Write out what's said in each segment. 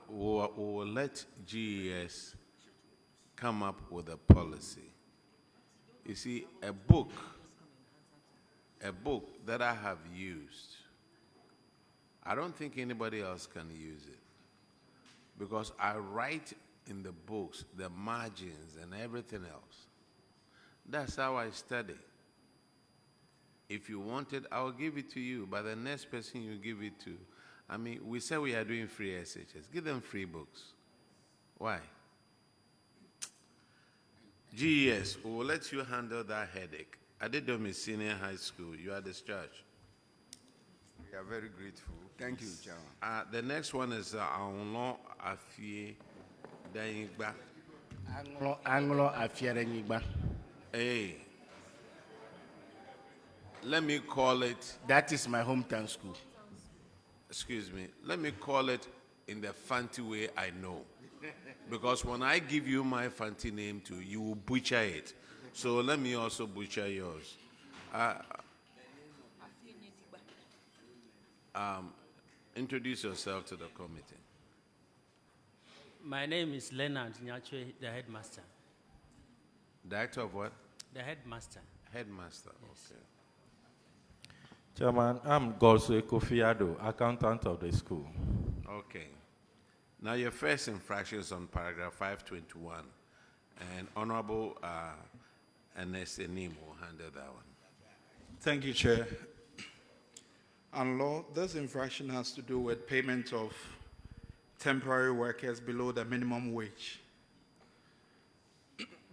we'll let GES come up with a policy. You see, a book that I have used, I don't think anybody else can use it, because I write in the books the margins and everything else. That's how I study. If you want it, I'll give it to you, but the next person you give it to, I mean, we say we are doing free SHS. Give them free books. Why? GES, we will let you handle that headache. I did them in senior high school. You are discharged. We are very grateful. Thank you, Chairman. The next one is Aunlo Afie Dayigba. Anglo Afierengba. Hey, let me call it, That is my hometown school. excuse me, let me call it in the fancy way I know. Because when I give you my fancy name too, you will butcher it. So let me also butcher yours. Introduce yourself to the committee. My name is Leonard Nyachwe, the headmaster. Director of what? The headmaster. Headmaster, Yes. okay. Chairman, I'm Golswe Kofiado, accountant of the school. Okay. Now your first infraction is on paragraph 521, and Honorable Ernest Enim will handle that one. Thank you, Chair. And law, this infraction has to do with payment of temporary workers below the minimum wage.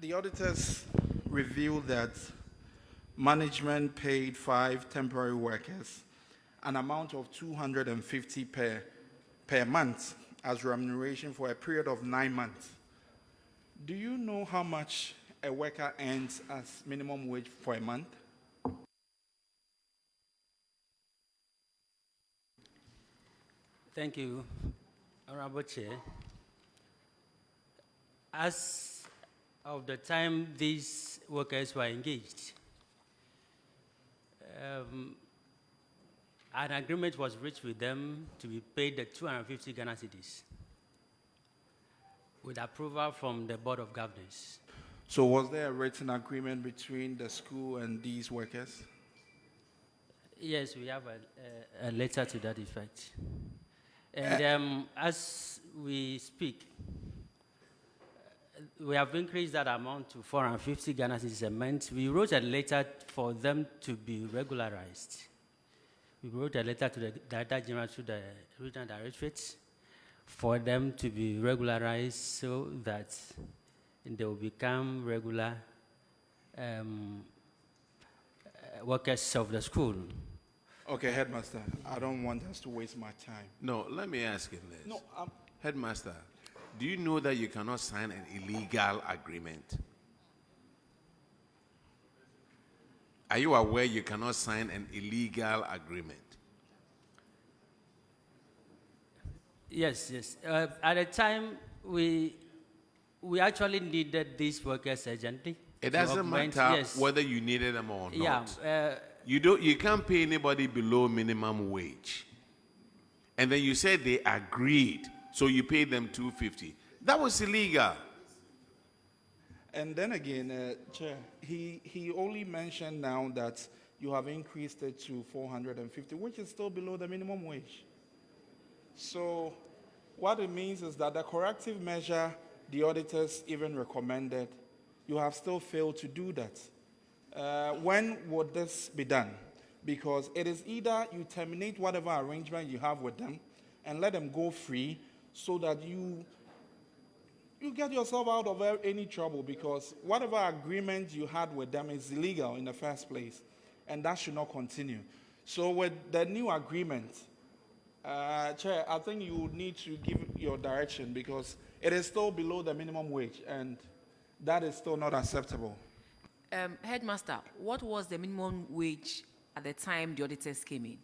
The auditors revealed that management paid 5 temporary workers an amount of $250 per month as remuneration for a period of 9 months. Do you know how much a worker earns as minimum wage for a month? Thank you, Honorable Chair. As of the time these workers were engaged, an agreement was reached with them to be paid the 250 Ghana cedis with approval from the Board of Governors. So was there a written agreement between the school and these workers? Yes, we have a letter to that effect. And as we speak, we have increased that amount to 450 Ghana cedis a month. We wrote a letter for them to be regularized. We wrote a letter to the Director General through the Regional Directorate for them to be regularized so that they will become regular workers of the school. Okay, Headmaster, I don't want us to waste my time. No, let me ask him this. No, Headmaster, do you know that you cannot sign an illegal agreement? Are you aware you cannot sign an illegal agreement? Yes, yes. At the time, we actually needed these workers urgently. It doesn't augment, matter yes. whether you needed them or not. Yeah. You can't pay anybody below minimum wage. And then you said they agreed, so you paid them $250. That was illegal. and then again, Chair, he only mentioned now that you have increased it to 450, which is still below the minimum wage. So what it means is that the corrective measure the auditors even recommended, you have still failed to do that. When would this be done? Because it is either you terminate whatever arrangement you have with them and let them go free so that you get yourself out of any trouble, because whatever agreement you had with them is illegal in the first place, and that should not continue. So with the new agreement, Chair, I think you would need to give your direction, because it is still below the minimum wage, and that is still not acceptable. Headmaster, what was the minimum wage at the time the auditors came in?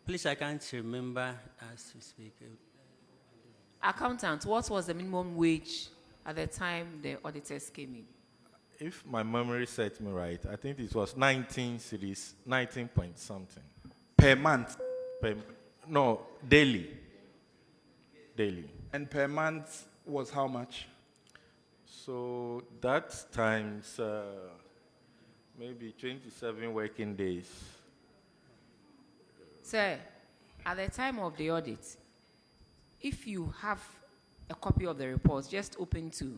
Please, I can't remember as we speak. Accountant, what was the minimum wage at the time the auditors came in? if my memory serves me right, I think it was 19 cities, 19 point something. Per month. No, daily. Daily. And per month was how much? So that times maybe 27 working days. Sir, at the time of the audit, if you have a copy of the report, just open to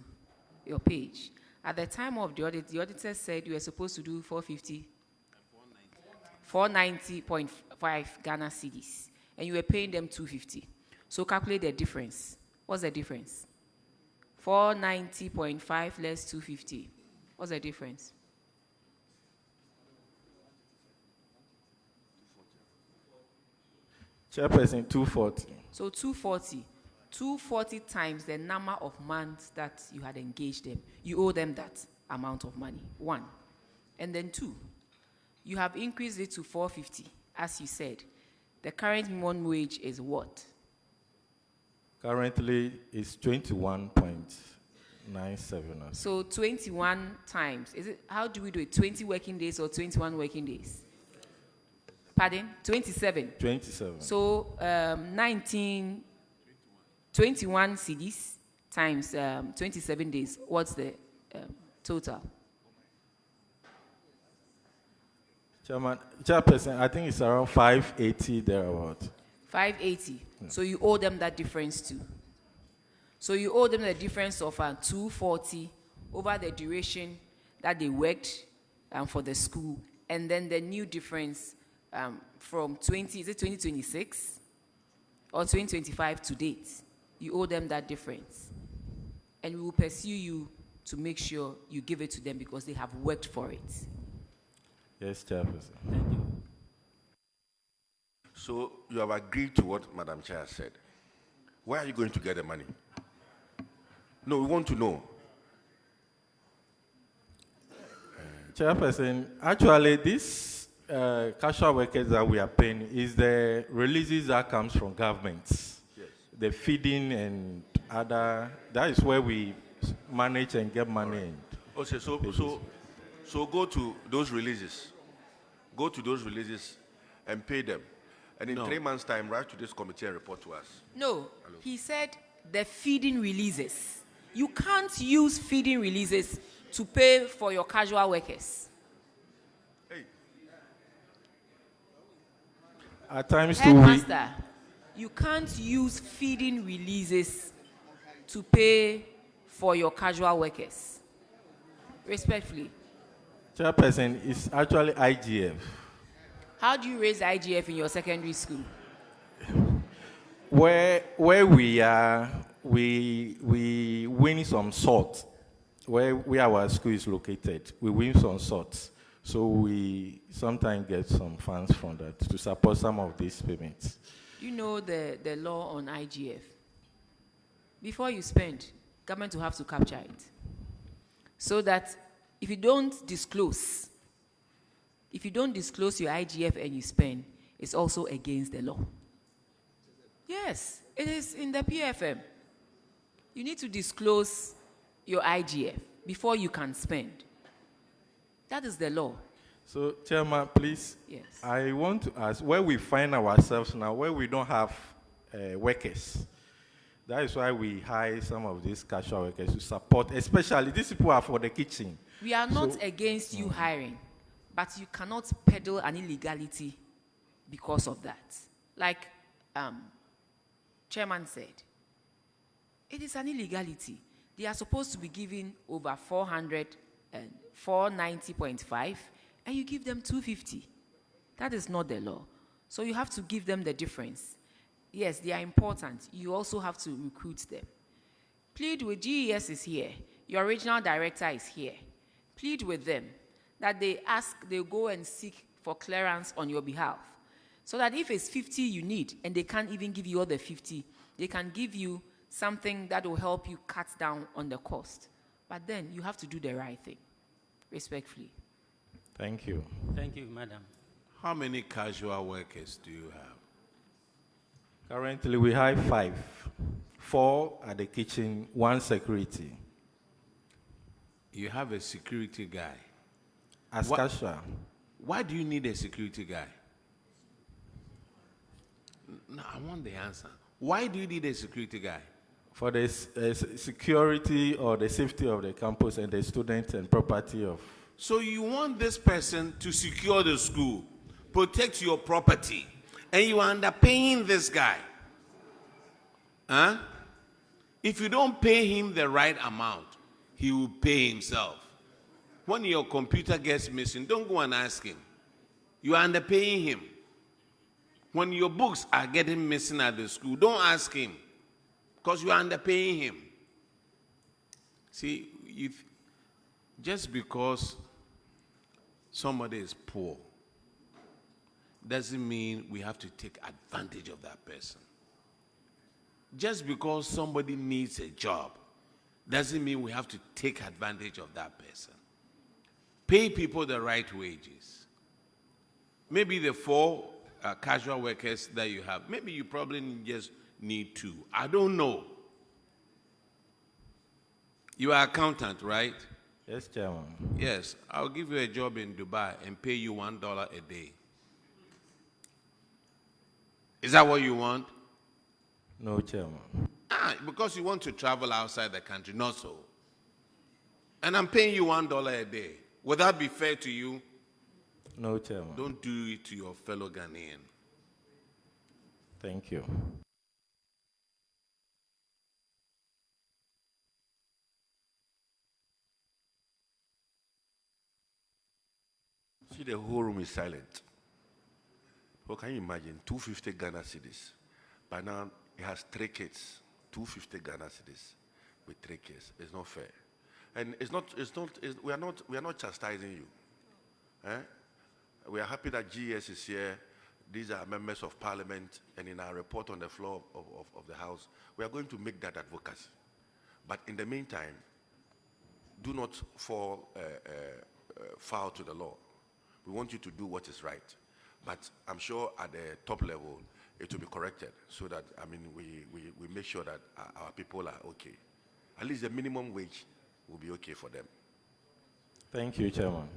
your page. At the time of the audit, the auditor said you were supposed to do 490.5 Ghana cedis, and you were paying them 250. So calculate the difference. What's the difference? 490.5 less 250. What's the difference? Chairperson, 240. So 240. 240 times the number of months that you had engaged them. You owe them that amount of money. 1. And then 2, you have increased it to 450, as you said. The current minimum wage is what? Currently, it's 21.97. So 21 times. Is it? How do we do it? 20 working days or 21 working days? Pardon? 27. 27. So 21 CDs times 27 days. What's the total? Chairperson, I think it's around 580 thereabout. 580. So you owe them that difference too. So you owe them the difference of 240 over the duration that they worked for the school, and then the new difference from 2026 or 2025 to date. You owe them that difference, and we will pursue you to make sure you give it to them because they have worked for it. Yes, Chairperson. Thank you. So you have agreed to what Madam Chair said. Where are you going to get the money? No, we want to know. Chairperson, actually, this casual workers that we are paying is the releases that comes from governments. Yes. The feeding and other, that is where we manage and get money. Right. Okay, so go to those releases. Go to those releases and pay them. And in 3 months' time, write to this committee and report to us. No, he said the feeding releases. You can't use feeding releases to pay for your casual workers. Hey. At times, too, Headmaster, you can't use feeding releases to pay for your casual workers. Respectfully. Chairperson, it's actually IGF. How do you raise IGF in your secondary school? Where we are, we win some salt. Where our school is located, we win some salt. So we sometimes get some funds from that to support some of these payments. You know the law on IGF. Before you spend, government will have to capture it. So that if you don't disclose your IGF and you spend, it's also against the law. Yes, it is in the PFM. You need to disclose your IGF before you can spend. That is the law. So, Chairman, please, Yes. I want to ask where we find ourselves now, where we don't have workers. That is why we hire some of these casual workers to support, especially these people are for the kitchen. We are not against you hiring, but you cannot peddle an illegality because of that. Like Chairman said, it is an illegality. They are supposed to be given over 490.5, and you give them 250. That is not the law. So you have to give them the difference. Yes, they are important. You also have to recruit them. Plead with GES is here. Your regional director is here. Plead with them that they go and seek for clearance on your behalf. So that if it's 50 you need, and they can't even give you all the 50, they can give you something that will help you cut down on the cost. But then you have to do the right thing, respectfully. Thank you. Thank you, madam. How many casual workers do you have? Currently, we hire 5. 4 at the kitchen, 1 security. You have a security guy. As What- cashier, Why do you need a security guy? No, I want the answer. Why do you need a security guy? for the security or the safety of the campus and the students and property of. So you want this person to secure the school, protect your property, and you are underpaying this guy. Huh? If you don't pay him the right amount, he will pay himself. When your computer gets missing, don't go and ask him. You are underpaying him. When your books are getting missing at the school, don't ask him, because you are underpaying him. See, just because somebody is poor doesn't mean we have to take advantage of that person. Just because somebody needs a job doesn't mean we have to take advantage of that person. Pay people the right wages. Maybe the 4 casual workers that you have, maybe you probably just need 2. I don't know. You are accountant, right? Yes, Chairman. Yes. I'll give you a job in Dubai and pay you $1 a day. Is that what you want? No, Chairman. Because you want to travel outside the country, not so. And I'm paying you $1 a day. Would that be fair to you? No, Chairman. Don't do it to your fellow Ghanaian. Thank you. See, the whole room is silent. Well, can you imagine 250 Ghana cedis? By now, it has 3 kids. 250 Ghana cedis with 3 kids. It's not fair. And we are not chastising you. Eh? We are happy that GS is here. These are members of parliament, and in our report on the floor of the House, we are going to make that advocacy. But in the meantime, do not fall foul to the law. We want you to do what is right. But I'm sure at the top level, it will be corrected so that, we make sure that our people are okay. At least the minimum wage will be okay for them. Thank you, Chairman.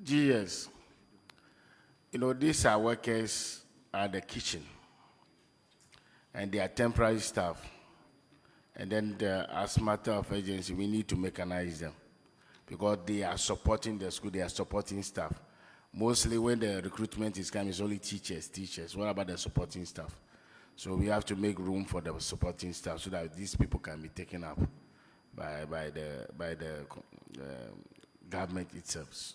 GS, these are workers at the kitchen, and they are temporary staff. And then, as matter of urgency, we need to mechanize them because they are supporting the school, they are supporting staff. Mostly when the recruitment is coming, it's only teachers. What about the supporting staff? So we have to make room for the supporting staff so that these people can be taken up by the government itself,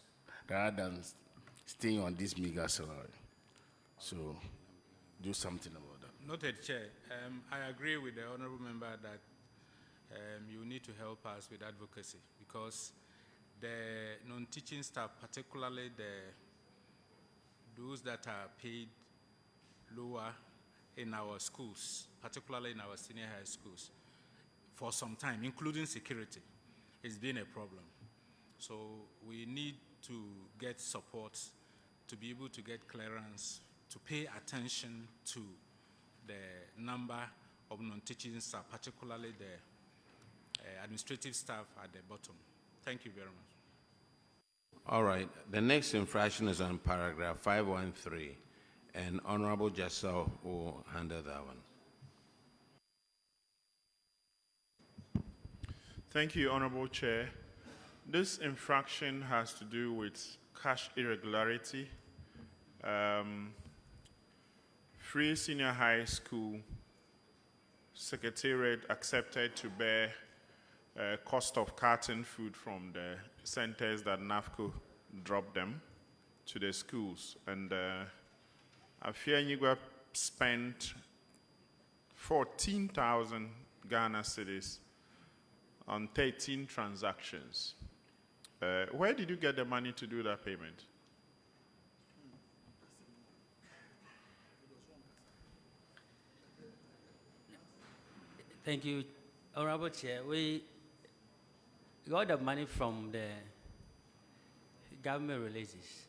rather than staying on this meager salary. So do something about that. Noted, Chair. I agree with the honourable member that you need to help us with advocacy because the non-teaching staff, particularly those that are paid lower in our schools, particularly in our senior high schools, for some time, including security, it's been a problem. So we need to get support to be able to get clearance, to pay attention to the number of non-teaching staff, particularly the administrative staff at the bottom. Thank you very much. All right. The next infraction is on paragraph 513, and Honorable Jassau will handle that one. Thank you, Honorable Chair. This infraction has to do with cash irregularity. Free Senior High School Secretariat accepted to bear cost of carton food from the centers that NAFCO dropped them to the schools. And Afianigua spent 14,000 Ghana cedis on 13 transactions. Where did you get the money to do that payment? Thank you, Honorable Chair. We got the money from the government releases.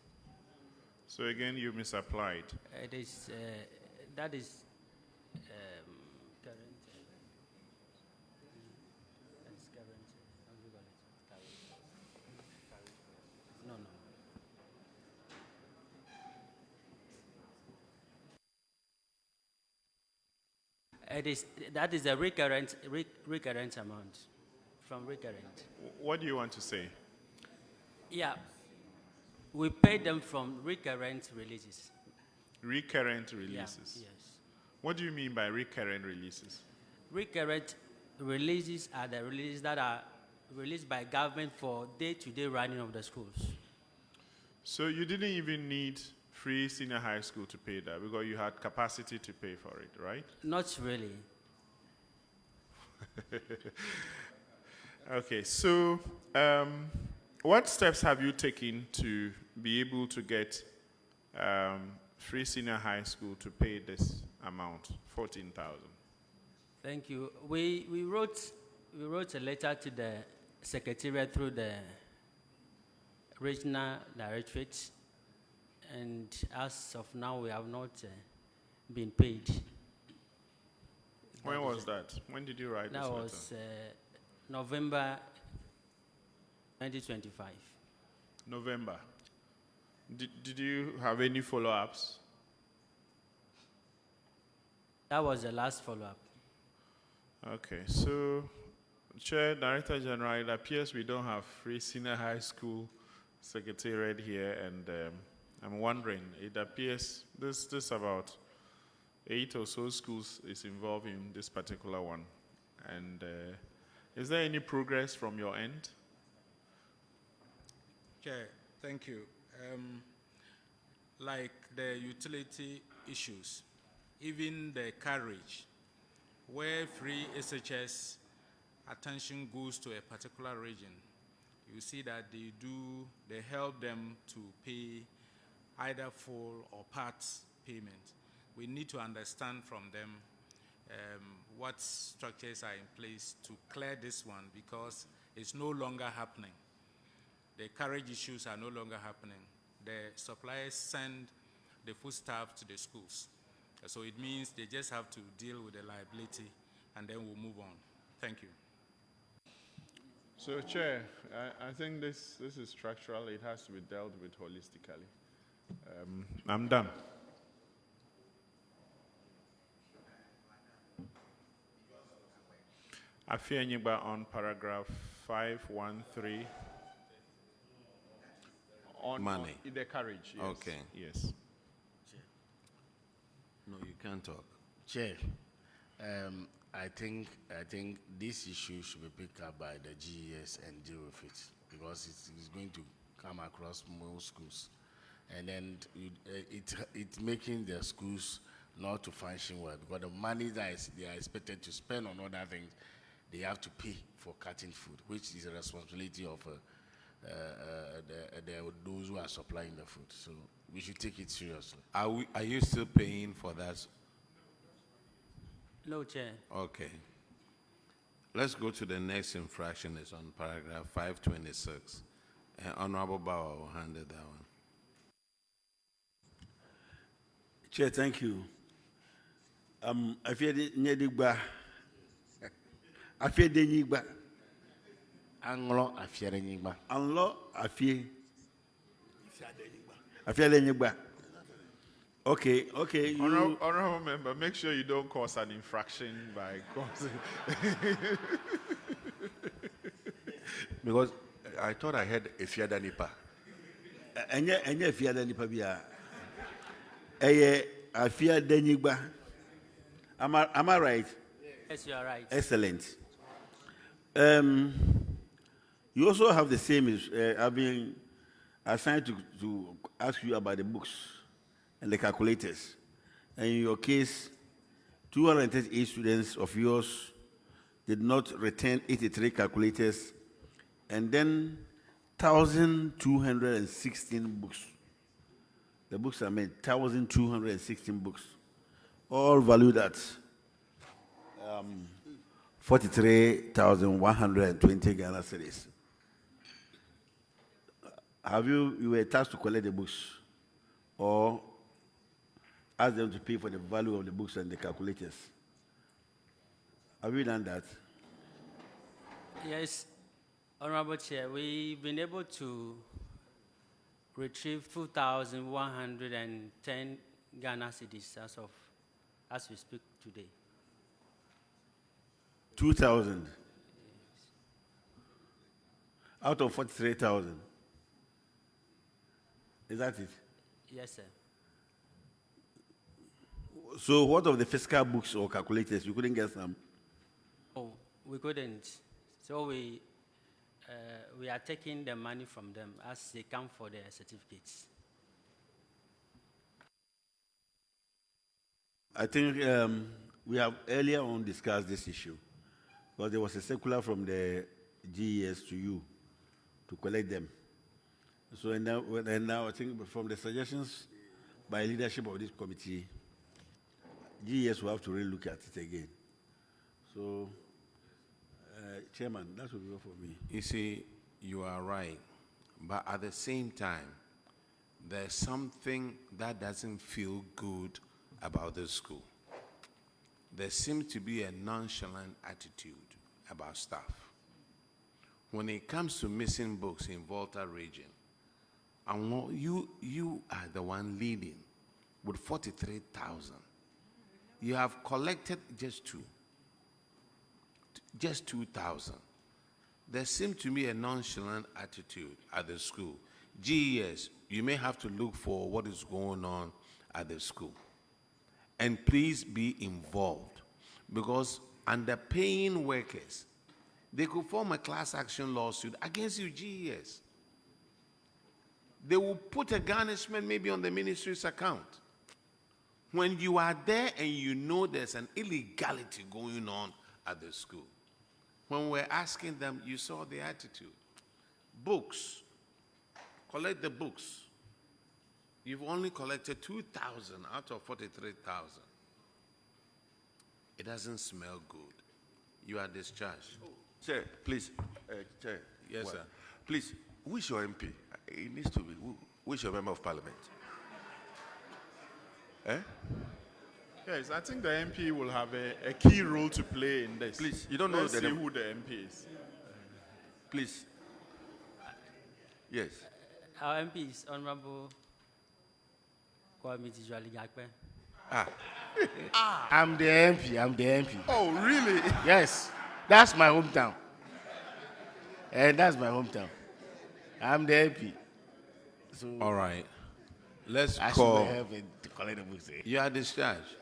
So again, you misapplied. It is, that is current. That is a recurrent amount, from recurrent. What do you want to say? Yeah, we pay them from recurrent releases. Recurrent Yeah, releases. yes. What do you mean by recurrent releases? Recurrent releases are the releases that are released by government for day-to-day running of the schools. So you didn't even need free senior high school to pay that because you had capacity to pay for it, right? Not really. Okay, so what steps have you taken to be able to get free senior high school to pay this amount, 14,000? Thank you. We wrote a letter to the secretariat through the regional directorate, and as of now, we have not been paid. When was that? When did you write this That letter? was November 2025. November. Did you have any follow-ups? That was the last follow-up. Okay, so Chair, Director General, it appears we don't have free senior high school secretariat here, and I'm wondering, it appears this about 8 or so schools is involved in this particular one. And is there any progress from your end? Chair, thank you. Like the utility issues, even the carriage, where free SHS attention goes to a particular region, you see that they help them to pay either full or part payment. We need to understand from them what structures are in place to clear this one, because it's no longer happening. The carriage issues are no longer happening. The suppliers send the foodstuff to the schools. So it means they just have to deal with the liability, and then we'll move on. Thank you. So, Chair, I think this is structural. It has to be dealt with holistically. I'm done. Afianyigba on paragraph 513. On Money. On the carriage, yes. Okay. Yes. No, you can't talk. Chair, I think this issue should be picked up by the GES and deal with it, because it's going to come across most schools, and then it's making the schools not to function well, because the money that they are expected to spend on other things, they have to pay for cutting food, which is a responsibility of those who are supplying the food. So we should take it seriously. Are you still paying for that? No, Chair. Okay. Let's go to the next infraction. It's on paragraph 526. And Honorable Bauer will handle that one. Chair, thank you. I fear the Nedigba. I fear the Nigba. Anglo afiere nyigba. Anglo, I fear the Nigba. Okay. Honorable member, make sure you don't cause an infraction by causing. Because I thought I heard a fiada nipa. Anya fear the Nipa Bia. I fear the Nigba. Am I right? Yes, you are right. Excellent. You also have the same. I've been assigned to ask you about the books and the calculators. And in your case, 238 students of yours did not return 83 calculators, and then 1,216 books. The books are made 1,216 books, all valued at 43,120 Ghana cedis. Have you were tasked to collect the books, or ask them to pay for the value of the books and the calculators? Have you done that? Yes, Honorable Chair, we've been able to retrieve 2,110 Ghana cedis as we speak today. 2,000 out of 43,000. Is that it? Yes, sir. So what of the fiscal books or calculators? You couldn't get some? Oh, we couldn't. So we are taking the money from them as they come for their certificates. I think we have earlier on discussed this issue because there was a circular from the GES to you to collect them. So and now I think from the suggestions by leadership of this committee, GES will have to really look at it again. So, Chairman, that would be all for me. You see, you are right. But at the same time, there's something that doesn't feel good about this school. There seems to be a nonchalant attitude about staff. When it comes to missing books in Volta region, and you are the one leading with 43,000. You have collected just 2,000. There seems to be a nonchalant attitude at the school. GES, you may have to look for what is going on at the school. And please be involved, because underpaying workers, they could form a class action lawsuit against you, GES. They will put a garnishment maybe on the ministry's account. When you are there and you know there's an illegality going on at the school, when we're asking them, you saw the attitude. Books, collect the books. You've only collected 2,000 out of 43,000. It doesn't smell good. You are discharged. Chair, please. Chair. Yes, sir. Please, who is your MP? It needs to be. Who is your member of parliament? Eh? Yes, I think the MP will have a key role to play in this. Please, you don't know Let's see the who the MP is. Please. Yes. Our MP is Honorable Kwame Tijwali Gakpe. I'm the MP. Oh, really? Yes, that's my hometown. And that's my hometown. I'm the MP. So All right. Let's I call. should have it to collect the books. You are discharged.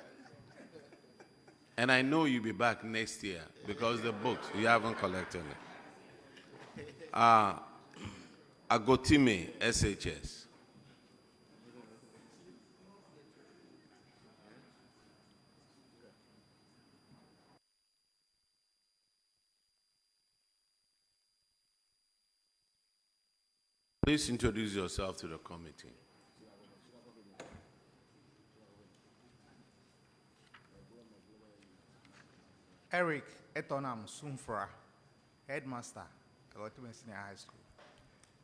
And I know you'll be back next year because the books, you haven't collected it. Agotime, SHS. Please introduce yourself to the committee. Eric Etonam Sumfra, headmaster, Agotime Senior High School.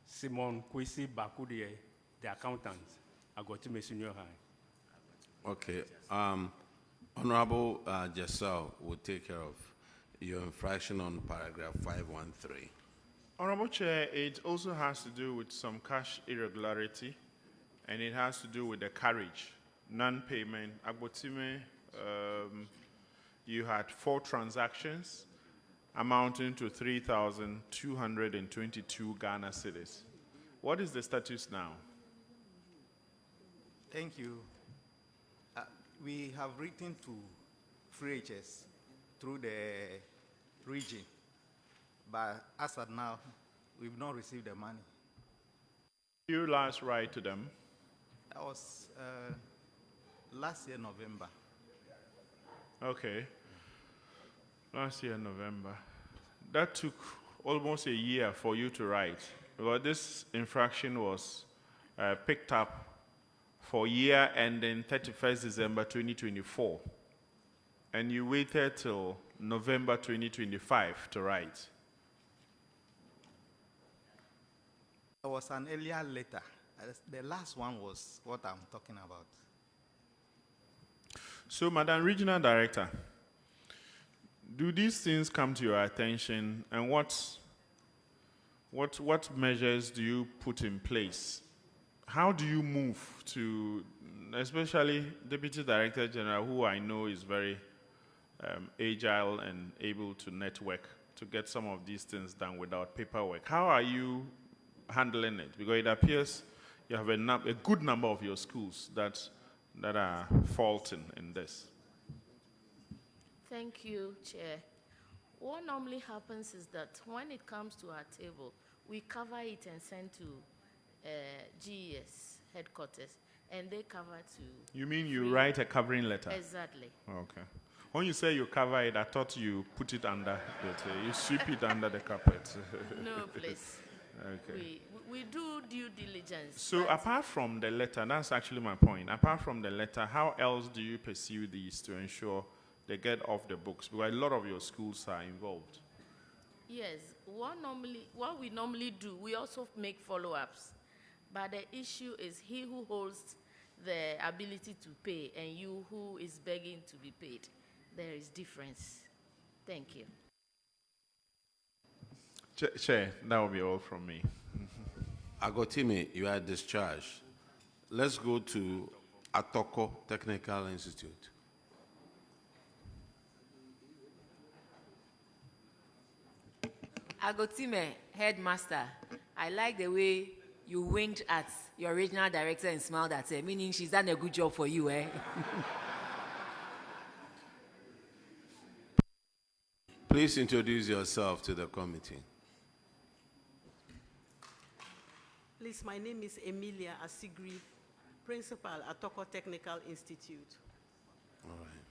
Simon Kwesi Bakudie, the accountant, Agotime Senior High. Okay. Honorable Jassal will take care of your infraction on paragraph 513. Honorable Chair, it also has to do with some cash irregularity, and it has to do with the carriage, non-payment. Agbotime, you had 4 transactions amounting to 3,222 Ghana cedis. What is the status now? Thank you. We have written to HS through the region, but as of now, we've not received the money. You last write to them? That was last year, November. Okay. Last year, November. That took almost a year for you to write, because this infraction was picked up for year ending 31st December 2024. And you waited till November 2025 to write. There was an earlier letter. The last one was what I'm talking about. So, Madam Regional Director, do these things come to your attention, and what measures do you put in place? How do you move to, especially Deputy Director General, who I know is very agile and able to network to get some of these things done without paperwork. How are you handling it? Because it appears you have a good number of your schools that are faulting in this. Thank you, Chair. What normally happens is that when it comes to our table, we cover it and send to GES headquarters, and they cover to... You mean you write a covering letter? Exactly. Okay. When you say you cover it, I thought you put it under it. You sweep it under the carpet. No, please. Okay. We do due diligence. So apart from the letter, that's actually my point. Apart from the letter, how else do you pursue these to ensure they get off the books? Because a lot of your schools are involved. Yes. What we normally do, we also make follow-ups. But the issue is he who holds the ability to pay and you who is begging to be paid. There is difference. Thank you. Chair, that will be all from me. Agotime, you are discharged. Let's go to Atoko Technical Institute. Agotime, headmaster, I like the way you winked at your regional director and smiled at her, meaning she's done a good job for you, eh? Please introduce yourself to the committee. Please, my name is Emilia Asigri, principal at Toko Technical Institute. All right.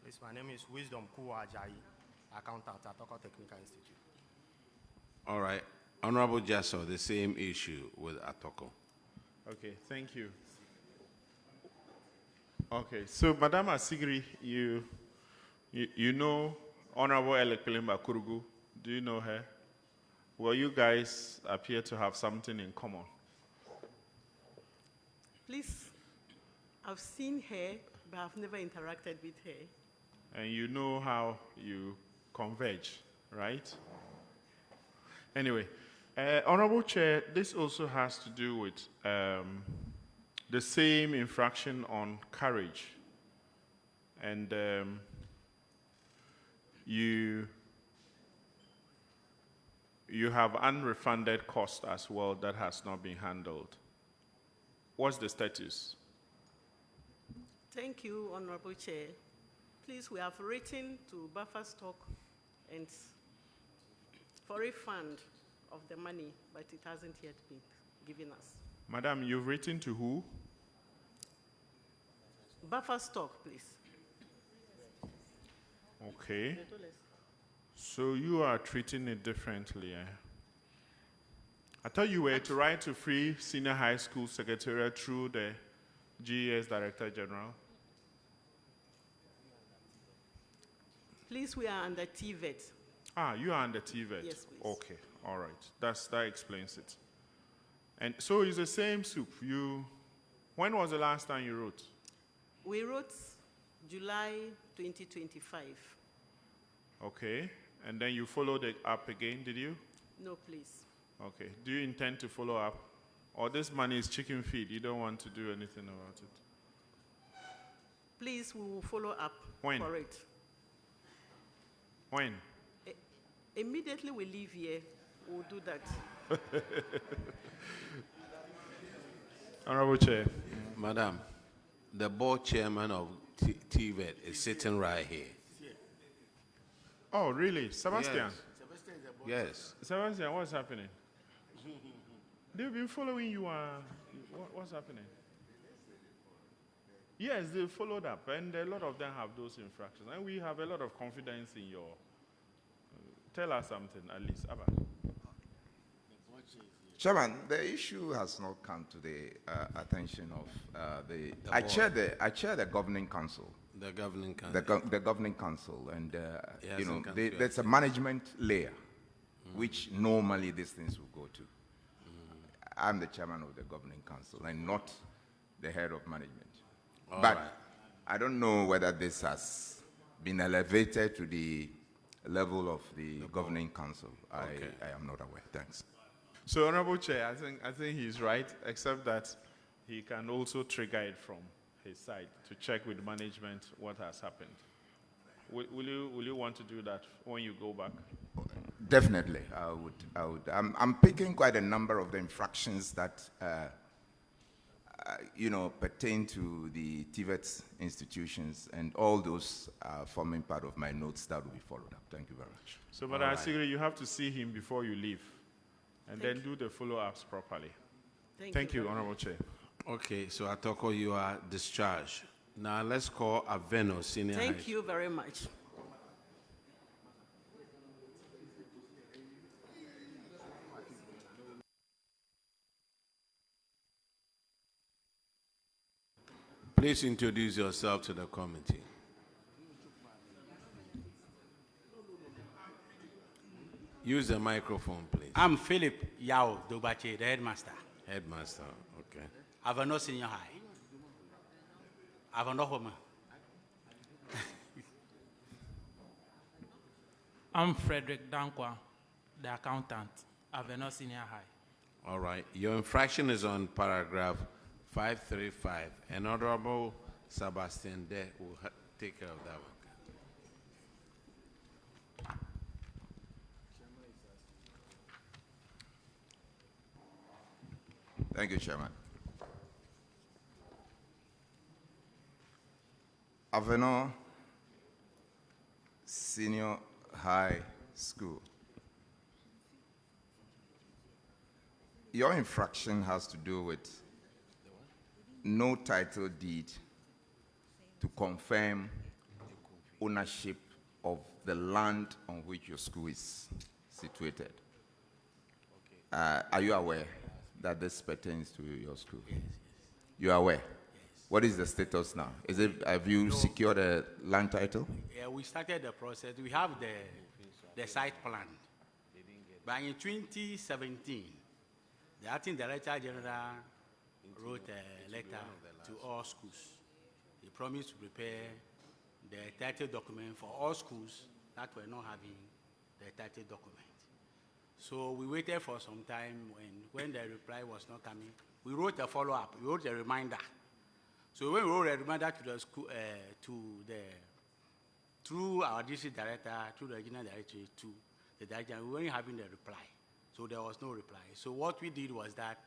Please, my name is Wisdom Kuwajayi, accountant at Toko Technical Institute. All right. Honorable Jasso, the same issue with Atoko. Okay, thank you. Okay, so Madam Asigri, you know Honorable Elekpelemba Kurugu. Do you know her? Well, you guys appear to have something in common. Please, I've seen her, but I've never interacted with her. And you know how you converge, right? Anyway, Honorable Chair, this also has to do with the same infraction on carriage. And you have unrefunded cost as well that has not been handled. What's the status? Thank you, Honorable Chair. Please, we have written to buffer stock and for refund of the money, but it hasn't yet been given us. Madam, you've written to who? Buffer stock, please. Okay. So you are treating it differently, eh? I thought you were to write to Free Senior High School Secretariat through the GES Director General. Please, we are under TVET. Ah, you are under TVET? Yes, please. Okay, all right. That explains it. And so it's the same soup. When was the last time you wrote? We wrote July 2025. Okay, and then you followed it up again, did you? No, please. Okay, do you intend to follow up? Or this money is chicken feed, you don't want to do anything about it? Please, we will follow up When? for it. When? Immediately we leave here, we'll do that. Honorable Chair. Madam, the board chairman of TVET is sitting right here. Oh, really? Sebastian? Yes. Sebastian, what's happening? They've been following you. What's happening? Yes, they followed up, and a lot of them have those infractions. And we have a lot of confidence in your... tell us something, at least. Abba. Chairman, the issue has not come to the attention of I chair the governing council. The governing council. The governing council, and there's a management layer, which normally these things will go to. I'm the chairman of the governing council and not the head of management. But I don't know whether this has been elevated to the level of the governing council. I am not aware. Thanks. So, Honorable Chair, I think he's right, except that he can also trigger it from his side to check with management what has happened. Will you want to do that when you go back? Definitely, I would. I'm picking quite a number of the infractions that, pertain to the TVET institutions, and all those are forming part of my notes that will be followed up. Thank you very much. So, but Asigri, you have to see him before you leave, and then do the follow-ups properly. Thank you, Honorable Chair. Okay, so Atoko, you are discharged. Now let's call Aveno, Senior High. Thank you very much. Please introduce yourself to the committee. Use the microphone, please. I'm Philip Yao Dobache, the headmaster. Headmaster, okay. Avano Senior High. Avano Homa. I'm Frederick Dankwa, the accountant, Aveno Senior High. All right. Your infraction is on paragraph 535. And Honorable Sebastian De will take care of that one. Thank you, Chairman. Aveno Senior High School. Your infraction has to do with no title deed to confirm ownership of the land on which your school is situated. Are you aware that this pertains to your school? Yes. You are aware? Yes. What is the status now? Have you secured a land title? Yeah, we started the process. We have the site plan. But in 2017, the acting Director General wrote a letter to all schools. He promised to prepare the title document for all schools that were not having the title document. So we waited for some time. When the reply was not coming, we wrote a follow-up. We wrote a reminder. So when we wrote a reminder to the school, through our district director, through the regional director, to the director, we weren't having the reply. So there was no reply. So what we did was that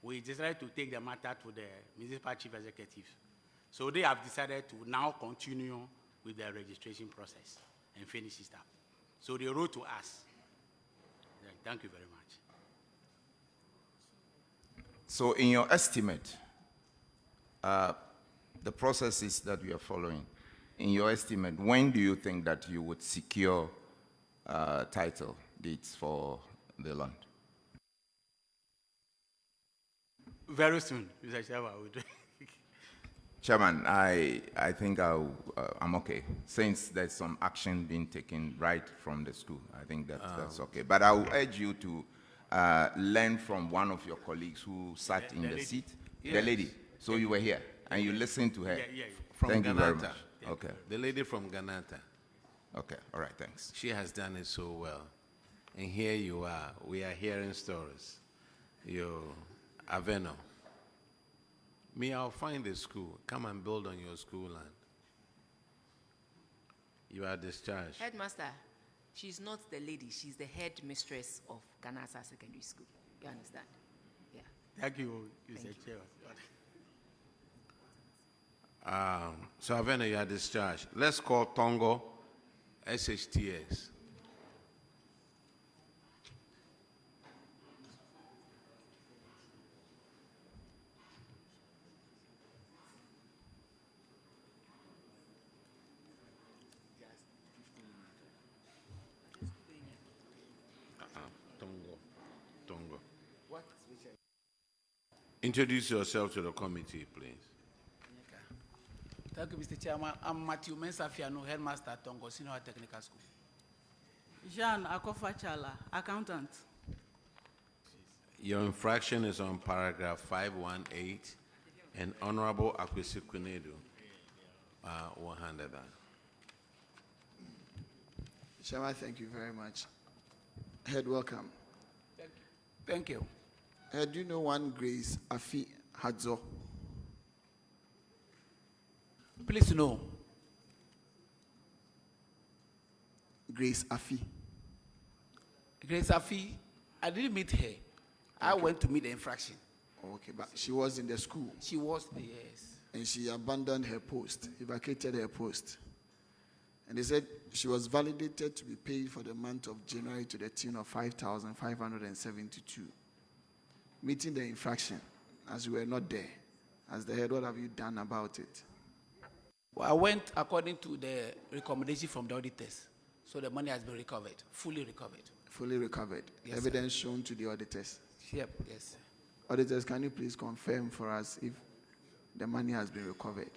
we decided to take the matter to the municipal chief executive. So they have decided to now continue with the registration process and finish it up. So they wrote to us. Thank you very much. So in your estimate, the processes that you are following, in your estimate, when do you think that you would secure title deeds for the land? Very soon, Mr. Chairman. Chairman, I think I'm okay. Since there's some action being taken right from the school, I think that's okay. But I will urge you to learn from one of your colleagues who sat in the seat, Yes. the lady. So you were here and you listened to her. Yeah. From Thank you very Ganata. much. Okay. The lady from Ganata. Okay. All right. Thanks. She has done it so well. And here you are. We are hearing stories. Aveno. Me, I'll find the school. Come and build on your school land. You are discharged. Headmaster, she's not the lady. She's the headmistress of Ganasa Secondary School. You understand? Yeah. Thank you, Mr. Chairman. So, Avena, you are discharged. Let's call Tongo, SHTS. Tongo. Introduce yourself to the committee, please. Thank you, Mr. Chairman. I'm Matthew Mensafiano, headmaster at Tongo Senior Technical School. Jean Akofachala, accountant. Your infraction is on paragraph 518, and Honorable Akwesi Kunedu will handle that. Chairman, thank you very much. Head, welcome. Thank you. Head, do you know one Grace Afi Hadzo? Please no. Grace Afi. Grace Afi, I didn't meet her. I went to meet the infraction. Okay, but she was in the school. She was there, yes. And she abandoned her post, vacated her post. And they said she was validated to be paid for the month of January to the tune of 5,572. Meeting the infraction, as we were not there. As the head, what have you done about it? Well, I went according to the recommendation from the auditors. So the money has been recovered, fully recovered. Fully recovered. Yes, Evidence sir. shown to the auditors. Yep, yes, sir. Auditors, can you please confirm for us if the money has been recovered?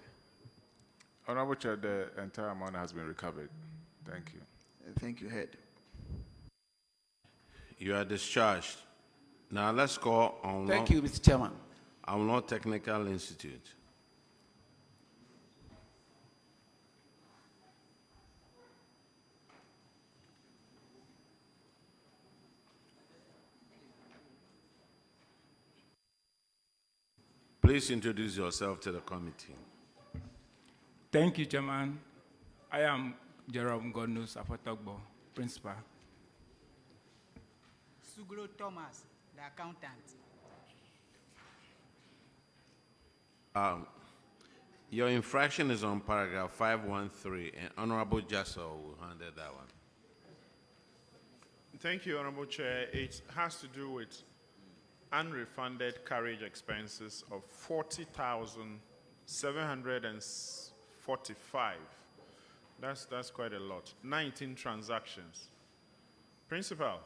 Honorable Chair, the entire amount has been recovered. Thank you. Thank you, Head. You are discharged. Now let's call on. Thank you, Mr. Chairman. Law Technical Institute. Please introduce yourself to the committee. Thank you, Chairman. I am Jerome Godno Sabotaging, Principal. Suglo Thomas, the accountant. Your infraction is on paragraph 513, and Honorable Jasso will handle that one. Thank you, Honorable Chair. It has to do with unrefunded carriage expenses of 40,745. That's quite a lot. 19 transactions. Principal,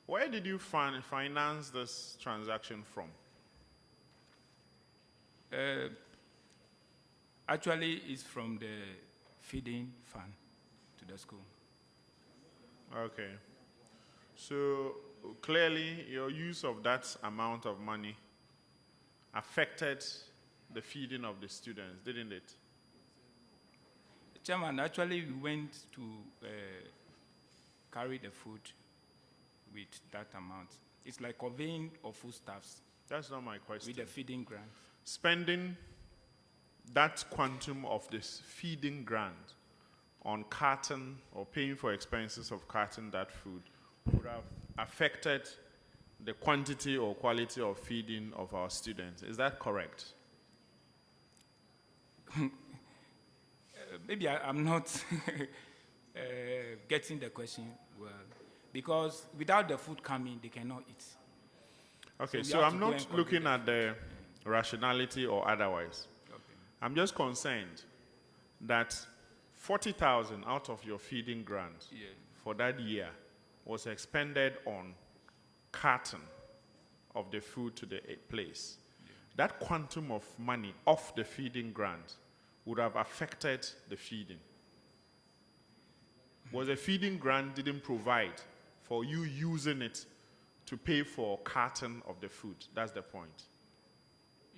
where did you finance this transaction from? Actually, it's from the feeding fund to the school. Okay. So clearly, your use of that amount of money affected the feeding of the students, didn't it? Chairman, actually, we went to carry the food with that amount. It's like conveying of foodstuffs. That's not my question. With the feeding grant. Spending that quantum of this feeding grant on carton or paying for expenses of carton that food would have affected the quantity or quality of feeding of our students. Is that correct? Maybe I'm not getting the question well, because without the food coming, they cannot eat. Okay, so I'm not looking at the rationality or otherwise. Okay. I'm just concerned that 40,000 out of your feeding grant for that year was expended on carton of the food to the place. That quantum of money off the feeding grant would have affected the feeding. Was the feeding grant didn't provide for you using it to pay for carton of the food? That's the point.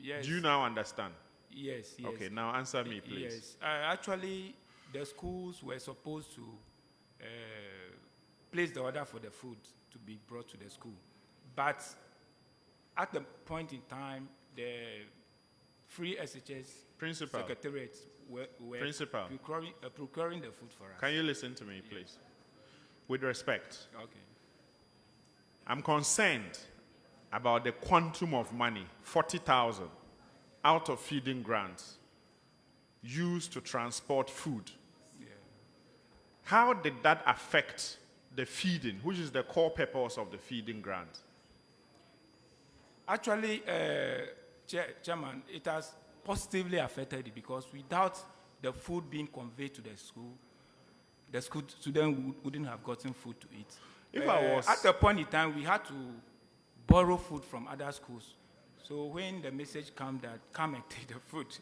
Yes. Do you now understand? Yes, yes. Okay, now answer me, please. Yes. Actually, the schools were supposed to place the order for the food to be brought to the school. But at the point in time, the free SHS Principal. secretariats were Principal. procuring the food for us. Can you listen to me, please? With respect. Okay. I'm concerned about the quantum of money, 40,000, out of feeding grants used to transport food. Yeah. How did that affect the feeding, which is the core purpose of the feeding grant? Actually, Chairman, it has positively affected it because without the food being conveyed to the school students wouldn't have gotten food to eat. If I was at the point in time, we had to borrow food from other schools. So when the message came that come and take the food,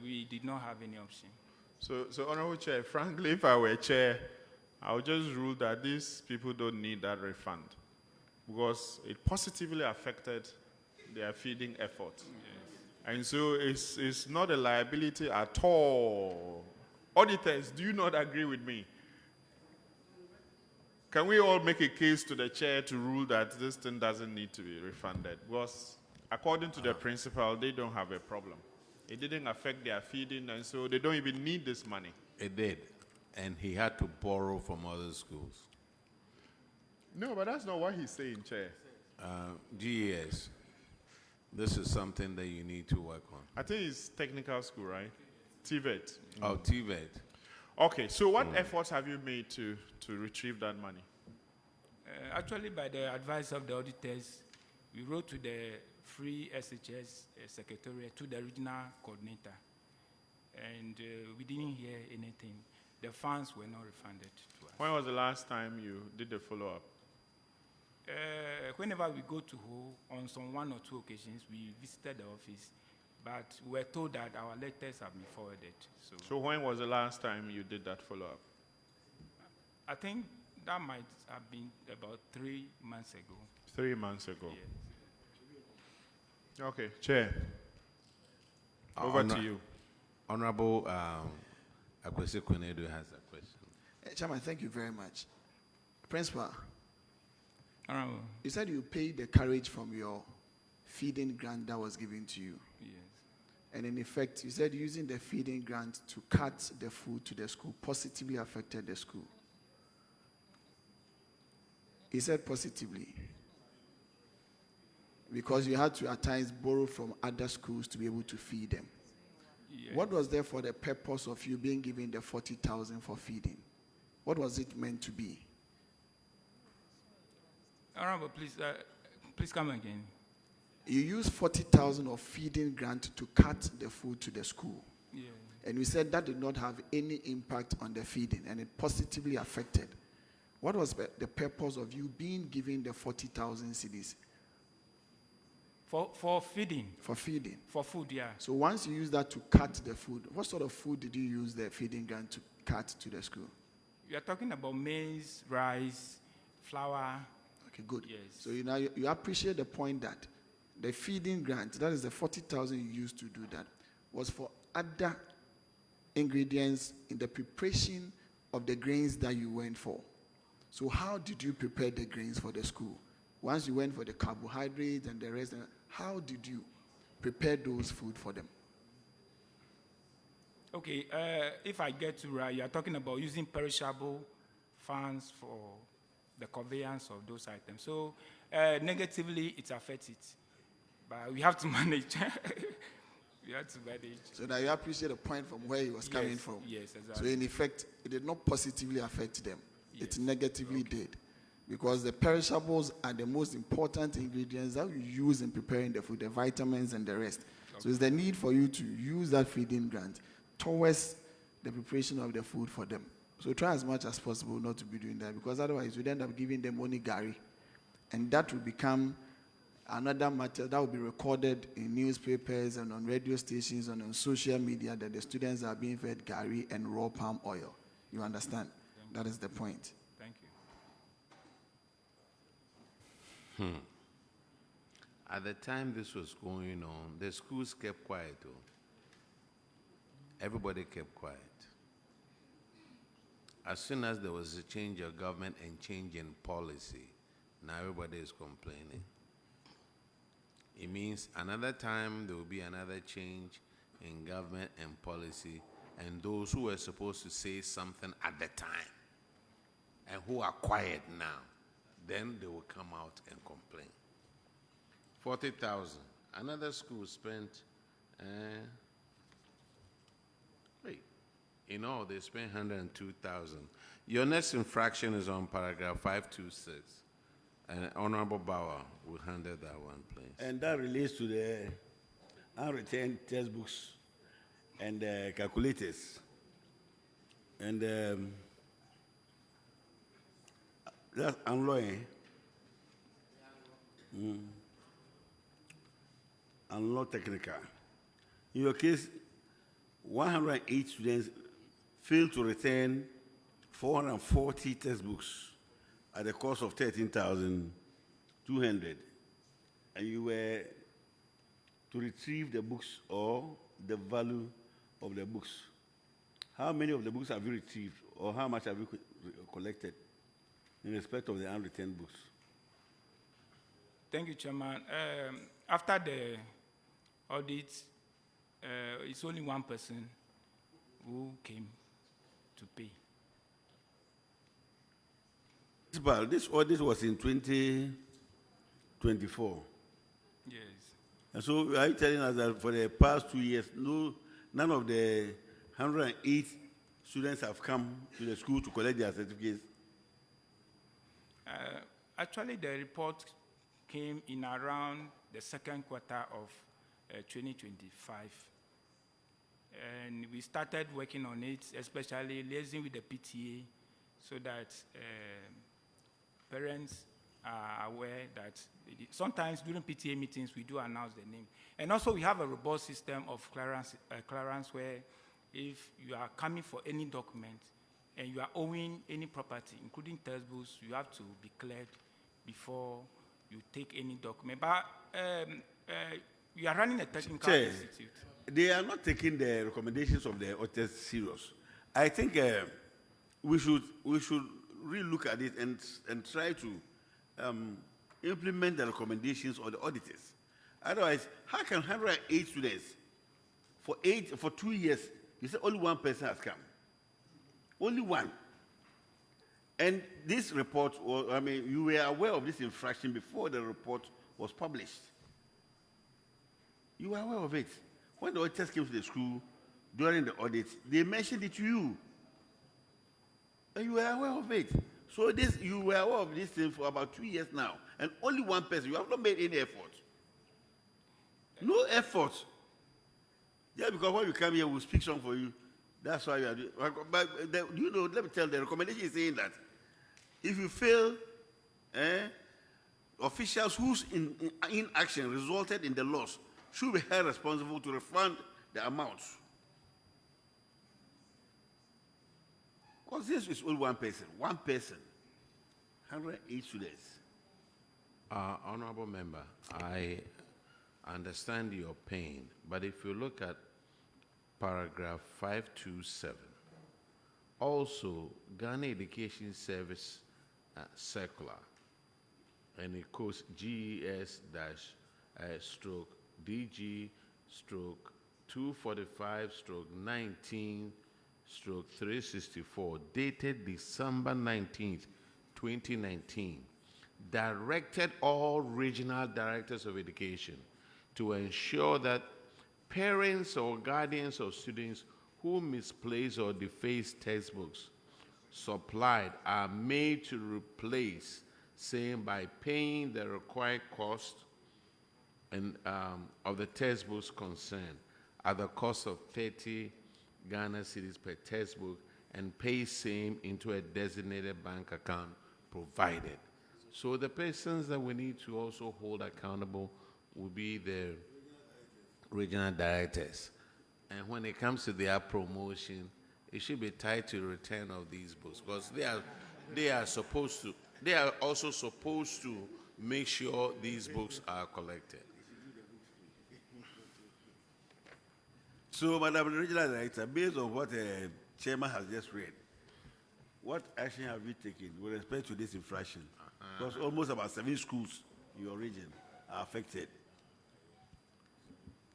we did not have any option. So Honorable Chair, frankly, if I were chair, I would just rule that these people don't need that refund because it positively affected their feeding effort. Yes. And so it's not a liability at all. Auditors, do you not agree with me? Can we all make a case to the chair to rule that this thing doesn't need to be refunded? Because according to the principal, they don't have a problem. It didn't affect their feeding, and so they don't even need this money. It did. And he had to borrow from other schools. No, but that's not what he's saying, Chair. GES, this is something that you need to work on. I think it's technical school, right? TVET. Oh, TVET. Okay, so what efforts have you made to retrieve that money? Actually, by the advice of the auditors, we wrote to the free SHS secretariat, to the regional coordinator, and we didn't hear anything. The funds were not refunded to us. When was the last time you did the follow-up? Whenever we go to Ho, on some 1 or 2 occasions, we visited the office, but we were told that our letters have been forwarded. So when was the last time you did that follow-up? I think that might have been about 3 months ago. 3 months ago. Yes. Okay, Chair. Over to you. Honorable Akwesi Kwenedu has a question. Chairman, thank you very much. Principal, Honorable. you said you paid the carriage from your feeding grant that was given to you. Yes. And in effect, you said using the feeding grant to cut the food to the school positively affected the school. He said positively. Because you had to at times borrow from other schools to be able to feed them. Yes. What was there for the purpose of you being given the 40,000 for feeding? What was it meant to be? Honorable, please come again. You used 40,000 of feeding grant to cut the food to the school. Yeah. And we said that did not have any impact on the feeding and it positively affected. What was the purpose of you being given the 40,000 cedis? For feeding. For feeding. For food, yeah. So once you use that to cut the food, what sort of food did you use the feeding grant to cut to the school? You are talking about maize, rice, flour. Okay, good. Yes. So you appreciate the point that the feeding grant, that is the 40,000 you used to do that, was for other ingredients in the preparation of the grains that you went for. So how did you prepare the grains for the school? Once you went for the carbohydrates and the rest, how did you prepare those food for them? Okay, if I get to right, you are talking about using perishable funds for the conveyance of those items. So negatively, it affects it. But we have to manage. We have to manage. So that you appreciate the point from where he was coming from. Yes, exactly. So in effect, it did not positively affect them. Yes. It negatively did. Because the perishables are the most important ingredients that you use in preparing the food, the vitamins and the rest. Okay. So it's the need for you to use that feeding grant towards the preparation of the food for them. So try as much as possible not to be doing that, because otherwise you'd end up giving them only gari. And that will become another matter that will be recorded in newspapers and on radio stations and on social media that the students are being fed gari and raw palm oil. You understand? That is the point. Thank you. At the time this was going on, the schools kept quiet too. Everybody kept quiet. As soon as there was a change of government and change in policy, now everybody is complaining. It means another time there will be another change in government and policy, and those who were supposed to say something at the time and who are quiet now, then they will come out and complain. 40,000. Another school spent, in all, they spent 102,000. Your next infraction is on paragraph 526. And Honorable Bauer will handle that one, please. And that relates to the unreturned textbooks and calculators. And that's unlawful. Unlaw technical. In your case, 108 students failed to return 440 textbooks at the cost of 13,200, and you were to retrieve the books or the value of the books. How many of the books have you retrieved, or how much have you collected in respect of the unreturned books? Thank you, Chairman. After the audit, it's only one person who came to pay. This audit was in 2024. Yes. And so are you telling us that for the past 2 years, none of the 108 students have come to the school to collect their certificates? Actually, the report came in around the second quarter of 2025. And we started working on it, especially liaising with the PTA, so that parents are aware that sometimes during PTA meetings we do announce the name. And also we have a robust system of clearance where if you are coming for any document and you are owing any property, including textbooks, you have to be cleared before you take any document. But we are running a technical institute. They are not taking the recommendations of the auditors serious. I think we should really look at it and try to implement the recommendations of the auditors. Otherwise, how can 108 students for 2 years, you say only one person has come? Only one. And this report, you were aware of this infraction before the report was published. You were aware of it. When the auditors came to the school during the audit, they mentioned it to you. And you were aware of it. So you were aware of this thing for about 2 years now. And only one person. You have not made any effort. No effort. Yeah, because when you come here, we'll speak some for you. That's why you are doing. But let me tell you, the recommendation is saying that if you fail, officials whose inaction resulted in the loss should be held responsible to refund the amounts. Because this is only one person, 108 students. Honorable member, I understand your pain, but if you look at paragraph 527, also Ghana Education Service circular, and it quotes GES-DG/245/19/364, dated December 19th, 2019, directed all regional directors of education to ensure that parents or guardians of students who misplace or deface textbooks supplied are made to replace, saying by paying the required cost of the textbooks concerned at the cost of 30 Ghana cedis per textbook, and pay same into a designated bank account provided. So the persons that we need to also hold accountable will be the regional directors. And when it comes to their promotion, it should be tied to return of these books, because they are also supposed to make sure these books are collected. So, Madam Regional Director, based on what the chairman has just read, what action have you taken with respect to this infraction? Because almost about 7 schools in your region are affected.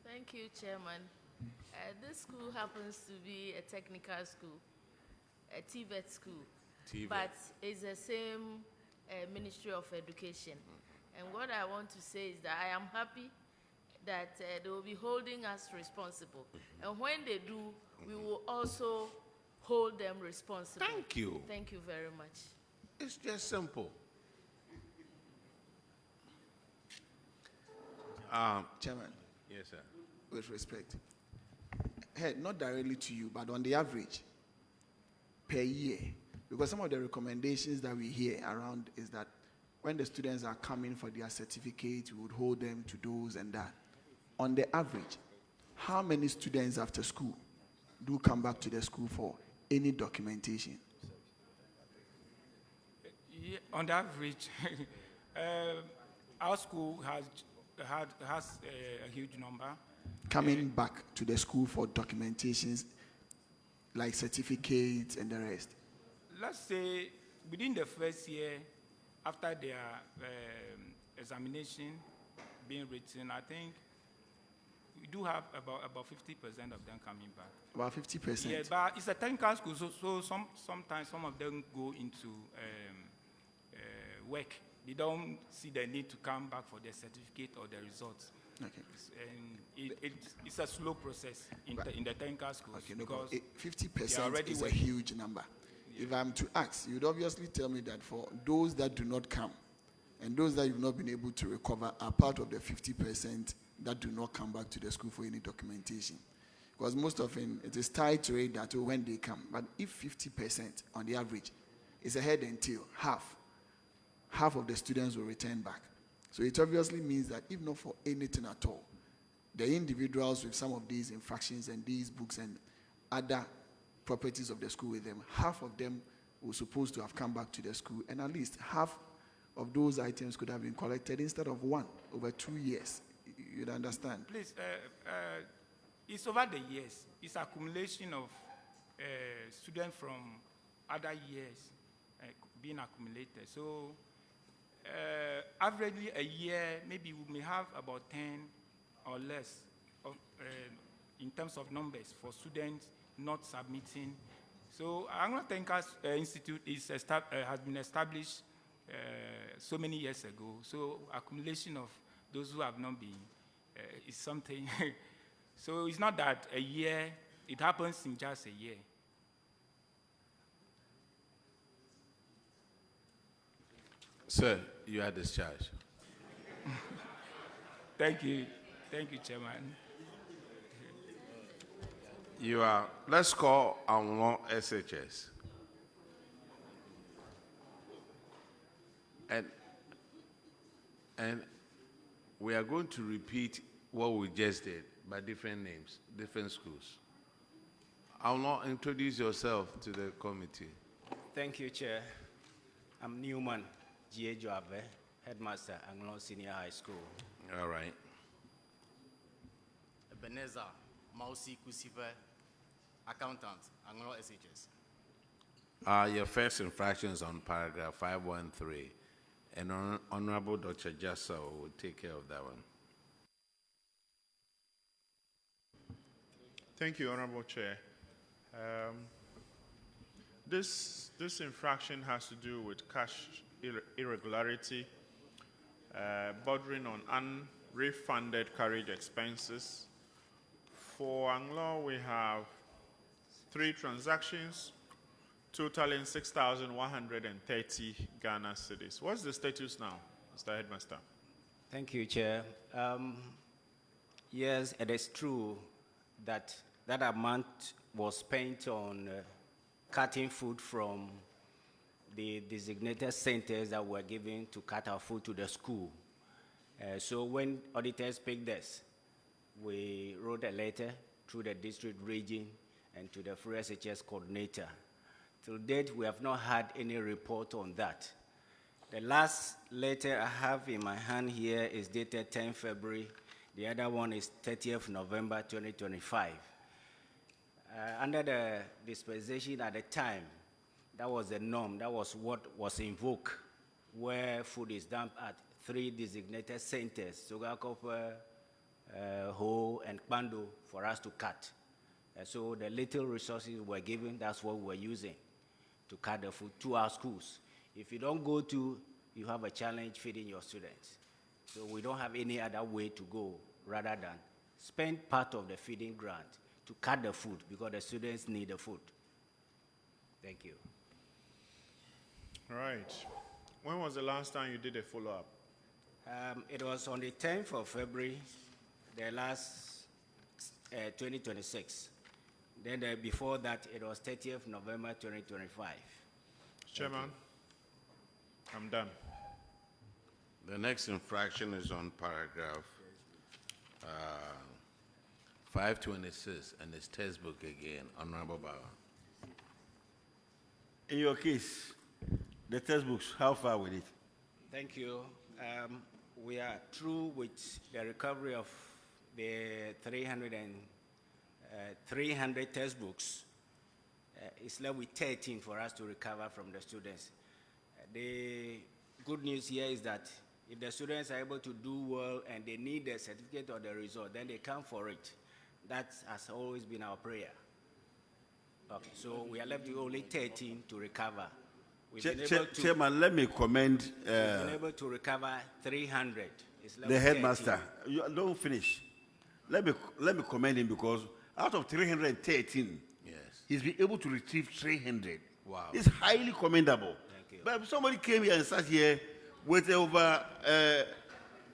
Thank you, Chairman. This school happens to be a technical school, a TVET school, but it's the same Ministry of Education. And what I want to say is that I am happy that they will be holding us responsible. And when they do, we will also hold them responsible. Thank you. Thank you very much. It's just simple. Chairman. Yes, sir. With respect. Hey, not directly to you, but on the average, per year, because some of the recommendations that we hear around is that when the students are coming for their certificate, we would hold them to those and that. On the average, how many students after school do come back to the school for any documentation? Yeah, on the average, our school has a huge number. Coming back to the school for documentations like certificates and the rest? Let's say within the first year, after their examination being written, I think we do have about 50% of them coming back. About 50%? Yeah, but it's a technical school, so sometimes some of them go into work. They don't see the need to come back for their certificate or the results. Okay. And it's a slow process in the technical schools. Okay, no because 50% is a huge number. Yeah. If I'm to ask, you'd obviously tell me that for those that do not come and those that you've not been able to recover are part of the 50% that do not come back to the school for any documentation. Because most often it is tied to it that when they come. But if 50% on the average is a head and tail, half of the students will return back. So it obviously means that if not for anything at all, the individuals with some of these infractions and these books and other properties of the school with them, half of them were supposed to have come back to the school, and at least half of those items could have been collected instead of one over 2 years. You'd understand? Please, it's over the years. It's accumulation of students from other years being accumulated. So averagely a year, maybe we may have about 10 or less of, in terms of numbers for students not submitting. So Anglo Technical Institute has been established so many years ago. So accumulation of those who have not been is something. So it's not that a year, it happens in just a year. Sir, you are discharged. Thank you. Thank you, Chairman. You are, let's call on SHS. And we are going to repeat what we just did by different names, different schools. I'll not introduce yourself to the committee. Thank you, Chair. I'm Newman G.A. Joave, Headmaster, Anglo Senior High School. All right. Ebenezer Mausi Kusive, Accountant, Anglo SHS. Your first infraction is on paragraph 513, and Honorable Dr. Jassa will take care of that one. Thank you, Honorable Chair. This infraction has to do with cash irregularity, bordering on unrefunded carriage expenses. For Anglo, we have 3 transactions totaling 6,130 Ghana cedis. What's the status now, Mr. Headmaster? Thank you, Chair. Yes, it is true that that amount was spent on cutting food from the designated centers that were given to cut our food to the school. So when auditors picked this, we wrote a letter through the district region and to the free SHS coordinator. To date, we have not had any report on that. The last letter I have in my hand here is dated 10 February. The other one is 30th November 2025. Under the dispensation at the time, that was the norm. That was what was invoked, where food is dumped at 3 designated centers, Sogakope, Ho, and Kpando, for us to cut. So the little resources were given, that's what we were using to cut the food to our schools. If you don't go to, you have a challenge feeding your students. So we don't have any other way to go rather than spend part of the feeding grant to cut the food because the students need the food. Thank you. All right. When was the last time you did a follow-up? It was on the 10th of February, the last 2026. Then before that, it was 30th November 2025. Chairman, I'm done. The next infraction is on paragraph 526, and it's textbook again, Honorable Bauer. In your case, the textbooks, how far with it? Thank you. We are through with the recovery of the 300 textbooks. It's left with 13 for us to recover from the students. The good news here is that If the students are able to do well and they need the certificate or the result, then they come for it. That has always been our prayer. Okay, so we are left with only 13 to recover. We've been able to, Chairman, let me commend we've been able to recover 300. It's left the with headmaster. 13. You don't finish. Let me commend him because out of 313, Yes. he's been able to retrieve 300. Wow. It's highly commendable. Thank you. But if somebody came here and sat here with over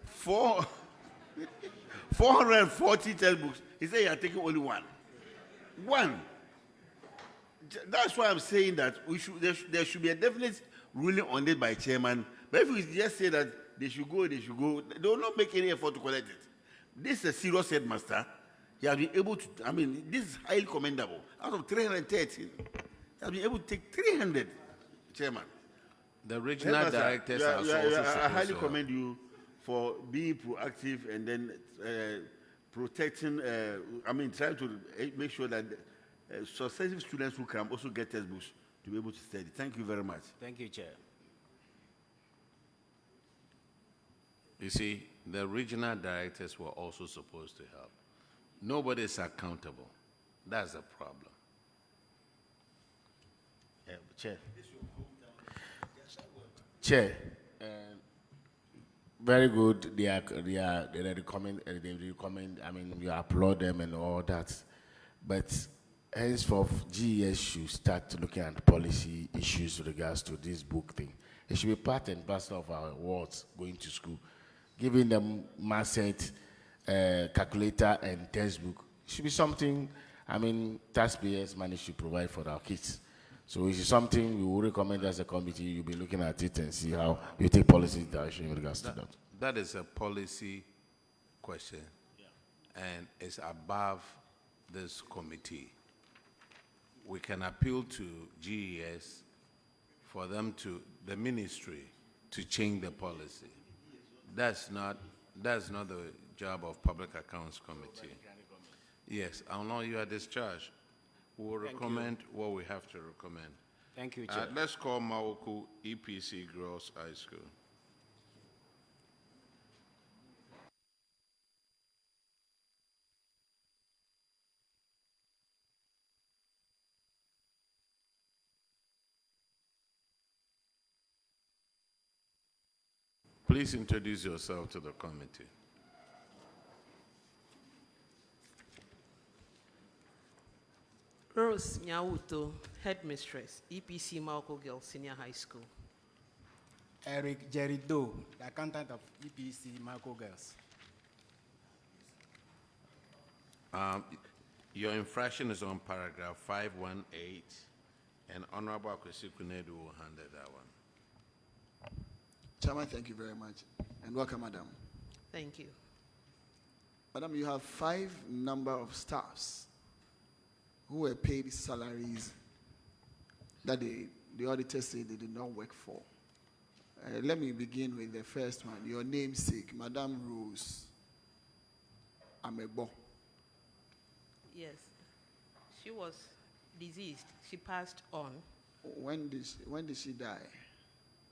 440 textbooks, he said you are taking only one. One. That's why I'm saying that there should be a definite ruling on it by chairman. But if we just say that they should go, they will not make any effort to collect it. This is a serious headmaster. He has been able to, this is highly commendable. Out of 313, he has been able to take 300, chairman. The regional Headmaster, directors are also supposed I highly to help. commend you for being proactive and then protecting, trying to make sure that successive students who come also get textbooks to be able to study. Thank you very much. Thank you, Chair. You see, the regional directors were also supposed to help. Nobody is accountable. That's the problem. Chair, very good. They recommend. You applaud them and all that, but henceforth, GES should start looking at policy issues with regards to this book thing. It should be part and parcel of our wards going to school, giving them mindset, calculator and textbook. It should be something. Taxpayers' money should provide for our kids. So it is something we will recommend as a committee. You'll be looking at it and see how you take policy direction in regards to that. That is a policy question, and it's above this committee. We can appeal to GES for them the ministry, to change the policy. That's not the job of Public Accounts Committee. Yes, I know you are discharged. We will recommend what we have to recommend. Thank you, Chair. Let's call Maoku EPC Girls High School. Please introduce yourself to the committee. Rose Nyawuto, Headmistress, EPC Malco Girls Senior High School. Eric Jerry Doe, the accountant of EPC Malco Girls. Your infraction is on paragraph 518, and Honorable Akwesi Kunedu will handle that one. Chairman, thank you very much. And welcome, Madam. Thank you. Madam, you have 5 number of staffs who were paid salaries that the auditors say they did not work for. Let me begin with the first one. Your namesake, Madam Rose Amebo. Yes. She was deceased. She passed on. When did she die?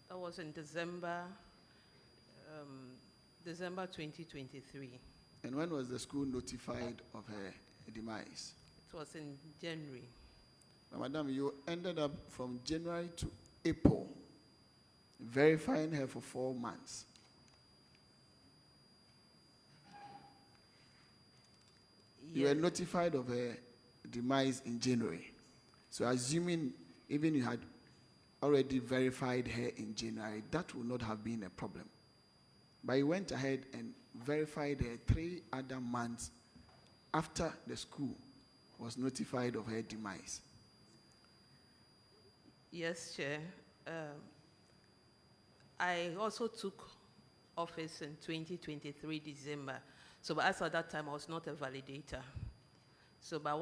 That was in December 2023. And when was the school notified of her demise? It was in January. Now, Madam, you ended up from January to April verifying her for 4 months. Yes. You were notified of her demise in January. So assuming even you had already verified her in January, that would not have been a problem. But you went ahead and verified her 3 other months after the school was notified of her demise. Yes, Chair. I also took office in 2023 December. So but as at that time, I was not a validator. So but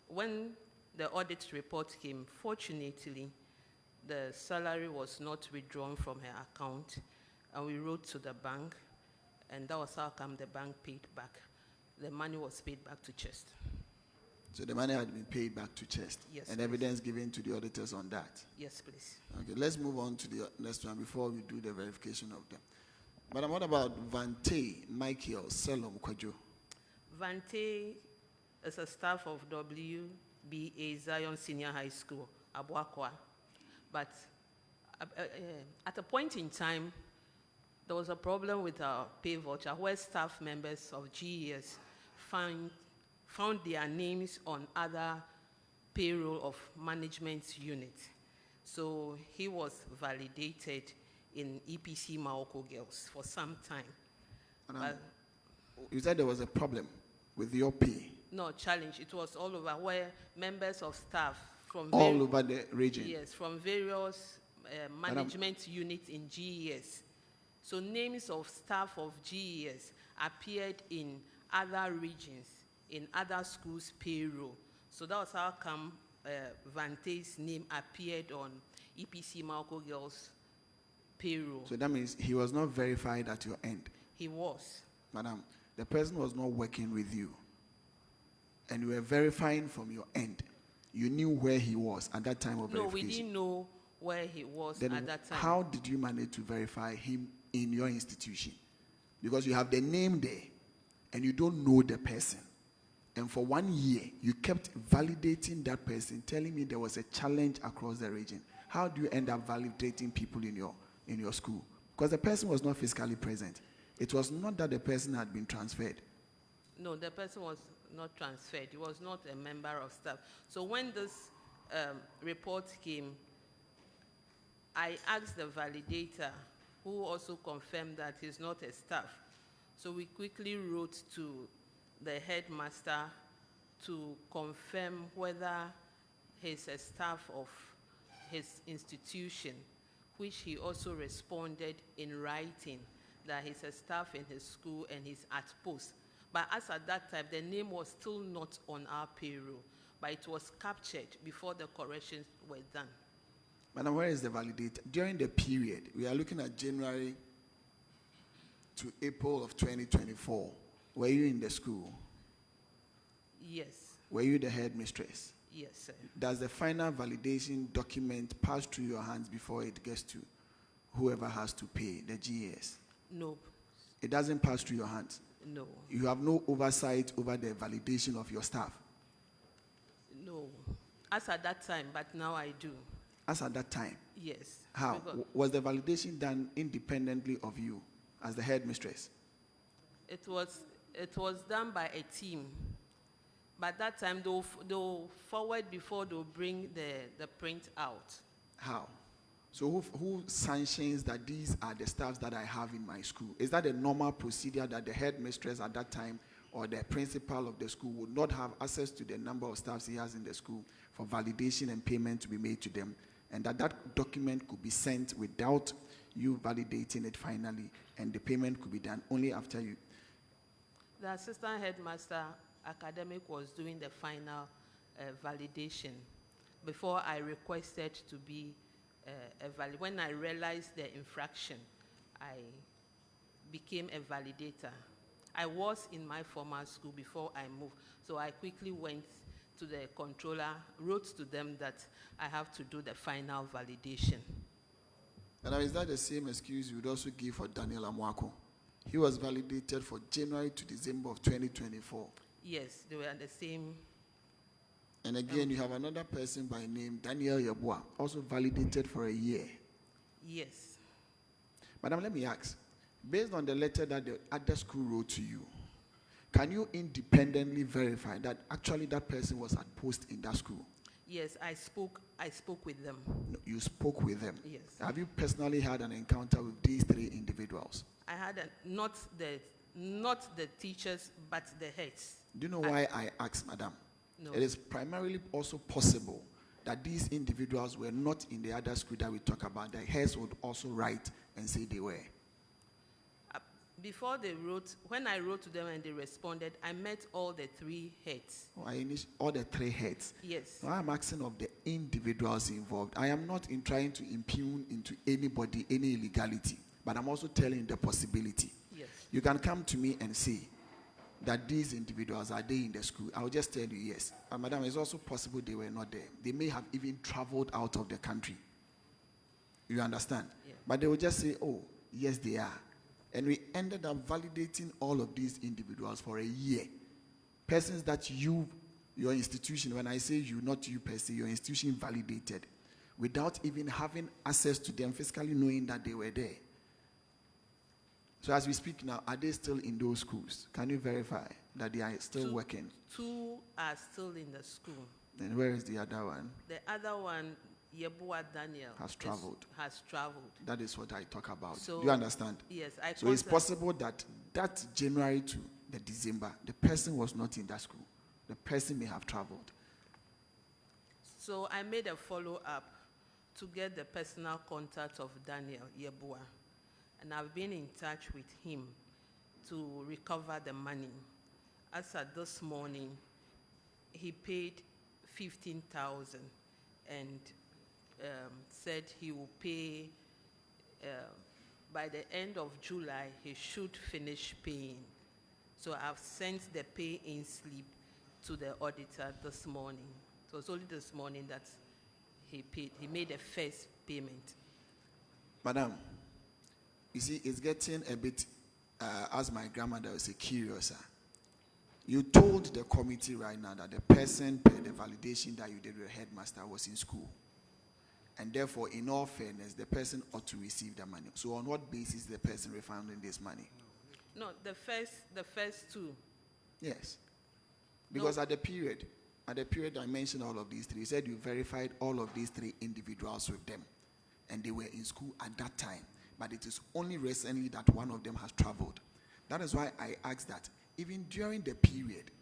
when the audit report came, fortunately, the salary was not withdrawn from her account, and we wrote to the bank, and that was how come the bank paid back. The money was paid back to Chest. So the money had been paid back to chest. Yes, And please. Evidence given to the auditors on that. Yes, please. Okay, let's move on to the next one before we do the verification of them. Madam, what about Vante Michael Selom Kwajo? Vante is a staff of WBA Zion Senior High School, Abuakwa. But at a point in time, there was a problem with our pay voucher where staff members of GES found their names on other payroll of management unit. So he was validated in EPC Maoko Girls for some time. But You said there was a problem with your pay. no challenge. It was all over where members of staff from All over the region. Yes, from various management units in GES. So names of staff of GES appeared in other regions, in other schools' payroll. So that was how come Vante's name appeared on EPC Maoko Girls' payroll. So that means he was not verified at your end. He was. Madam, the person was not working with you. And you were verifying from your end. You knew where he was at that time of No, verification. we didn't know where he was Then at that time. how did you manage to verify him in your institution? Because you have the name there and you don't know the person. And for 1 year, you kept validating that person, telling me there was a challenge across the region. How do you end up validating people in your school? Because the person was not physically present. It was not that the person had been transferred. No, the person was not transferred. He was not a member of staff. So when this report came, I asked the validator, who also confirmed that he's not a staff. So we quickly wrote to the headmaster to confirm whether he's a staff of his institution, which he also responded in writing that he's a staff in his school and he's at post. But as at that time, the name was still not on our payroll, but it was captured before the corrections were done. Madam, where is the validator? During the period, we are looking at January to April of 2024. Were you in the school? Yes. Were you the headmistress? Yes, sir. Does the final validation document pass through your hands before it gets to whoever has to pay, the GES? No. It doesn't pass through your hands? No. You have no oversight over the validation of your staff? No. As at that time, but now I do. As at that time? Yes. How? Because Was the validation done independently of you as the headmistress? it was done by a team. But that time, they'll forward before they'll bring the print out. How? So who sanctions that these are the staffs that I have in my school? Is that a normal procedure that the headmistress at that time or the principal of the school would not have access to the number of staffs he has in the school for validation and payment to be made to them, and that document could be sent without you validating it finally, and the payment could be done only after you? The assistant headmaster academic was doing the final validation before I requested to be when I realized the infraction, I became a validator. I was in my former school before I moved, so I quickly went to the controller, wrote to them that I have to do the final validation. And is that the same excuse you would also give for Daniel Amwako? He was validated for January to December of 2024. Yes, they were the same. And again, you have another person by name Daniel Yabua, also validated for a year. Yes. Madam, let me ask, based on the letter that the other school wrote to you, can you independently verify that actually that person was at post in that school? Yes, I spoke with them. No, you spoke with them? Yes. Have you personally had an encounter with these three individuals? I had not the teachers, but the heads. Do you know why I asked, Madam? No. It is primarily also possible that these individuals were not in the other school that we talk about. The heads would also write and say they were. Before they wrote, when I wrote to them and they responded, I met all the three heads. Oh, all the three heads? Yes. Now I'm asking of the individuals involved. I am not trying to impugn into anybody any illegality, but I'm also telling the possibility. Yes. You can come to me and say, that these individuals, are they in the school? I'll just tell you yes. Madam, it's also possible they were not there. They may have even traveled out of the country. You understand? Yeah. But they will just say, oh, yes, they are. And we ended up validating all of these individuals for a year. Persons that your institution, when I say you, not you per se, your institution validated without even having access to them physically knowing that they were there. So as we speak now, are they still in those schools? Can you verify that they are still working? 2 are still in the school. Then where is the other one? The other one, Yebua Daniel, Has traveled. Has traveled. That is what I talk about. So, Do you understand? Yes. So it's possible that January to the December, the person was not in that school. The person may have traveled. So I made a follow-up to get the personal contact of Daniel Yebua. And I've been in touch with him to recover the money. As at this morning, he paid 15,000 and said he will pay by the end of July. He should finish paying. So I've sent the pay-in slip to the auditor this morning. So it's only this morning that he paid. He made a first payment. Madam, you see, it's getting a bit, as my grandmother would say, curious. You told the committee right now that the person paid the validation that you did with the headmaster was in school. And therefore, in all fairness, the person ought to receive the money. So on what basis is the person refunding this money? No, the first 2. Yes. Because at the period I mentioned all of these 3. You said you verified all of these 3 individuals with them. And they were in school at that time. But it is only recently that one of them has traveled. That is why I asked that even during the period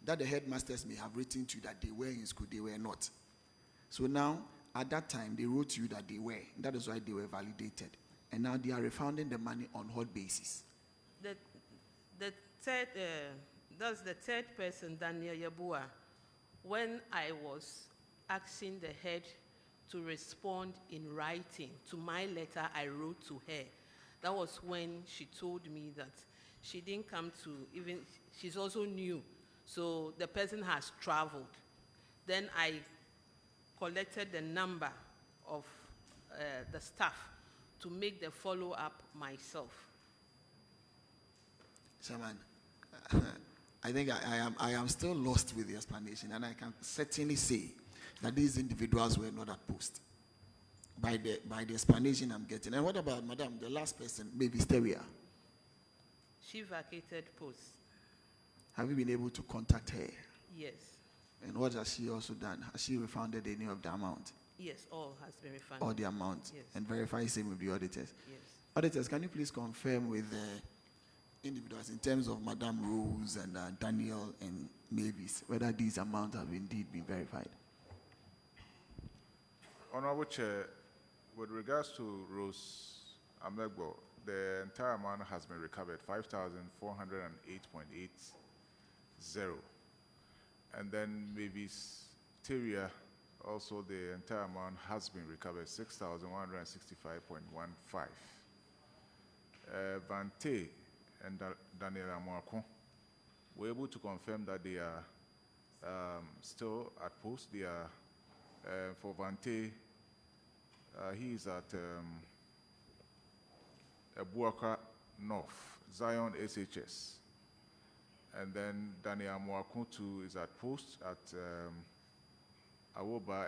that the headmasters may have written to you that they were in school, they were not. So now, at that time, they wrote to you that they were. That is why they were validated. And now they are refunding the money on what basis? The third, that's the third person, Daniel Yebua. When I was asking the head to respond in writing to my letter I wrote to her, that was when she told me that she didn't come to even, she's also new. So the person has traveled. Then I collected the number of the staff to make the follow-up myself. Chairman, I think I am still lost with the explanation, and I can certainly say that these individuals were not at post by the explanation I'm getting. And what about, Madam, the last person, Baby Steria? She vacated post. Have you been able to contact her? Yes. And what has she also done? Has she refunded any of the amount? Yes, all has been refunded. All the amount? Yes. And verify same with the auditors? Yes. Auditors, can you please confirm with the individuals in terms of Madam Rose and Daniel and Mavis, whether these amounts have indeed been verified? Honorable Chair, with regards to Rose Amlegbo, the entire amount has been recovered, 5,408.80. And then Mavis Teria, also the entire amount has been recovered, 6,165.15. Vante and Daniel Amoako were able to confirm that they are still at post. They are, for Vante, he is at Abuaka North, Zion SHS. And then Daniel Amoako too is at post at Awoba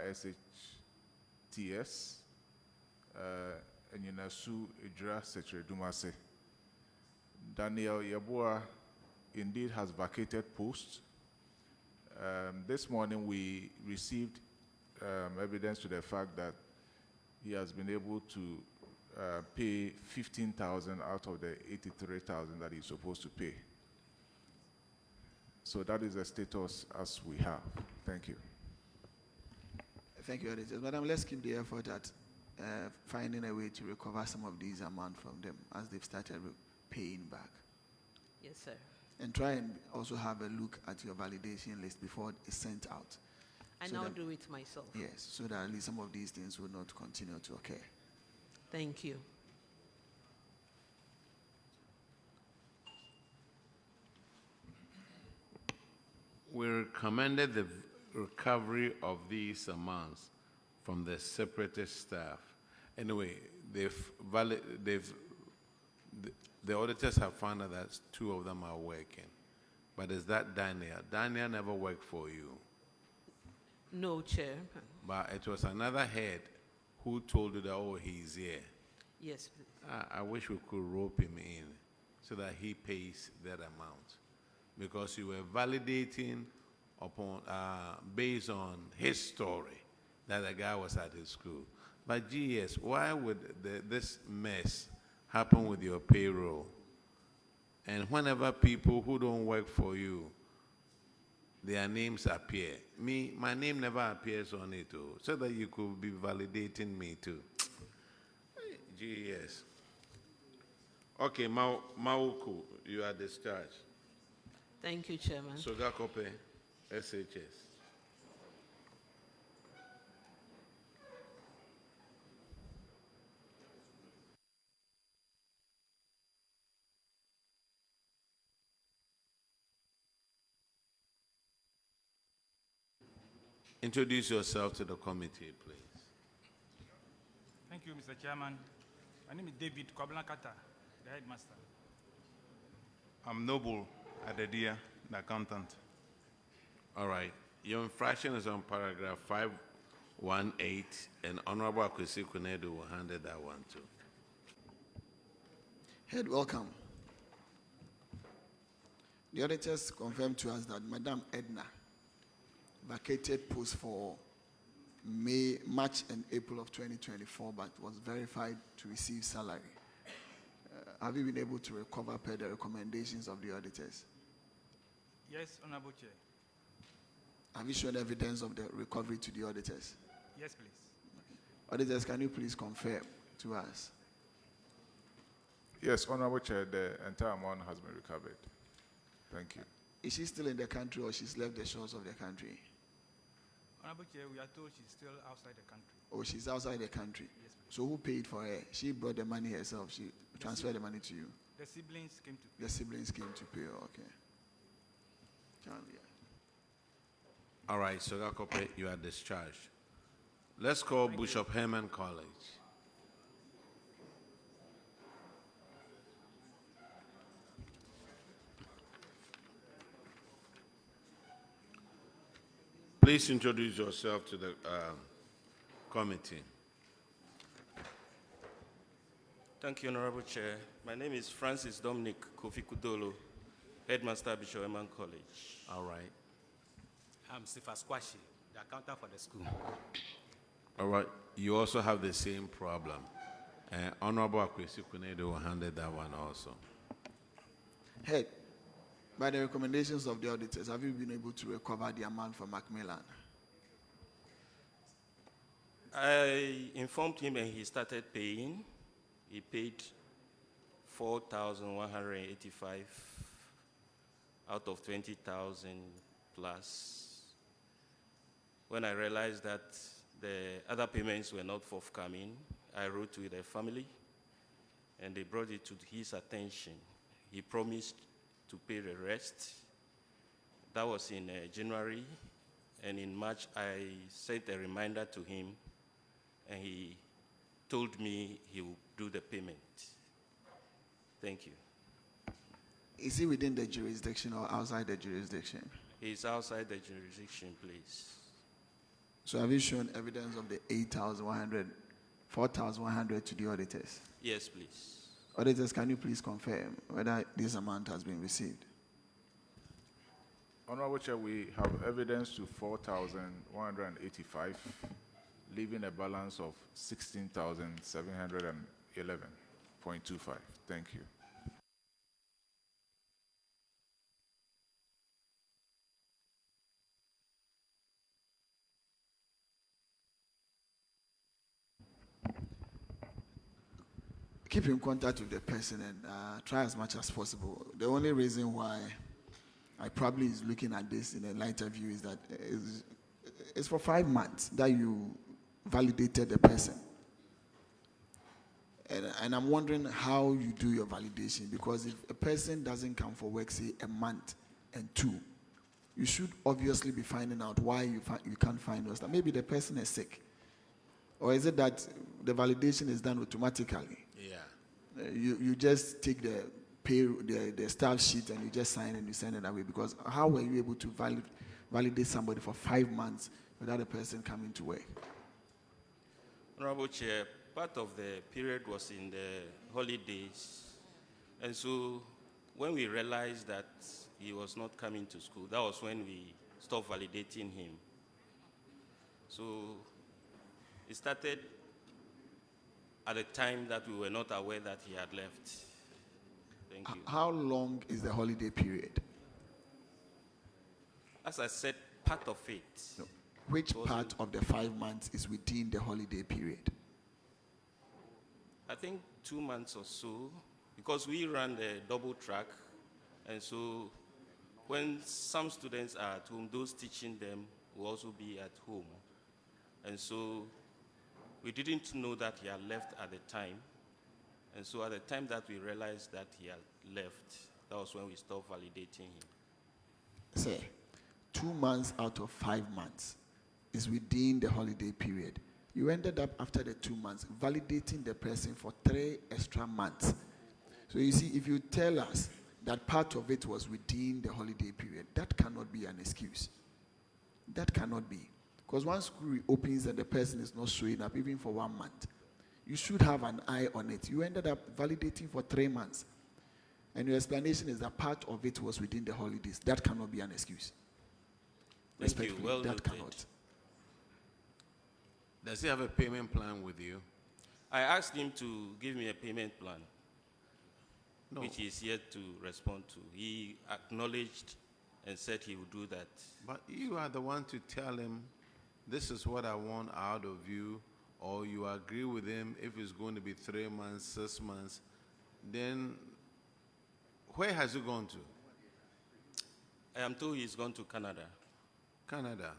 SHTS, and Yunasu Idra Secretary Dumase. Daniel Yeboah indeed has vacated post. This morning we received evidence to the fact that he has been able to pay 15,000 out of the 83,000 that he's supposed to pay. So that is the status as we have. Thank you. Thank you, auditors. Madam, let's keep the effort at finding a way to recover some of these amounts from them as they've started paying back. Yes, sir. And try and also have a look at your validation list before it's sent out. I now do it myself. Yes, so that at least some of these things will not continue to occur. Thank you. we recommended the recovery of these amounts from the separatist staff. Anyway, the auditors have found out that 2 of them are working. But is that Daniel? Daniel never worked for you. No, Chair. But it was another head who told you that, oh, he's here. Yes, please. I wish we could rope him in so that he pays that amount. Because you were validating upon, based on his story that the guy was at his school. But GS, why would this mess happen with your payroll? And whenever people who don't work for you, their names appear. My name never appears on it, too, so that you could be validating me too. GS. Okay, Mauku, you are discharged. Thank you, Chairman. Sogakope, SHS. Introduce yourself to the committee, please. Thank you, Mr. Chairman. My name is David Kwablakata, the headmaster. I'm Noble Adedia, the accountant. All right. Your infraction is on paragraph 518, and Honorable Akwesi Kunedu will handle that one too. Head, welcome. The auditors confirmed to us that Madam Edna vacated post for March and April of 2024, but was verified to receive salary. Have you been able to recover per the recommendations of the auditors? Yes, Honorable Chair. Have you shown evidence of the recovery to the auditors? Yes, please. Auditors, can you please confirm to us? Yes, Honorable Chair, the entire amount has been recovered. Thank you. Is she still in the country or she's left the shores of the country? Honorable Chair, we are told she's still outside the country. Oh, she's outside the country? Yes, please. So who paid for her? She brought the money herself. She transferred the money to you? The siblings came to pay. The siblings came to pay, okay. All right, Sogakope, you are discharged. Let's call Bishop Herman College. Please introduce yourself to the committee. Thank you, Honorable Chair. My name is Francis Dominic Kofi Kudolo, Headmaster, Bishop Eman College. All right. I'm Sifa Squashi, the accountant for the school. All right. You also have the same problem. Honorable Akwesi Kunedu will handle that one also. Head, by the recommendations of the auditors, have you been able to recover the amount from Macmillan? I informed him and he started paying. He paid 4,185 out of 20,000 plus. When I realized that the other payments were not forthcoming, I wrote to the family and they brought it to his attention. He promised to pay the rest. That was in January, and in March I sent a reminder to him and he told me he would do the payment. Thank you. Is he within the jurisdiction or outside the jurisdiction? He's outside the jurisdiction, please. So have you shown evidence of the 4,100 to the auditors? Yes, please. Auditors, can you please confirm whether this amount has been received? Honorable Chair, we have evidence to 4,185, leaving a balance of 16,711.25. Thank you. Keep in contact with the person and try as much as possible. The only reason why I probably is looking at this in a lighter view is that it's for 5 months that you validated the person. And I'm wondering how you do your validation, because if a person doesn't come for work, say a month and 2, you should obviously be finding out why you can't find those. Maybe the person is sick. Or is it that the validation is done automatically? Yeah. You just take the staff sheet and you just sign and you send it away. Because how were you able to validate somebody for 5 months without a person coming to work? Honorable Chair, part of the period was in the holidays. And so when we realized that he was not coming to school, that was when we stopped validating him. So it started at a time that we were not aware that he had left. Thank you. How long is the holiday period? As I said, part of it. No. Which part of the 5 months is within the holiday period? I think 2 months or so, because we ran the double track, and so when some students are at home, those teaching them will also be at home. And so we didn't know that he had left at the time. And so at the time that we realized that he had left, that was when we stopped validating him. Say, 2 months out of 5 months is within the holiday period. You ended up after the 2 months validating the person for 3 extra months. So you see, if you tell us that part of it was within the holiday period, that cannot be an excuse. That cannot be. Because once school reopens and the person is not showing up, even for 1 month, you should have an eye on it. You ended up validating for 3 months. And your explanation is that part of it was within the holidays. That cannot be an excuse. Thank you. Well that noted. cannot. Does he have a payment plan with you? I asked him to give me a payment plan, No. which he is yet to respond to. He acknowledged and said he would do that. But you are the one to tell him, this is what I want out of you, or you agree with him if it's going to be 3 months, 6 months. Then where has he gone to? I am told he's gone to Canada. Canada.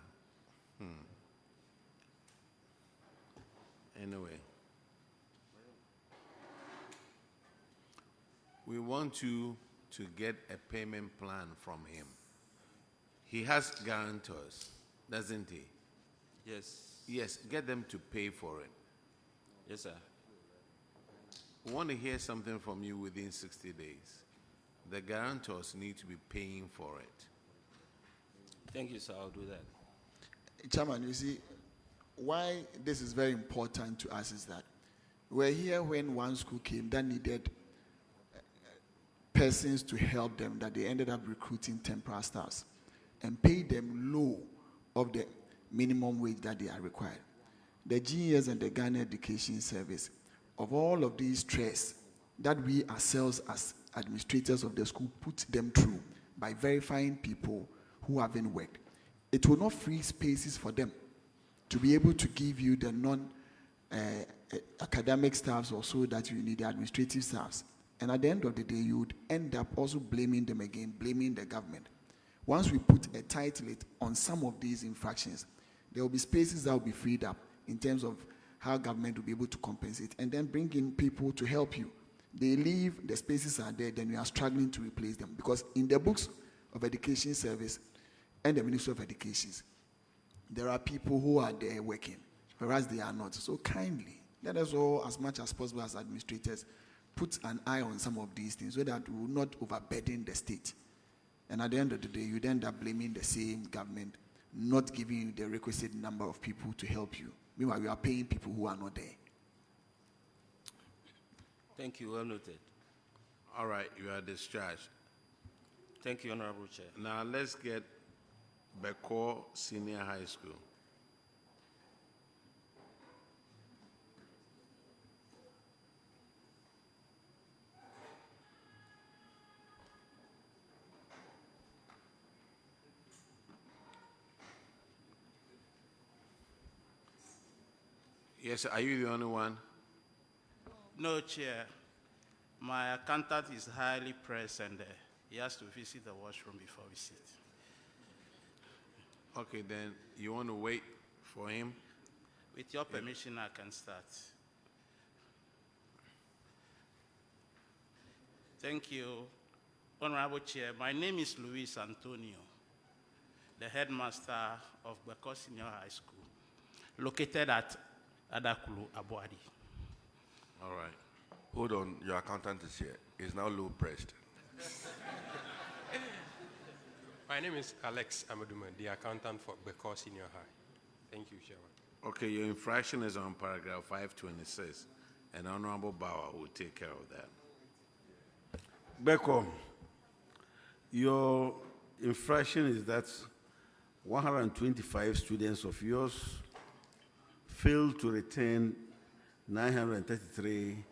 Anyway, we want you to get a payment plan from him. He has guarantors, doesn't he? Yes. Yes, get them to pay for it. Yes, sir. We want to hear something from you within 60 days. The guarantors need to be paying for it. Thank you, sir. I'll do that. Chairman, you see, why this is very important to us is that we're here when one school came that needed persons to help them, that they ended up recruiting temporary staffs and paid them low of the minimum wage that they are required. The GES and the Ghana Education Service, of all of these stress that we ourselves as administrators of the school put them through by verifying people who haven't worked, it will not free spaces for them to be able to give you the non-academic staffs or so that you need the administrative staffs. And at the end of the day, you would end up also blaming them again, blaming the government. Once we put a tight lid on some of these infractions, there will be spaces that will be freed up in terms of how government will be able to compensate and then bring in people to help you. They leave, the spaces are there, then we are struggling to replace them. Because in the books of Education Service and the Ministry of Education, there are people who are there working, whereas they are not. So kindly, let us all, as much as possible as administrators, put an eye on some of these things so that we will not overburden the state. And at the end of the day, you'd end up blaming the same government, not giving you the requisite number of people to help you. Meanwhile, we are paying people who are not there. Thank you. Well noted. All right, you are discharged. Thank you, Honorable Chair. Now let's get Beko Senior High School. Yes, are you the only one? No, Chair. My accountant is highly pressed and he has to visit the washroom before we sit. Okay, then you want to wait for him? With your permission, I can start. Thank you, Honorable Chair. My name is Luis Antonio. the headmaster of Beko Senior High School, located at Adakulu, Abuadi. All right. Hold on, your accountant is here. He's now low pressed. My name is Alex Amaduman, the accountant for Beko Senior High. Thank you, Chairman. Okay, your infraction is on paragraph 526, and Honorable Bauer will take care of that. Beko, your infraction is that 125 students of yours failed to return 933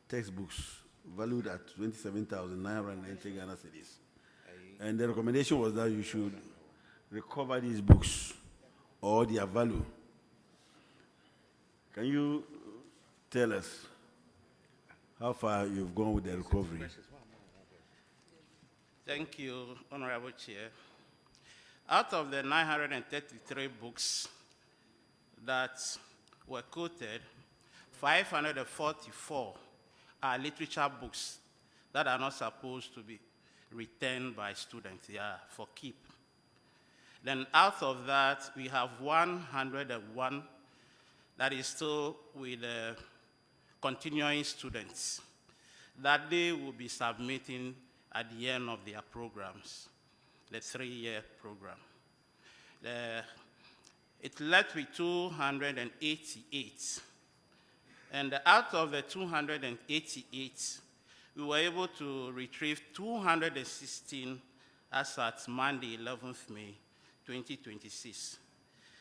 textbooks valued at 27,990 Ghana cedis. And the recommendation was that you should recover these books or their value. Can you tell us how far you've gone with the recovery? Thank you, Honorable Chair. Out of the 933 books that were quoted, 544 are literature books that are not supposed to be returned by students. They are for keep. Then out of that, we have 101 that is still with continuing students that they will be submitting at the end of their programs, the 3-year program. It left with 288. And out of the 288, we were able to retrieve 216 as at Monday, 11th May, 2026.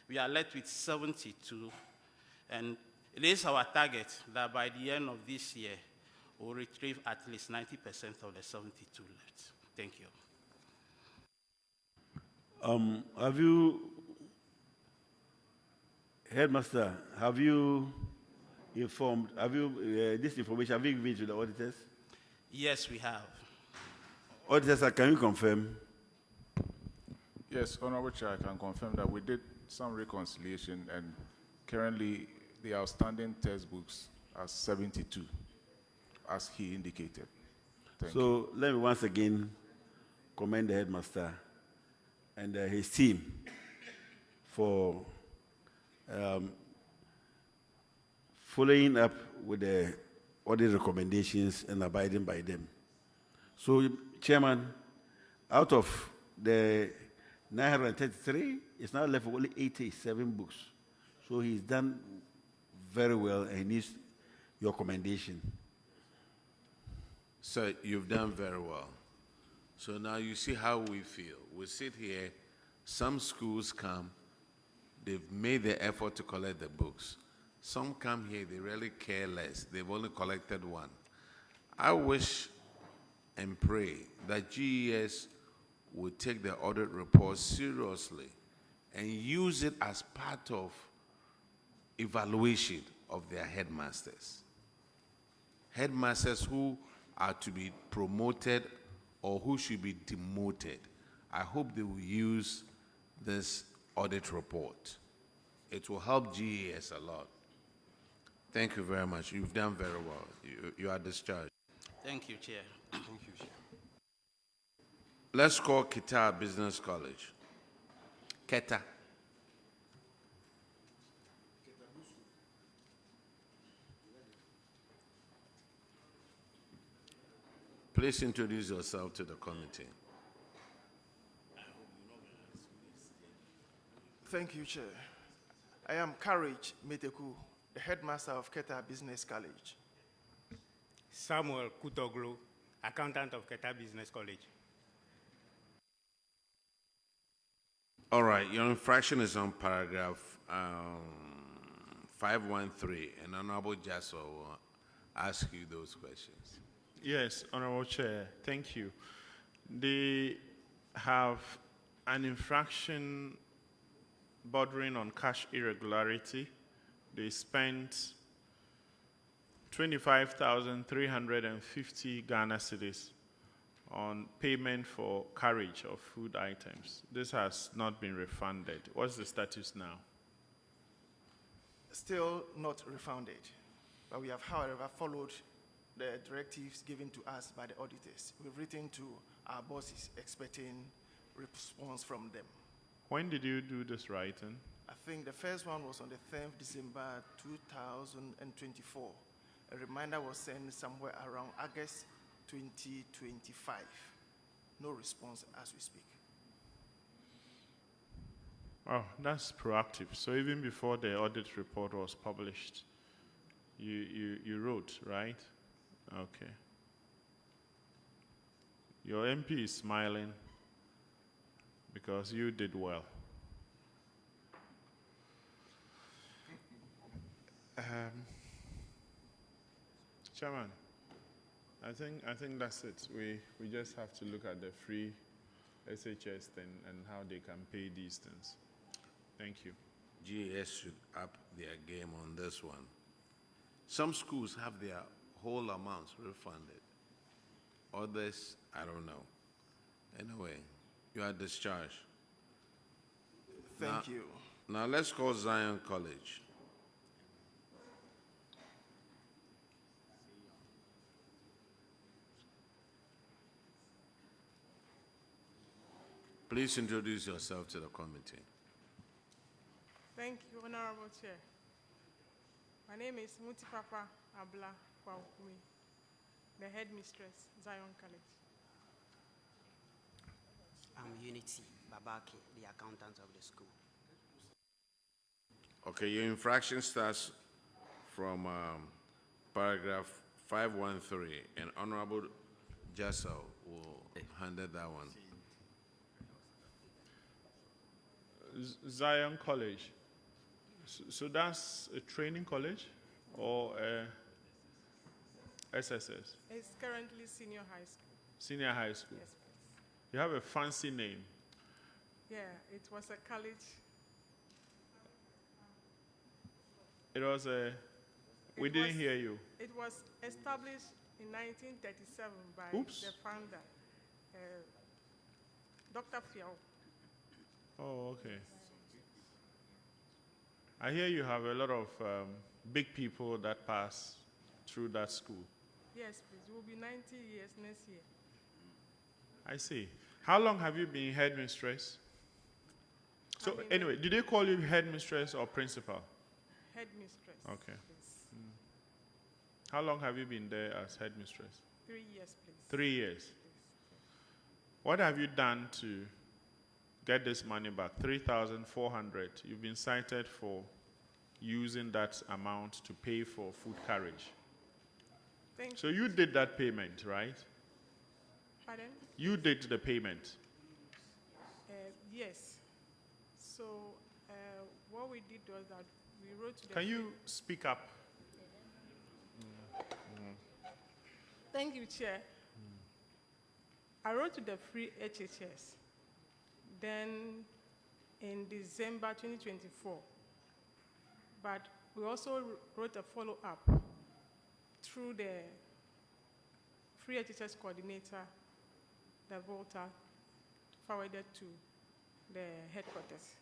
We are left with 72, and it is our target that by the end of this year, we'll retrieve at least 90% of the 72 left. Thank you. Have you, Headmaster, have you informed, this information, have you given to the auditors? Yes, we have. Auditors, can you confirm? Yes, Honorable Chair, I can confirm that we did some reconciliation, and currently the outstanding textbooks are 72, as he indicated. Thank you. So let me once again commend the headmaster and his team for following up with the audit recommendations and abiding by them. So, Chairman, out of the 933, it's now left with only 87 books. So he's done very well, and he needs your commendation. So you've done very well. So now you see how we feel. We sit here, some schools come, they've made the effort to collect the books. Some come here, they really care less. They've only collected one. I wish and pray that GES will take the audit report seriously and use it as part of evaluation of their headmasters. Headmasters who are to be promoted or who should be demoted. I hope they will use this audit report. It will help GES a lot. Thank you very much. You've done very well. You are discharged. Thank you, Chair. Thank you, Chair. Let's call Kita Business College. Keta. Please introduce yourself to the committee. Thank you, Chair. I am Carriage Meteku, the headmaster of Keta Business College. Samuel Kutoglu, accountant of Keta Business College. All right, your infraction is on paragraph 513, and Honorable Jasso will ask you those questions. Yes, Honorable Chair, thank you. They have an infraction bordering on cash irregularity. They spent 25,350 Ghana cedis on payment for carriage of food items. This has not been refunded. What's the status now? Still not refunded, but we have, however, followed the directives given to us by the auditors. We've written to our bosses expecting response from them. When did you do this writing? I think the first one was on the 10th December 2024. A reminder was sent somewhere around August 2025. No response as we speak. Oh, that's proactive. So even before the audit report was published, you wrote, right? Okay. Your MP is smiling because you did well. Chairman, I think that's it. We just have to look at the free SHS thing and how they can pay these things. Thank you. GS should up their game on this one. Some schools have their whole amounts refunded. Others, I don't know. Anyway, you are discharged. Thank you. Now let's call Zion College. Please introduce yourself to the committee. Thank you, Honorable Chair. My name is Mutipapa Abla Kwakumi, the headmistress, Zion College. I'm Unity Babaki, the accountant of the school. Okay, your infraction starts from paragraph 513, and Honorable Jassel will handle that one. Zion College. So that's a training college or a SSS? It's currently senior high school. Senior high school. Yes, please. You have a fancy name. Yeah, it was a college. It was a. We didn't hear you. It was established in 1937 by the founder, Dr. Fiao. Oh, okay. I hear you have a lot of big people that pass through that school. Yes, please. It will be 90 years next year. I see. How long have you been headmistress? So anyway, did they call you headmistress or principal? Headmistress. Okay. How long have you been there as headmistress? 3 years, please. 3 years. What have you done to get this money back? 3,400. You've been cited for using that amount to pay for food carriage. So you did that payment, right? Pardon? You did the payment. Yes. So what we did was that we wrote to the... Can you speak up? Thank you, Chair. I wrote to the free HHS. Then in December 2024. But we also wrote a follow-up through the free HHS coordinator, the Volta, forwarded to the headquarters.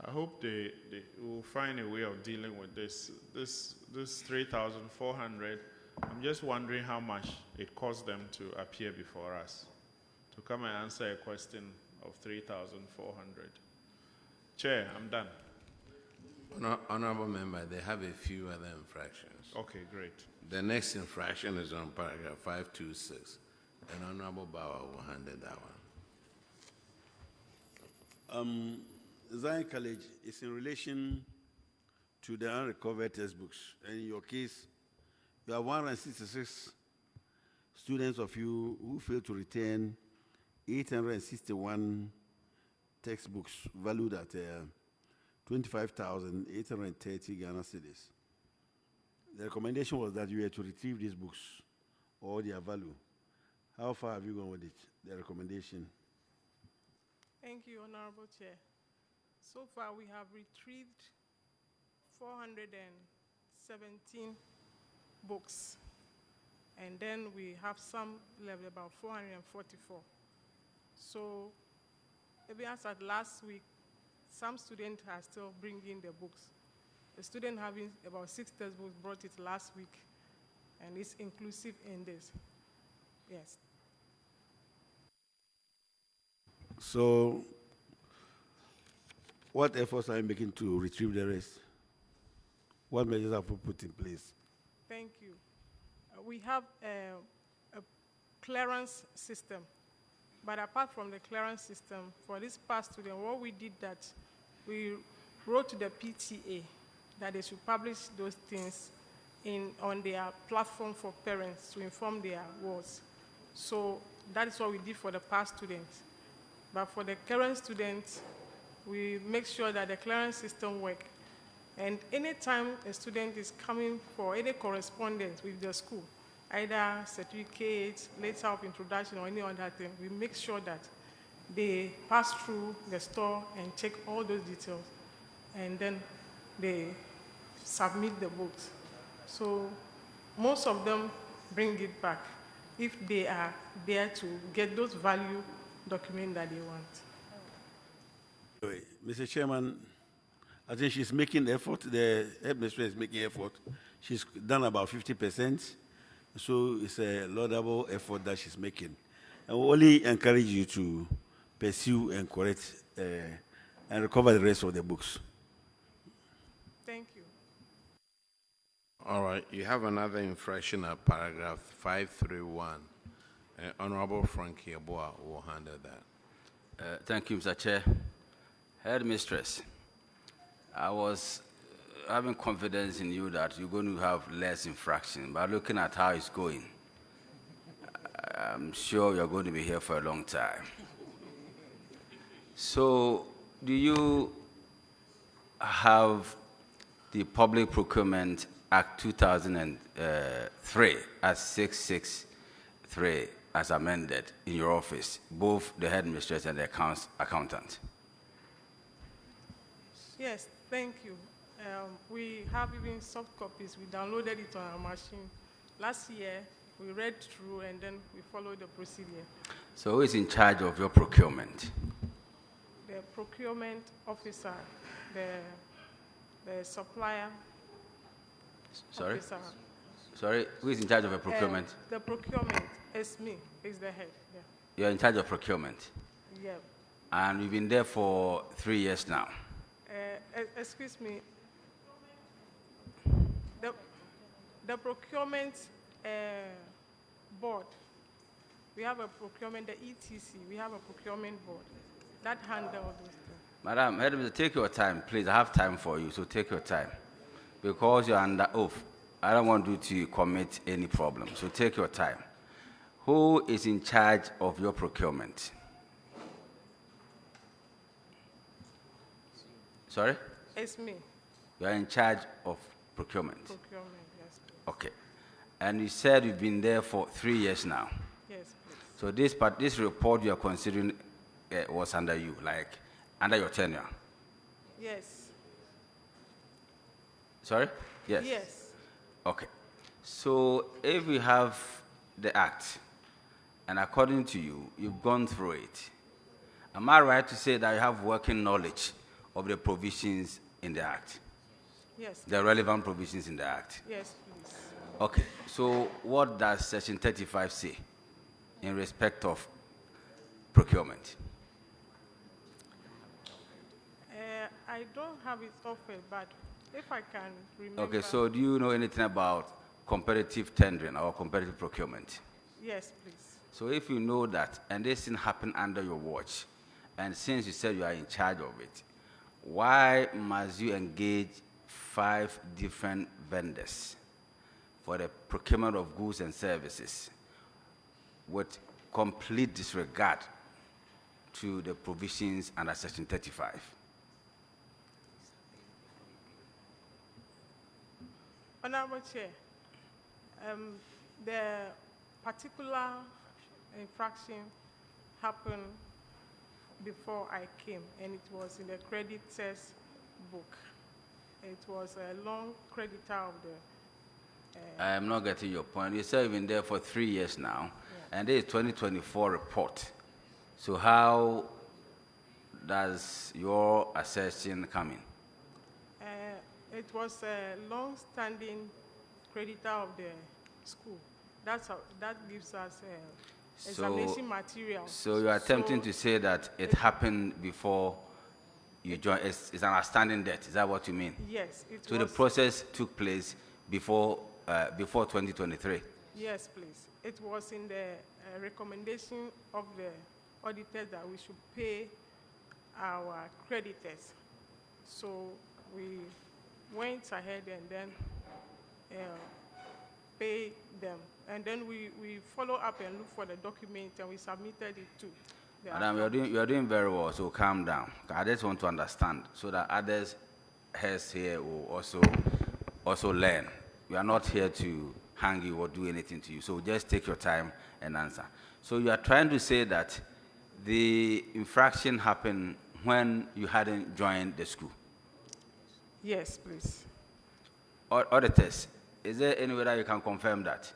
I hope they will find a way of dealing with this. This 3,400. I'm just wondering how much it cost them to appear before us, to come and answer a question of 3,400. Chair, I'm done. Honorable member, they have a few other infractions. Okay, great. The next infraction is on paragraph 526, and Honorable Bauer will handle that one. Zion College is in relation to the unrecovered textbooks. And in your case, you have 166 students of you who failed to return 861 textbooks valued at 25,830 Ghana cedis. The recommendation was that you were to retrieve these books or their value. How far have you gone with it, the recommendation? Thank you, Honorable Chair. So far, we have retrieved 417 books, and then we have some left, about 444. So, maybe as at last week, some students are still bringing the books. The student having about 6 textbooks brought it last week, and it's inclusive in this. Yes. So, what efforts are you making to retrieve the rest? What measures have you put in place? Thank you. We have a clearance system. But apart from the clearance system, for this past student, what we did that we wrote to the PTA that they should publish those things on their platform for parents to inform their wards. So that is what we did for the past students. But for the current students, we make sure that the clearance system works. And anytime a student is coming for any correspondence with the school, either certificates, letter of introduction, or any other thing, we make sure that they pass through the store and check all those details, and then they submit the books. So most of them bring it back if they are there to get those value documents that they want. Mr. Chairman, I think she's making effort. The headmistress is making effort. She's done about 50%. So it's a laudable effort that she's making. I will only encourage you to pursue and correct and recover the rest of the books. Thank you. All right, you have another infraction at paragraph 531. Honorable Frankie Aboa will handle that. Thank you, Mr. Chair. Headmistress, I was having confidence in you that you're going to have less infraction, but looking at how it's going, I'm sure you're going to be here for a long time. So, do you have the Public Procurement Act 2003 as 663 as amended in your office, both the headmistress and the accountant? Yes, thank you. We have even soft copies. We downloaded it on our machine. Last year, we read through and then we followed the procedure. So who is in charge of your procurement? The procurement officer, the supplier officer. Sorry, who is in charge of the procurement? The procurement is me, is the head. Yeah. You're in charge of procurement? Yeah. And you've been there for 3 years now? Excuse me. The procurement board, we have a procurement, the ETC, we have a procurement board that handles all those things. Madam, take your time, please. I have time for you, so take your time. Because you're under oath, I don't want you to commit any problem, so take your time. Who is in charge of your procurement? Sorry? It's me. You are in charge of procurement? Procurement, yes, please. Okay. And you said you've been there for 3 years now? Yes, please. So this report you are considering was under you, like under your tenure? Yes. Sorry? Yes. Yes. Okay. So if we have the act, and according to you, you've gone through it, am I right to say that you have working knowledge of the provisions in the act? Yes. The relevant provisions in the act? Yes, please. Okay. So what does Section 35 say in respect of procurement? I don't have it offered, but if I can remember. Okay, so do you know anything about competitive tendering or competitive procurement? Yes, please. So if you know that, and this thing happened under your watch, and since you said you are in charge of it, why must you engage 5 different vendors for the procurement of goods and services with complete disregard to the provisions under Section 35? Honorable Chair, the particular infraction happened before I came, and it was in the creditors book. It was a long creditor of the... I am not getting your point. You said you've been there for 3 years now, and this is 2024 report. So how does your assertion come in? It was a long-standing creditor of the school. That gives us examination materials. So you are attempting to say that it happened before you joined, it's an outstanding debt, is that what you mean? Yes, it So was. the process took place before 2023? Yes, please. It was in the recommendation of the auditors that we should pay our creditors. So we went ahead and then paid them. And then we follow up and look for the document and we submitted it to the Madam, account. you're doing very well, so calm down. I just want to understand so that others heads here will also learn. We are not here to hang you or do anything to you, so just take your time and answer. So you are trying to say that the infraction happened when you hadn't joined the school? Yes, please. Auditors, is there any way that you can confirm that?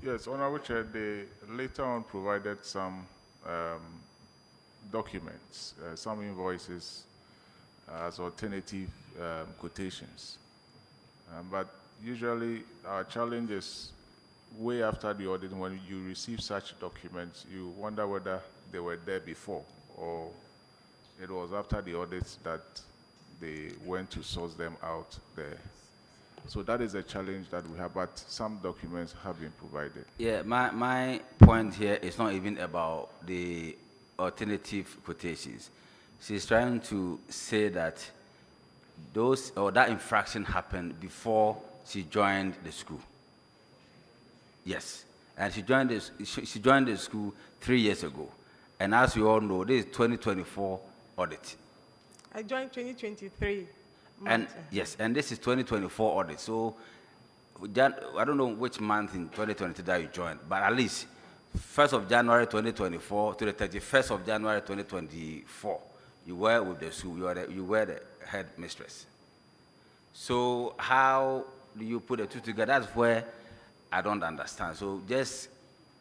Yes, Honorable Chair, they later on provided some documents, some invoices as alternative quotations. But usually our challenge is way after the audit. When you receive such documents, you wonder whether they were there before or it was after the audit that they went to source them out there. So that is a challenge that we have, but some documents have been provided. Yeah, my point here is not even about the alternative quotations. She's trying to say that that infraction happened before she joined the school. Yes, and she joined the school 3 years ago. And as you all know, this is 2024 audit. I joined 2023. And yes, and this is 2024 audit. So I don't know which month in 2023 that you joined, but at least 1st of January 2024 to the 31st of January 2024, you were with the school, you were the head mistress. So how do you put the two together? That's where I don't understand. So just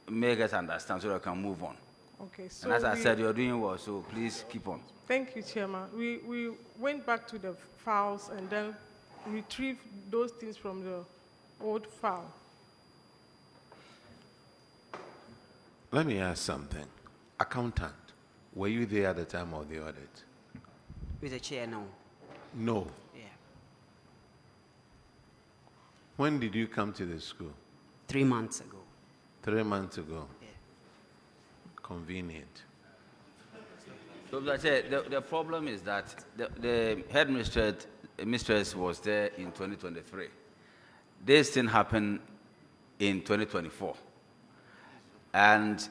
make us understand so that we can move on. Okay, so and as I said, you're doing well, so please keep on. Thank you, Chairman. We went back to the files and then retrieved those things from the old file. Let me ask something. Accountant, were you there at the time of the audit? Mr. Chair, no. No. Yeah. When did you come to the school? 3 months ago. 3 months ago. Yeah. Convenient. So the problem is that the head mistress was there in 2023. This thing happened in 2024. And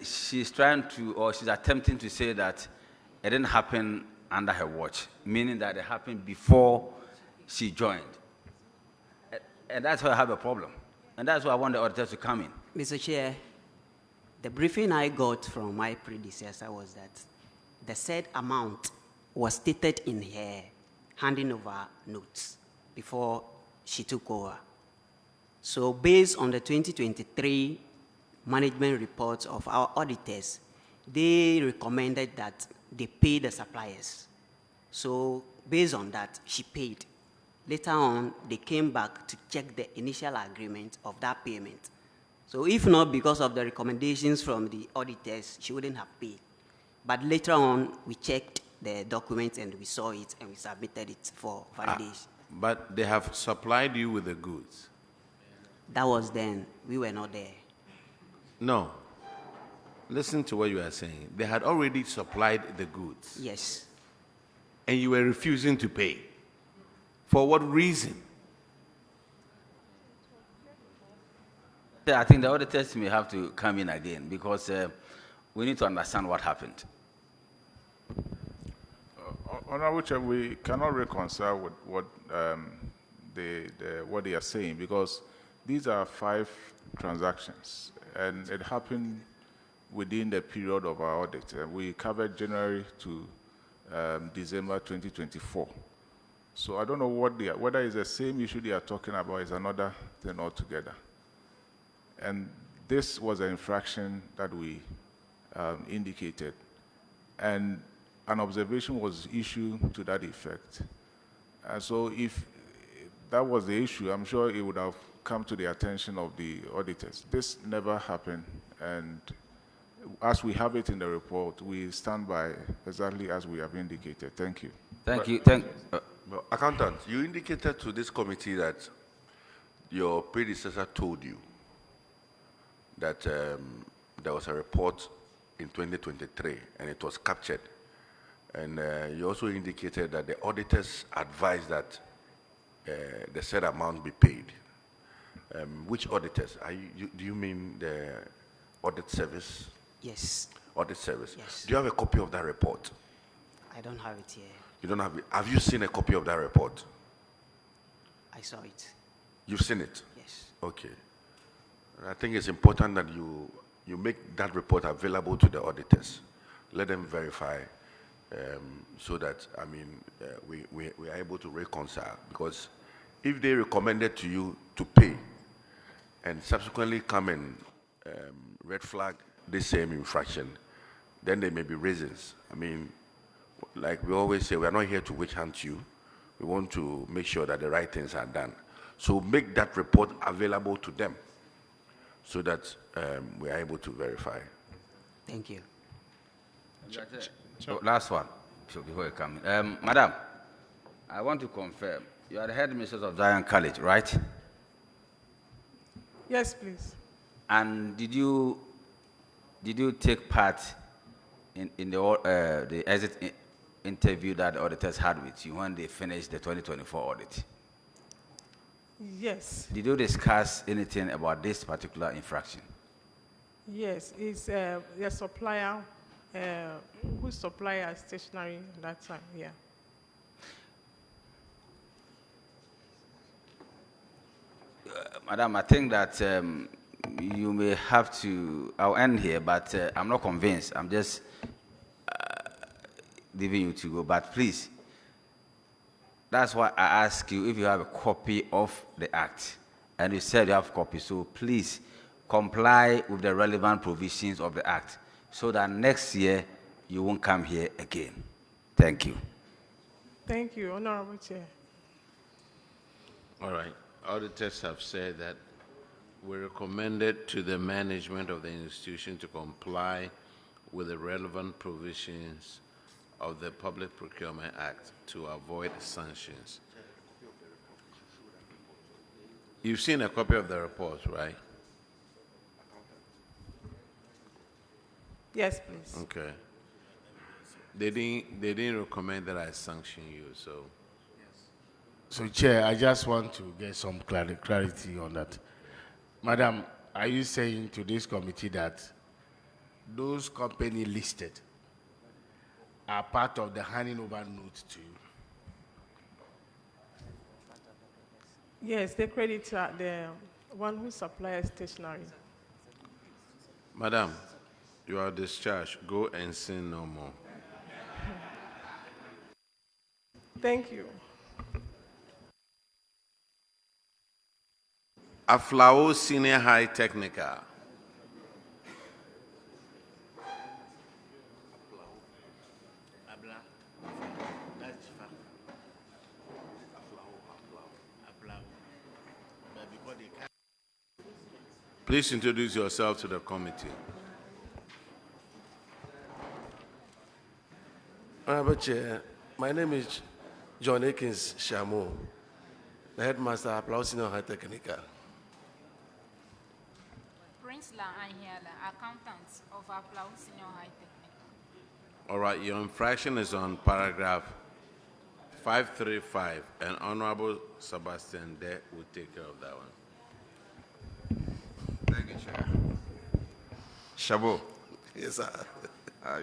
she's she's attempting to say that it didn't happen under her watch, meaning that it happened before she joined. And that's why I have a problem. And that's why I want the auditors to come in. Mr. Chair, the briefing I got from my predecessor was that the said amount was stated in her handing over notes before she took over. So based on the 2023 management reports of our auditors, they recommended that they pay the suppliers. So based on that, she paid. Later on, they came back to check the initial agreement of that payment. So if not because of the recommendations from the auditors, she wouldn't have paid. But later on, we checked the documents and we saw it and we submitted it for validation. But they have supplied you with the goods? That was then. We were not there. No. Listen to what you are saying. They had already supplied the goods. Yes. And you were refusing to pay. For what reason? I think the auditors may have to come in again because we need to understand what happened. Honorable Chair, we cannot reconcile with what what they are saying because these are 5 transactions and it happened within the period of our audit. We covered January to December 2024. So I don't know whether it's the same issue they are talking about is another thing altogether. And this was an infraction that we indicated. And an observation was issued to that effect. So if that was the issue. I'm sure it would have come to the attention of the auditors. This never happened, and as we have it in the report, we stand by exactly as we have indicated. Thank you. Thank you. Well, Accountant, you indicated to this committee that your predecessor told you that there was a report in 2023 and it was captured. And you also indicated that the auditors advised that the said amount be paid. Which auditors? Do you mean the audit service? Yes. Audit service. Yes. Do you have a copy of that report? I don't have it here. You don't have it. Have you seen a copy of that report? I saw it. You've seen it? Yes. Okay. I think it's important that you make that report available to the auditors. Let them verify so that, I mean, we are able to reconcile. Because if they recommended to you to pay and subsequently come and red flag the same infraction, then there may be reasons. I mean, like we always say, we are not here to witch hunt you. We want to make sure that the right things are done. So make that report available to them so that we are able to verify. Thank you. Oh, last one, so before you come in. Madam, I want to confirm, you are the headmistress of Zion College, right? Yes, please. And did you take part in the exit interview that the auditors had with you when they finished the 2024 audit? Yes. Did you discuss anything about this particular infraction? Yes, it's the supplier, who supplier stationery at that time, yeah. Madam, I think that you may have to, I'll end here, but I'm not convinced. I'm just leaving you to go, but please, that's why I ask you if you have a copy of the act, and you said you have a copy, so please comply with the relevant provisions of the act so that next year you won't come here again. Thank you. Thank you, Honorable Chair. All right. Auditors have said that we recommended to the management of the institution to comply with the relevant provisions of the Public Procurement Act to avoid sanctions. You've seen a copy of the report, right? Yes, please. Okay. They didn't recommend that I sanction you, so. So, Chair, I just want to get some clarity on that. Madam, are you saying to this committee that those companies listed are part of the handing over note to you? Yes, the creditor, the one who supplies stationery. Madam, you are discharged. Go and sin no more. Thank you. Aflao Senior High Technical. Please introduce yourself to the committee. Honorable Chair, my name is John Akins Shamu, the headmaster of Aflao Senior High Technical. Prince La Anhiela, accountant of Aflao Senior High Technical. All right, your infraction is on paragraph 535, and Honorable Sebastian De will take care of that one. Thank you, Chair. Shabo. Yes, sir.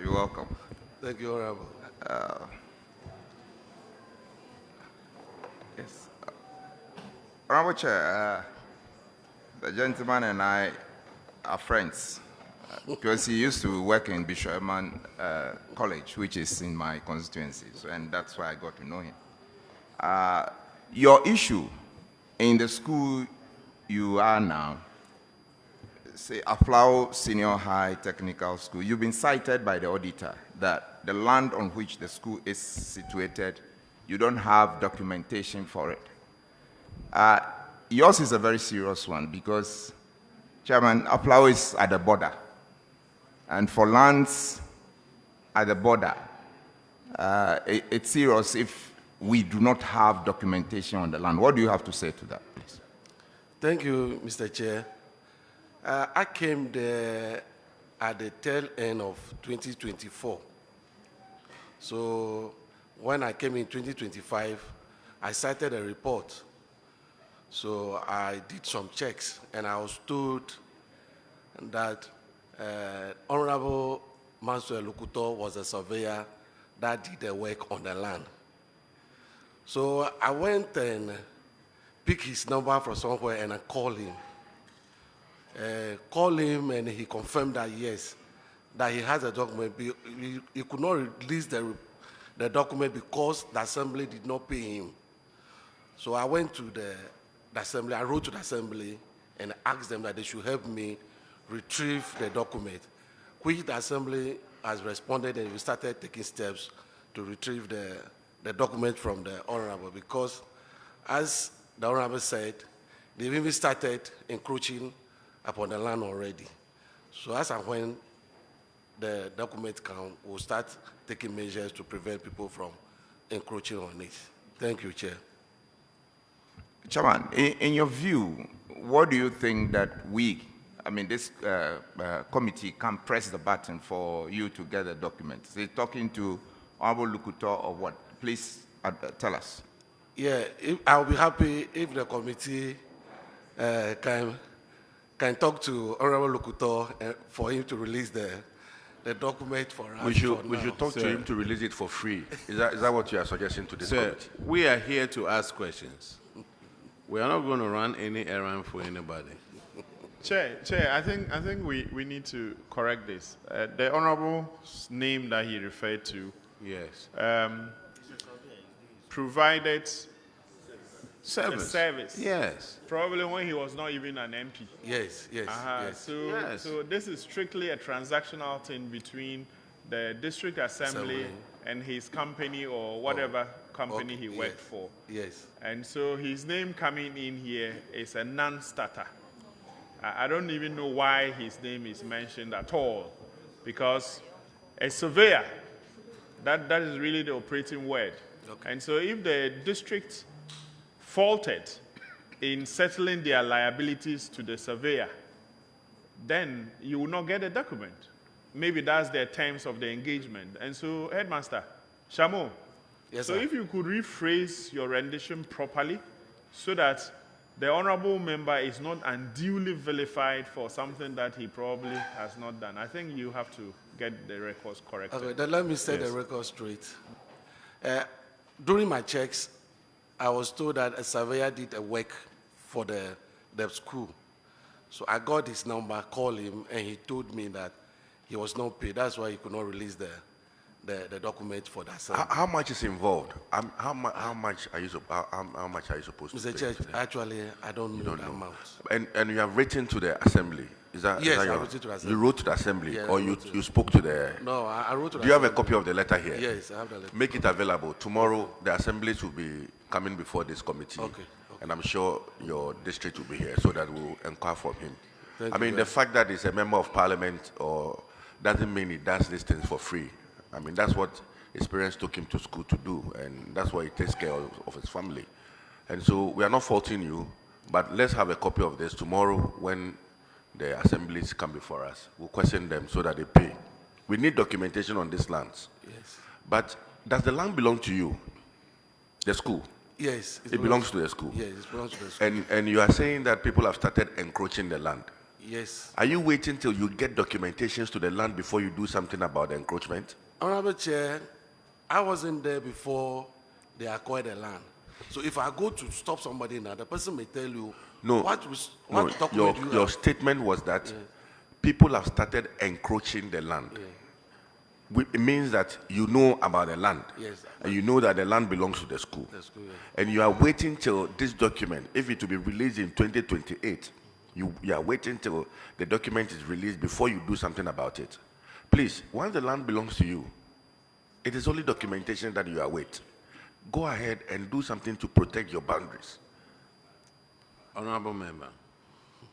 You're welcome. Thank you, Honorable. Yes. Honorable Chair, the gentleman and I are friends because he used to work in Bishop Edmund College, which is in my constituency, so, and that's why I got to know him. Your issue in the school you are now, say Aflao Senior High Technical School, you've been cited by the auditor that the land on which the school is situated, you don't have documentation for it. Yours is a very serious one because, Chairman, Aplau is at the border. And for lands at the border, it's serious if we do not have documentation on the land. What do you have to say to that, please? Thank you, Mr. Chair. I came there at the tail end of 2024. So when I came in 2025, I cited a report. So I did some checks, and I was told that Honorable Mansur Lukuto was a surveyor that did the work on the land. So I went and picked his number from somewhere and I called him. And he confirmed that yes, that he has a document. He could not release the document because the assembly did not pay him. So I went to the assembly, I wrote to the assembly and asked them that they should help me retrieve the document, which the assembly has responded, and we started taking steps to retrieve the document from the honorable, because as the honorable said, they've even started encroaching upon the land already. So as and when the document comes, we'll start taking measures to prevent people from encroaching on it. Thank you, Chair. Chairman, in your view, what do you think that this committee can press the button for you to get the documents? Is it talking to Honorable Lukuto or what? Please tell us. Yeah, I'll be happy if the committee can talk to Honorable Lukuto for him to release the document for us. We should talk to him to release it for free. Is that what you are suggesting to this committee? We are here to ask questions. We are not going to run any errand for anybody. Chair, I think we need to correct this. The honorable's name that he referred to, yes, provided service. Yes. Probably when he was not even an MP. Yes, yes, yes. So this is strictly a transactional thing between the district assembly and his company or whatever company he worked for. Yes. And so his name coming in here is a non-starter. I don't even know why his name is mentioned at all, because a surveyor, that is really the operating word. Okay. And so if the district faulted in settling their liabilities to the surveyor, then you will not get a document. Maybe that's the terms of the engagement. And so, Headmaster, Shamo, yes, so sir. if you could rephrase your rendition properly so that the honorable member is not unduly vilified for something that he probably has not done. I think you have to get the records corrected. Okay, then let me set the record straight. During my checks, I was told that a surveyor did a work for the school. So I got his number, called him, and he told me that he was not paid. That's why he could not release the document for that survey. How much is involved? How much are you supposed to pay? Mr. Church, actually, I don't know the amount. And you have written to the assembly. Yes, I wrote to the assembly. You wrote to the assembly, Yeah, or you spoke to the... No, I wrote to the assembly. Do you have a copy of the letter here? Yes, I have the letter. Make it available. Tomorrow, the assemblies will be coming before this committee. Okay. And I'm sure your district will be here so that we'll inquire from him. Thank I you mean, very the fact that he's a member of parliament doesn't mean he does these things for free. I mean, that's what his parents took him to school to do, and that's why he takes care of his family. And so we are not faulting you, but let's have a copy of this tomorrow when the assemblies come before us. We'll question them so that they pay. We need documentation on these lands. Yes. But does the land belong to you, the school? Yes. It belongs to the school? Yes, it belongs to the school. And you are saying that people have started encroaching the land? Yes. Are you waiting till you get documentations to the land before you do something about the encroachment? Honorable Chair, I wasn't there before they acquired the land. So if I go to stop somebody now, the person may tell you, your statement was that people have started encroaching the land. Yeah. It means that you know about the land. Yes. And you know that the land belongs to the school. The school, yeah. And you are waiting till this document, if it will be released in 2028, you are waiting till the document is released before you do something about it. Please, once the land belongs to you, it is only documentation that you await. Go ahead and do something to protect your boundaries. Honorable member,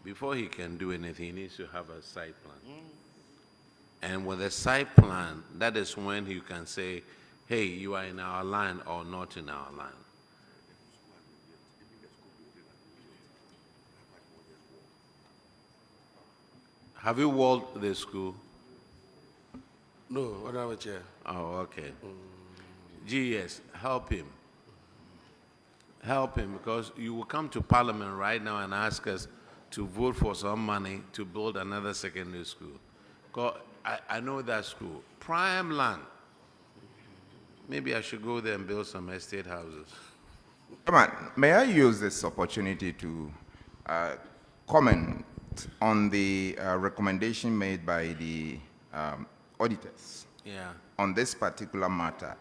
before he can do anything, he needs to have a site plan. And with a site plan, that is when you can say, hey, you are in our line or not in our line. Have you walled the school? No, Honorable Chair. Oh, okay. GS, help him. Help him, because you will come to Parliament right now and ask us to vote for some money to build another secondary school. 'Cause I know that school. Prime land. Maybe I should go there and build some estate houses. Come on, may I use this opportunity to comment on the recommendation made by the auditors Yeah. on this particular matter?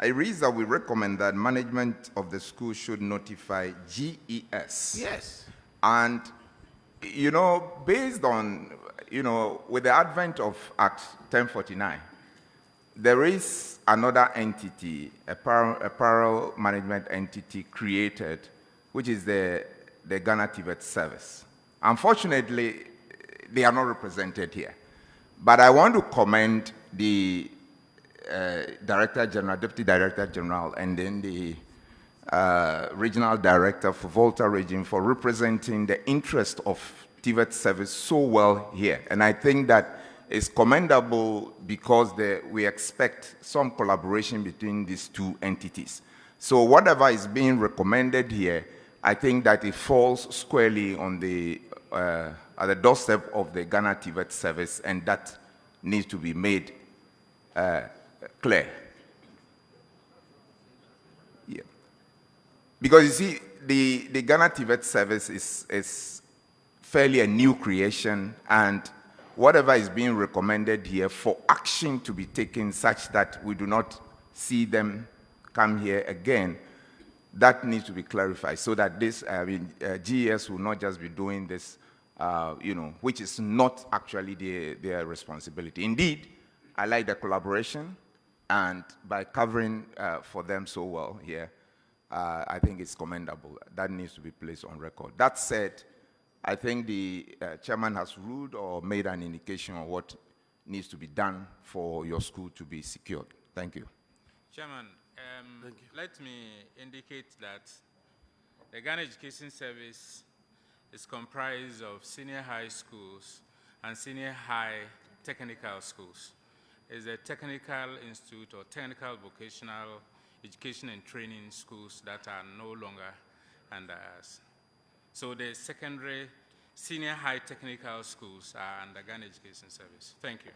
I read that we recommend that management of the school should notify GES. Yes. And, you know, based on, you know, with the advent of Act 1049, there is another entity, a parallel management entity created, which is the Ghana TVET Service. Unfortunately, they are not represented here. But I want to commend the Director General, Deputy Director General, and then the Regional Director for Volta Region for representing the interest of TVET Service so well here. And I think that is commendable because we expect some collaboration between these two entities. So whatever is being recommended here, I think that it falls squarely on at the doorstep of the Ghana TVET Service, and that needs to be made clear. Yeah. Because you see, the Ghana TVET Service is fairly a new creation, and whatever is being recommended here for action to be taken such that we do not see them come here again, that needs to be clarified so that this, GES will not just be doing this, you know, which is not actually their responsibility. Indeed, I like the collaboration, and by covering for them so well here, I think it's commendable. That needs to be placed on record. That said, I think the chairman has ruled or made an indication of what needs to be done for your school to be secured. Thank you. Chairman, let me indicate that the Ghana Education Service is comprised of senior high schools and senior high technical schools. It's a technical institute or technical vocational education and training schools that are no longer under us. So the secondary, senior high technical schools are under Ghana Education Service. Thank you.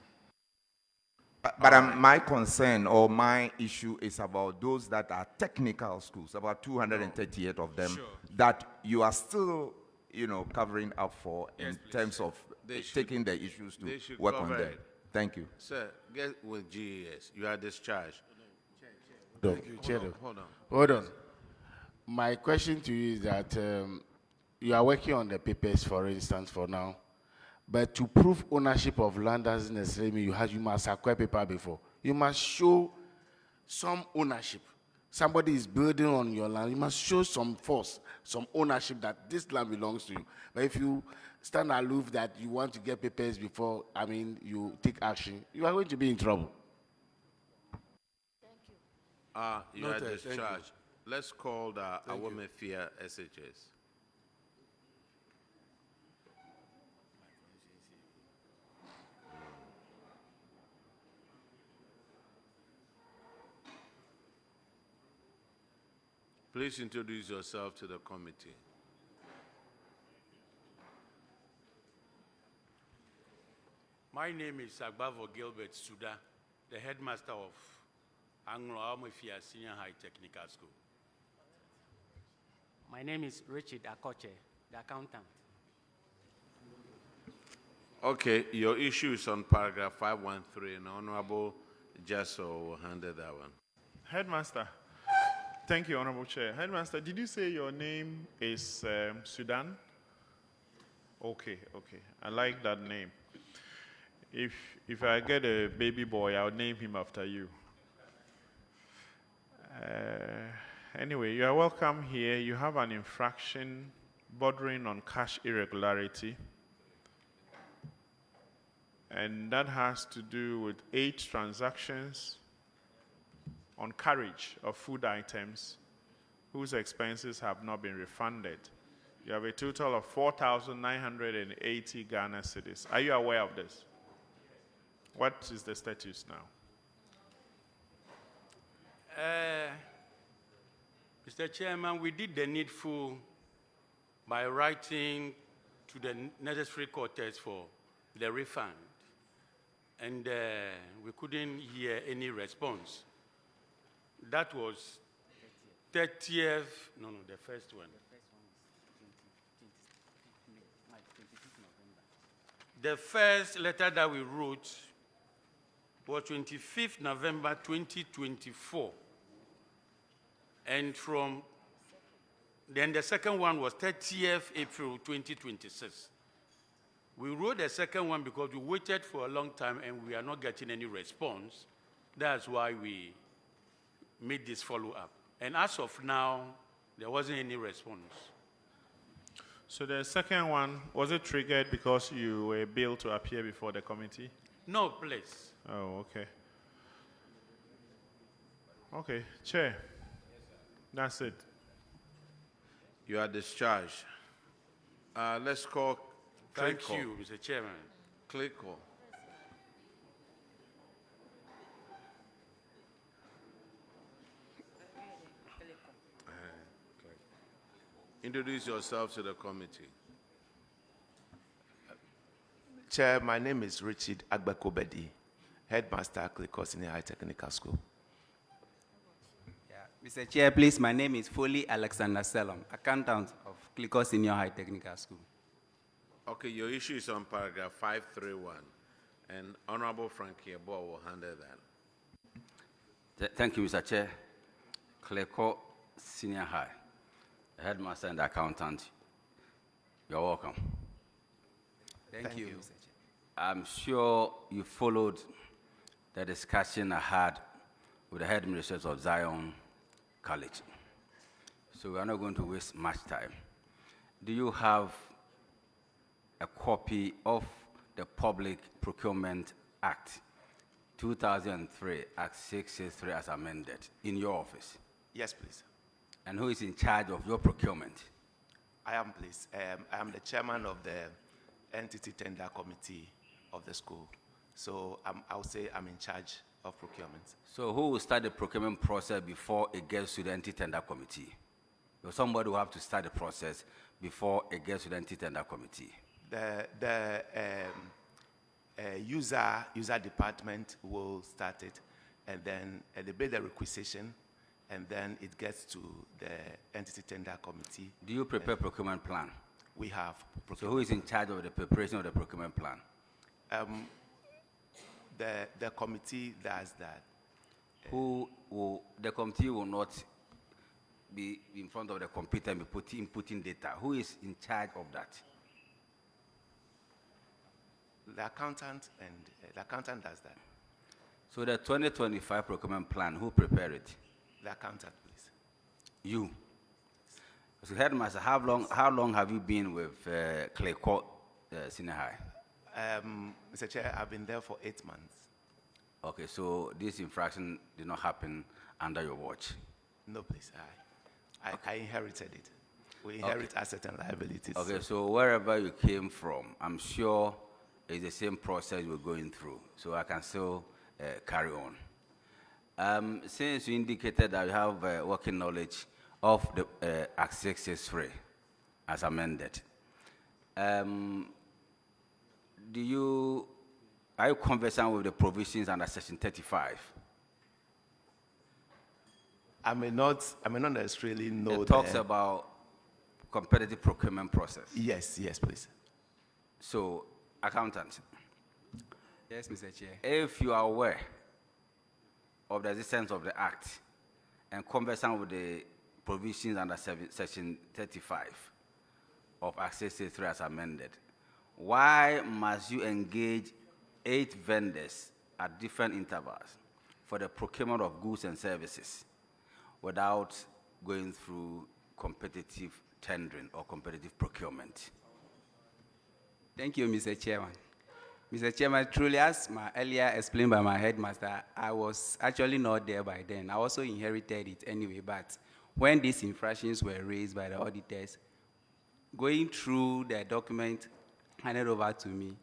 But my concern or my issue is about those that are technical schools, about 238 of them, that you are still, you know, covering up for in terms of taking the issues to work on them. Thank you. Sir, get with GES. You are discharged. Thank you, Chair. Hold on. Hold on. My question to you is that you are working on the papers, for instance, for now. But to prove ownership of land doesn't necessarily mean you must acquire paper before. You must show some ownership. Somebody is building on your land. You must show some force, some ownership that this land belongs to you. But if you stand aloof that you want to get papers before, you take action, you are going to be in trouble. You are discharged. Let's call the Awomefia SHS. Please introduce yourself to the committee. My name is Agbavo Gilbert Suda, the headmaster of Anglo-Awomefia Senior High Technical School. My name is Richard Akoche, the accountant. Okay, your issue is on paragraph 513, and Honorable Jasso will handle that one. Headmaster. Thank you, Honorable Chair. Headmaster, did you say your name is Sudan? Okay. I like that name. If I get a baby boy, I'll name him after you. Anyway, you are welcome here. You have an infraction bordering on cash irregularity. And that has to do with 8 transactions on carriage of food items whose expenses have not been refunded. You have a total of 4,980 Ghana cedis. Are you aware of this? What is the status now? Mr. Chairman, we did the needful by writing to the necessary quarters for the refund, and we couldn't hear any response. That was 30th, the first one. The first letter that we wrote was 25th November 2024. And then the second one was 30th April 2026. We wrote the second one because we waited for a long time and we are not getting any response. That's why we made this follow-up. And as of now, there wasn't any response. So the second one, was it triggered because you were billed to appear before the committee? No, please. Oh, okay. Okay, Chair. That's it. You are discharged. Let's call. Thank you, Mr. Chairman. Click call. Introduce yourself to the committee. Chair, my name is Richard Agbekobedi, Headmaster, Clicos Senior High Technical School. Mr. Chair, please, my name is Foley Alexander Selom, Accountant of Clicos Senior High Technical School. Okay, your issue is on paragraph 531, and Honorable Frankie Abo will handle that. Thank you, Mr. Chair. Clicos Senior High, Headmaster and Accountant, you're welcome. Thank you, Mr. Chair. I'm sure you followed the discussion I had with the headmistress of Zion College. So we are not going to waste much time. Do you have a copy of the Public Procurement Act 2003, Act 663 as amended in your office? Yes, please. And who is in charge of your procurement? I am, please. I am the chairman of the Entity Tender Committee of the school. So I would say I'm in charge of procurement. So who will start the procurement process before it gets to the Entity Tender Committee? So somebody will have to start the process before it gets to the Entity Tender Committee. The user department will start it, and then they build the requisition, and then it gets to the Entity Tender Committee. Do you prepare procurement plan? We have. So who is in charge of the preparation of the procurement plan? The committee does that. The committee will not be in front of the computer and be inputting data. Who is in charge of that? The accountant, and the accountant does that. So the 2025 procurement plan, who prepared it? The accountant, please. You. So Headmaster, how long have you been with Clicos Senior High? Mr. Chair, I've been there for 8 months. Okay, so this infraction did not happen under your watch? No, please. I inherited it. We inherit assets and liabilities. Okay, so wherever you came from, I'm sure it's the same process you're going through, so I can still carry on. Since you indicated that you have working knowledge of the Act 663 as amended, are you conversant with the provisions under Section 35? I may not necessarily know. It talks about competitive procurement process. Yes, please. So, accountant. Yes, Mr. Chair. If you are aware of the existence of the Act and conversant with the provisions under Section 35 of Act 663 as amended, why must you engage 8 vendors at different intervals for the procurement of goods and services without going through competitive tendering or competitive procurement? Thank you, Mr. Chairman. Mr. Chairman, truly, as earlier explained by my headmaster, I was actually not there by then. I also inherited it anyway, but when these infractions were raised by the auditors, going through the document handed over to me,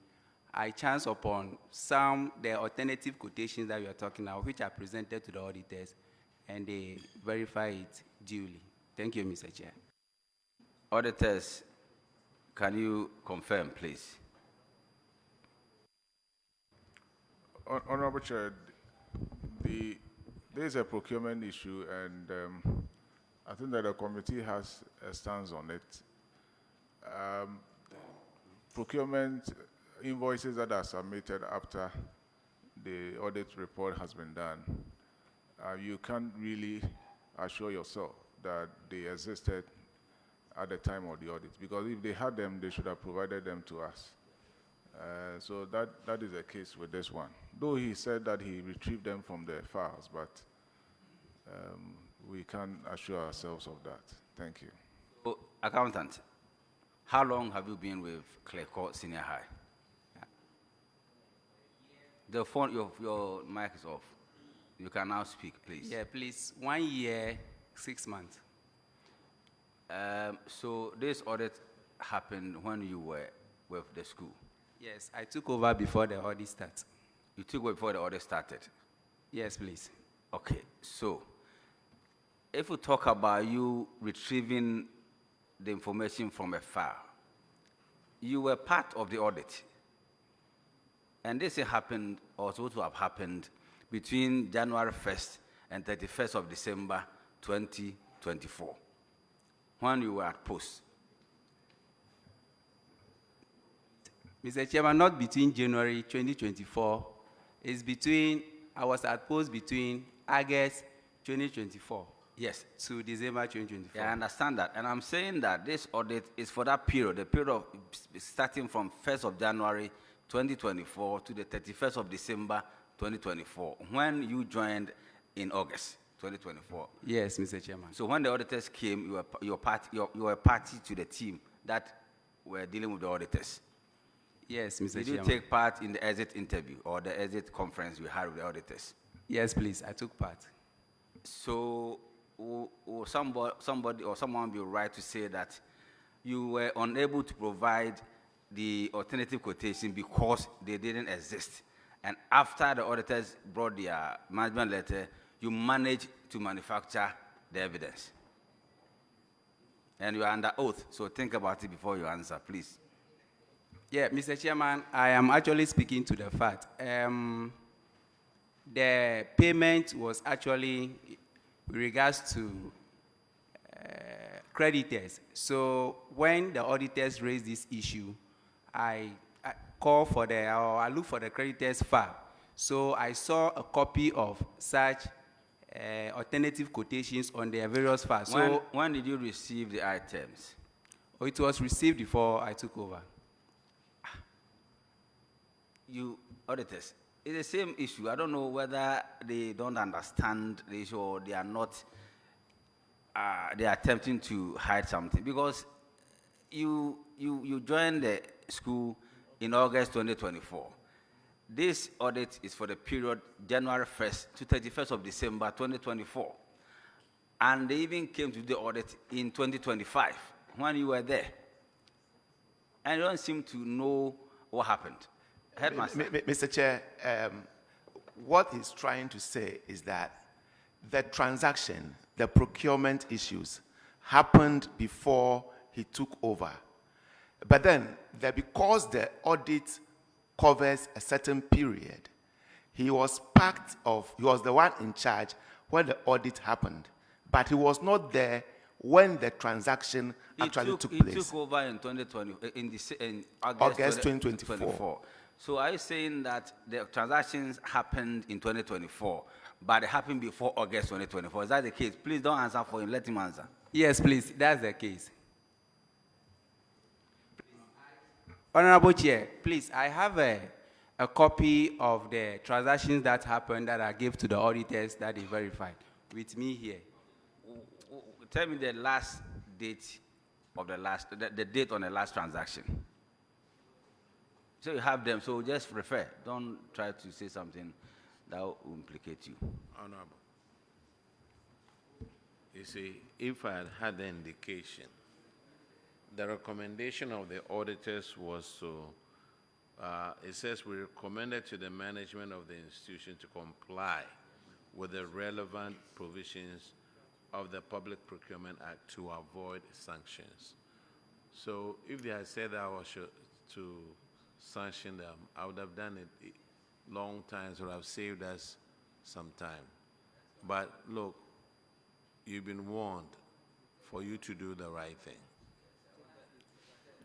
I chanced upon the alternative quotations that we are talking about, which are presented to the auditors, and they verify it duly. Thank you, Mr. Chair. Auditors, can you confirm, please? Honorable Chair, there is a procurement issue, and I think that the committee has a stance on it. Procurement invoices that are submitted after the audit report has been done, you can't really assure yourself that they existed at the time of the audit, because if they had them, they should have provided them to us. So that is the case with this one. Though he said that he retrieved them from the files, but we can't assure ourselves of that. Thank you. So, accountant, how long have you been with Clerco Senior High? The phone, your mic is off. You can now speak, please. Yeah, please. 1 year, 6 months. So this audit happened when you were with the school? Yes, I took over before the audit started. You took over before the audit started? Yes, please. Okay, so if we talk about you retrieving the information from a file, you were part of the audit. And this happened, or supposed to have happened, between January 1st and 31st of December 2024, when you were at post. Mr. Chairman, not between January 2024. It's between, I was at post between August 2024. Yes. To December 2024. Yeah, I understand that. And I'm saying that this audit is for that period, the period of starting from 1st of January 2024 to the 31st of December 2024, when you joined in August 2024. Yes, Mr. Chairman. So when the auditors came, you were party to the team that were dealing with the auditors. Yes, Mr. Did Chairman. you take part in the exit interview or the exit conference you had with the auditors? Yes, please, I took part. So will somebody or someone be right to say that you were unable to provide the alternative quotation because they didn't exist? And after the auditors brought their management letter, you managed to manufacture the evidence. And you are under oath, so think about it before you answer, please. Yeah, Mr. Chairman, I am actually speaking to the fact. The payment was actually with regards to creditors. So when the auditors raised this issue, I called for I looked for the creditors file. So I saw a copy of such alternative quotations on their various files. When did you receive the items? Oh, it was received before I took over. You auditors, it's the same issue. I don't know whether they don't understand the issue or they are not, they are attempting to hide something, because you joined the school in August 2024. This audit is for the period January 1st to 31st of December 2024. And they even came to the audit in 2025 when you were there. And you don't seem to know what happened. Headmaster. Mr. Chair, what he's trying to say is that the transaction, the procurement issues, happened before he took over. But then, because the audit covers a certain period, he was the one in charge when the audit happened. But he was not there when the transaction actually took place. He took over in 2020, in August 2024. So are you saying that the transactions happened in 2024, but it happened before August 2024? Is that the case? Please don't answer for him. Let him answer. Yes, please. That's the case. Honorable Chair, please, I have a copy of the transactions that happened that I gave to the auditors that they verified with me here. Tell me the last date of the date on the last transaction. So you have them, so just refer. Don't try to say something that will implicate you. Honorable. You see, if I had had the indication, the recommendation of the auditors was to, it says we recommended to the management of the institution to comply with the relevant provisions of the Public Procurement Act to avoid sanctions. So if they had said that I was to sanction them, I would have done it long time, so it would have saved us some time. But look, you've been warned for you to do the right thing.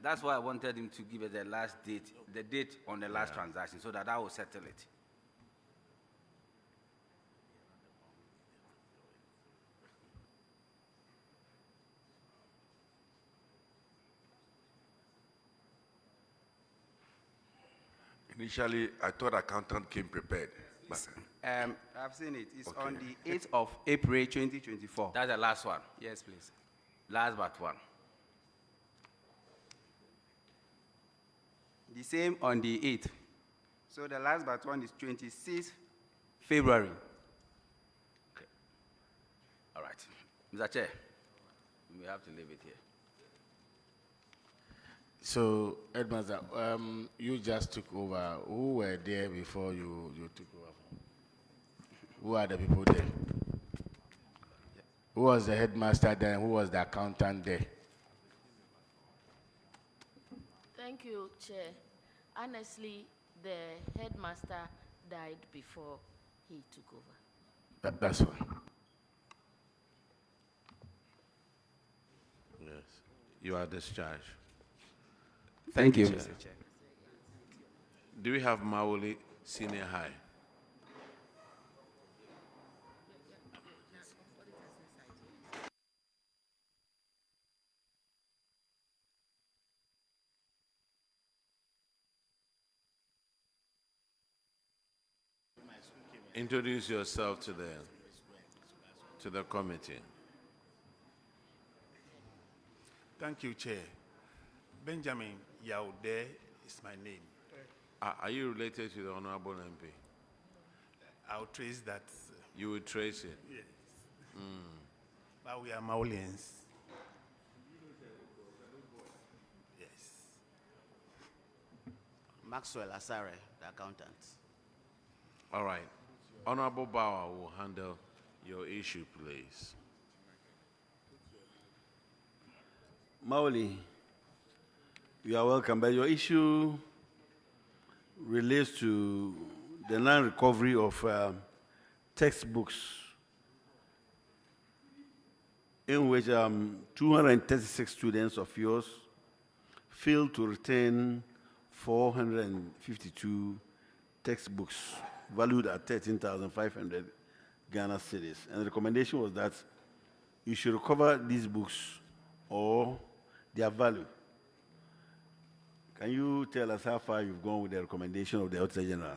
That's why I wanted him to give us the last date, the date on the last transaction, so that I will settle it. Initially, I thought accountant came prepared. But I've seen it. It's Okay. on the 8th of April 2024. That's the last one. Yes, please. Last but one. The same on the 8th. So the last but one is 26th February. All right. Mr. Chair, we have to leave it here. So, Headmaster, you just took over. Who were there before you took over? Who are the people there? Who was the headmaster there and who was the accountant there? Thank you, Chair. Honestly, the headmaster died before he took over. That's one. Yes. You are discharged. Thank you, Chair. Mr. Chair. Do we have Maoli Senior High? Introduce yourself to the committee. Thank you, Chair. Benjamin Yaude is my name. Are you related to the Honorable MP? I'll trace that. You will trace it? Yes. But we are Maulians. Yes. Maxwell Asare, the accountant. All right. Honorable Bauer will handle your issue, please. Maoli, you are welcome, but your issue relates to the non-recovery of textbooks in which 236 students of yours failed to return 452 textbooks valued at 13,500 Ghana cedis. And the recommendation was that you should recover these books or their value. Can you tell us how far you've gone with the recommendation of the Auditor General?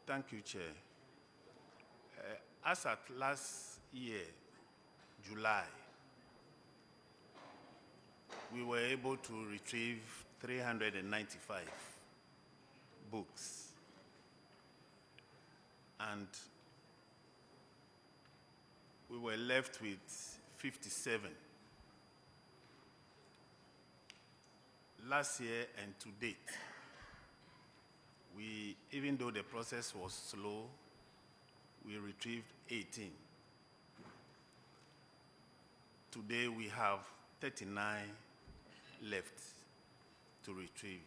Thank you, Chair. As at last year, July, we were able to retrieve 395 books. And we were left with 57. Last year and to date, even though the process was slow, we retrieved 18. Today we have 39 left to retrieve.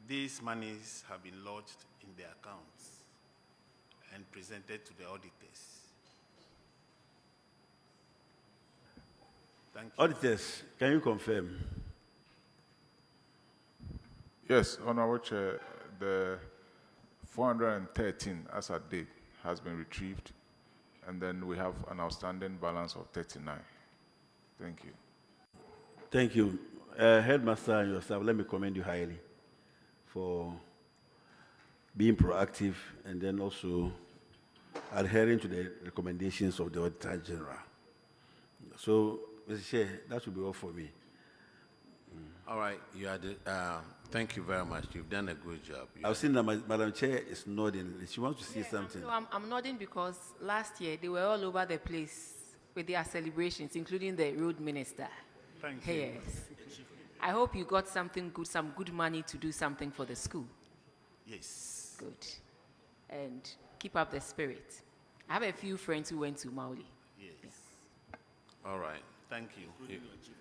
These monies have been lodged in the accounts and presented to the auditors. Thank you. Auditors, can you confirm? Yes, Honorable Chair, the 413 as at date has been retrieved, and then we have an outstanding balance of 39. Thank you. Thank you. Headmaster and yourself, let me commend you highly for being proactive and then also adhering to the recommendations of the Auditor General. So, Mr. Chair, that should be all for me. All right, you are the, thank you very much. You've done a good job. I've seen that Madam Chair is nodding. She wants to say something. No, I'm nodding because last year they were all over the place with their celebrations, including the road minister. Thank you. Yes. I hope you got something good, some good money to do something for the school. Yes. Good. And keep up the spirit. I have a few friends who went to Mauli. Yes. All right. Thank you.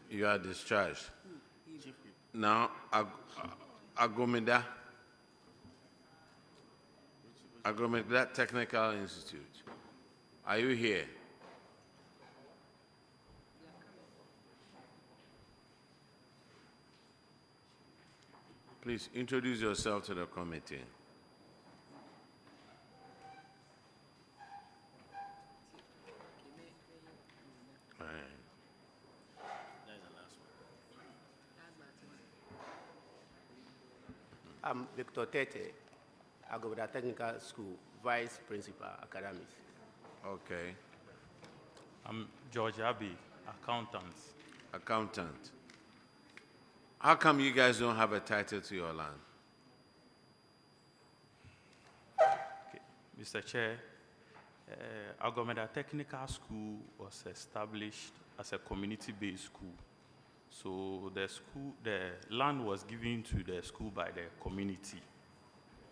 You are discharged. Now, Agomeda Technical Institute. Are you here? Please introduce yourself to the committee. I'm Victor Tete, Agobeda Technical School, Vice Principal, Academics. Okay. I'm George Abbey, accountant. Accountant. How come you guys don't have a title to your land? Okay. Mr. Chair, Agomeda Technical School was established as a community-based school. So the land was given to the school by the community.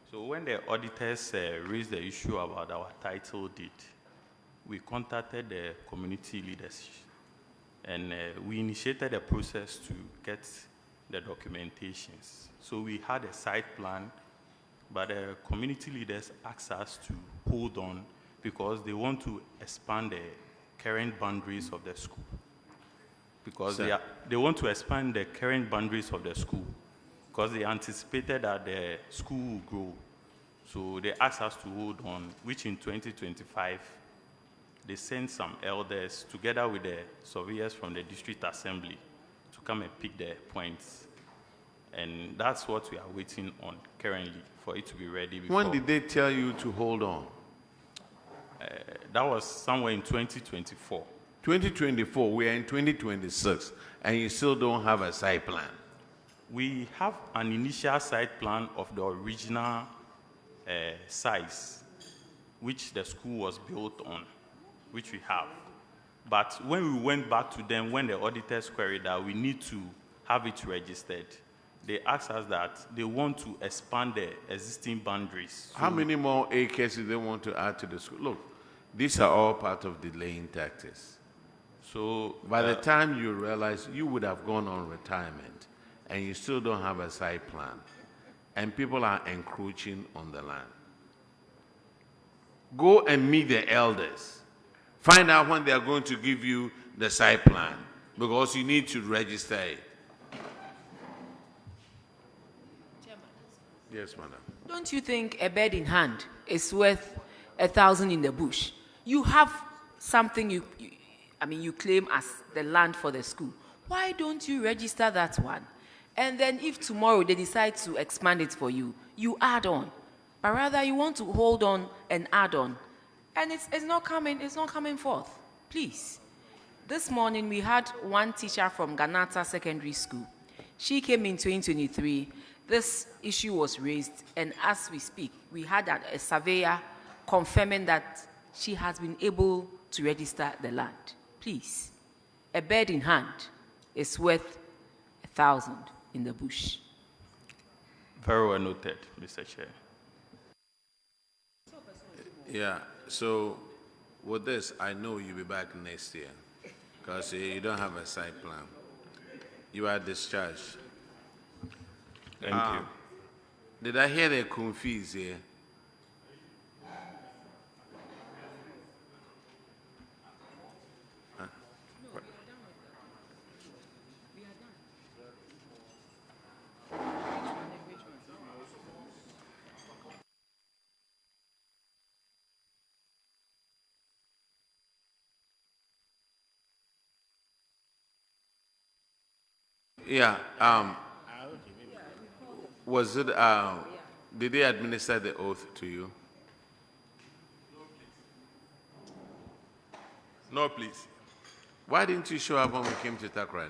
So when the auditors raised the issue about our title deed, we contacted the community leaders and we initiated a process to get the documentations. So we had a site plan, but the community leaders asked us to hold on because they want to expand the current boundaries of the school. Because they want to expand the current boundaries of the school because they anticipated that the school will grow. So they asked us to hold on, which in 2025, they sent some elders together with the surveyors from the district assembly to come and pick the points. And that's what we are waiting on currently for it to be ready. When did they tell you to hold on? That was somewhere in 2024. 2024, we are in 2026, and you still don't have a site plan. We have an initial site plan of the original size, which the school was built on, which we have. But when we went back to them, when the auditors queried that we need to have it registered, they asked us that they want to expand the existing boundaries. How many more acres do they want to add to the school? Look, these are all part of delaying tactics. So by the time you realize you would have gone on retirement and you still don't have a site plan and people are encroaching on the land. Go and meet the elders. Find out when they are going to give you the site plan because you need to register it. Chairman. Yes, madam. Don't you think a bird in hand is worth 1,000 in the bush? You have something you claim as the land for the school. Why don't you register that one? And then if tomorrow they decide to expand it for you, you add on. But rather you want to hold on and add on. And it's not coming forth. Please. This morning we had one teacher from Ganata Secondary School. She came in 2023. This issue was raised, and as we speak, we had a surveyor confirming that she has been able to register the land. Please, a bird in hand is worth 1,000 in the bush. Very well noted, Mr. Chair. Yeah, so with this, I know you'll be back next year because you don't have a site plan. You are discharged. Thank you. Did I hear the confused here? Yeah. Was it? Did they administer the oath to you? No, please. Why didn't you show up when we came to Takrady?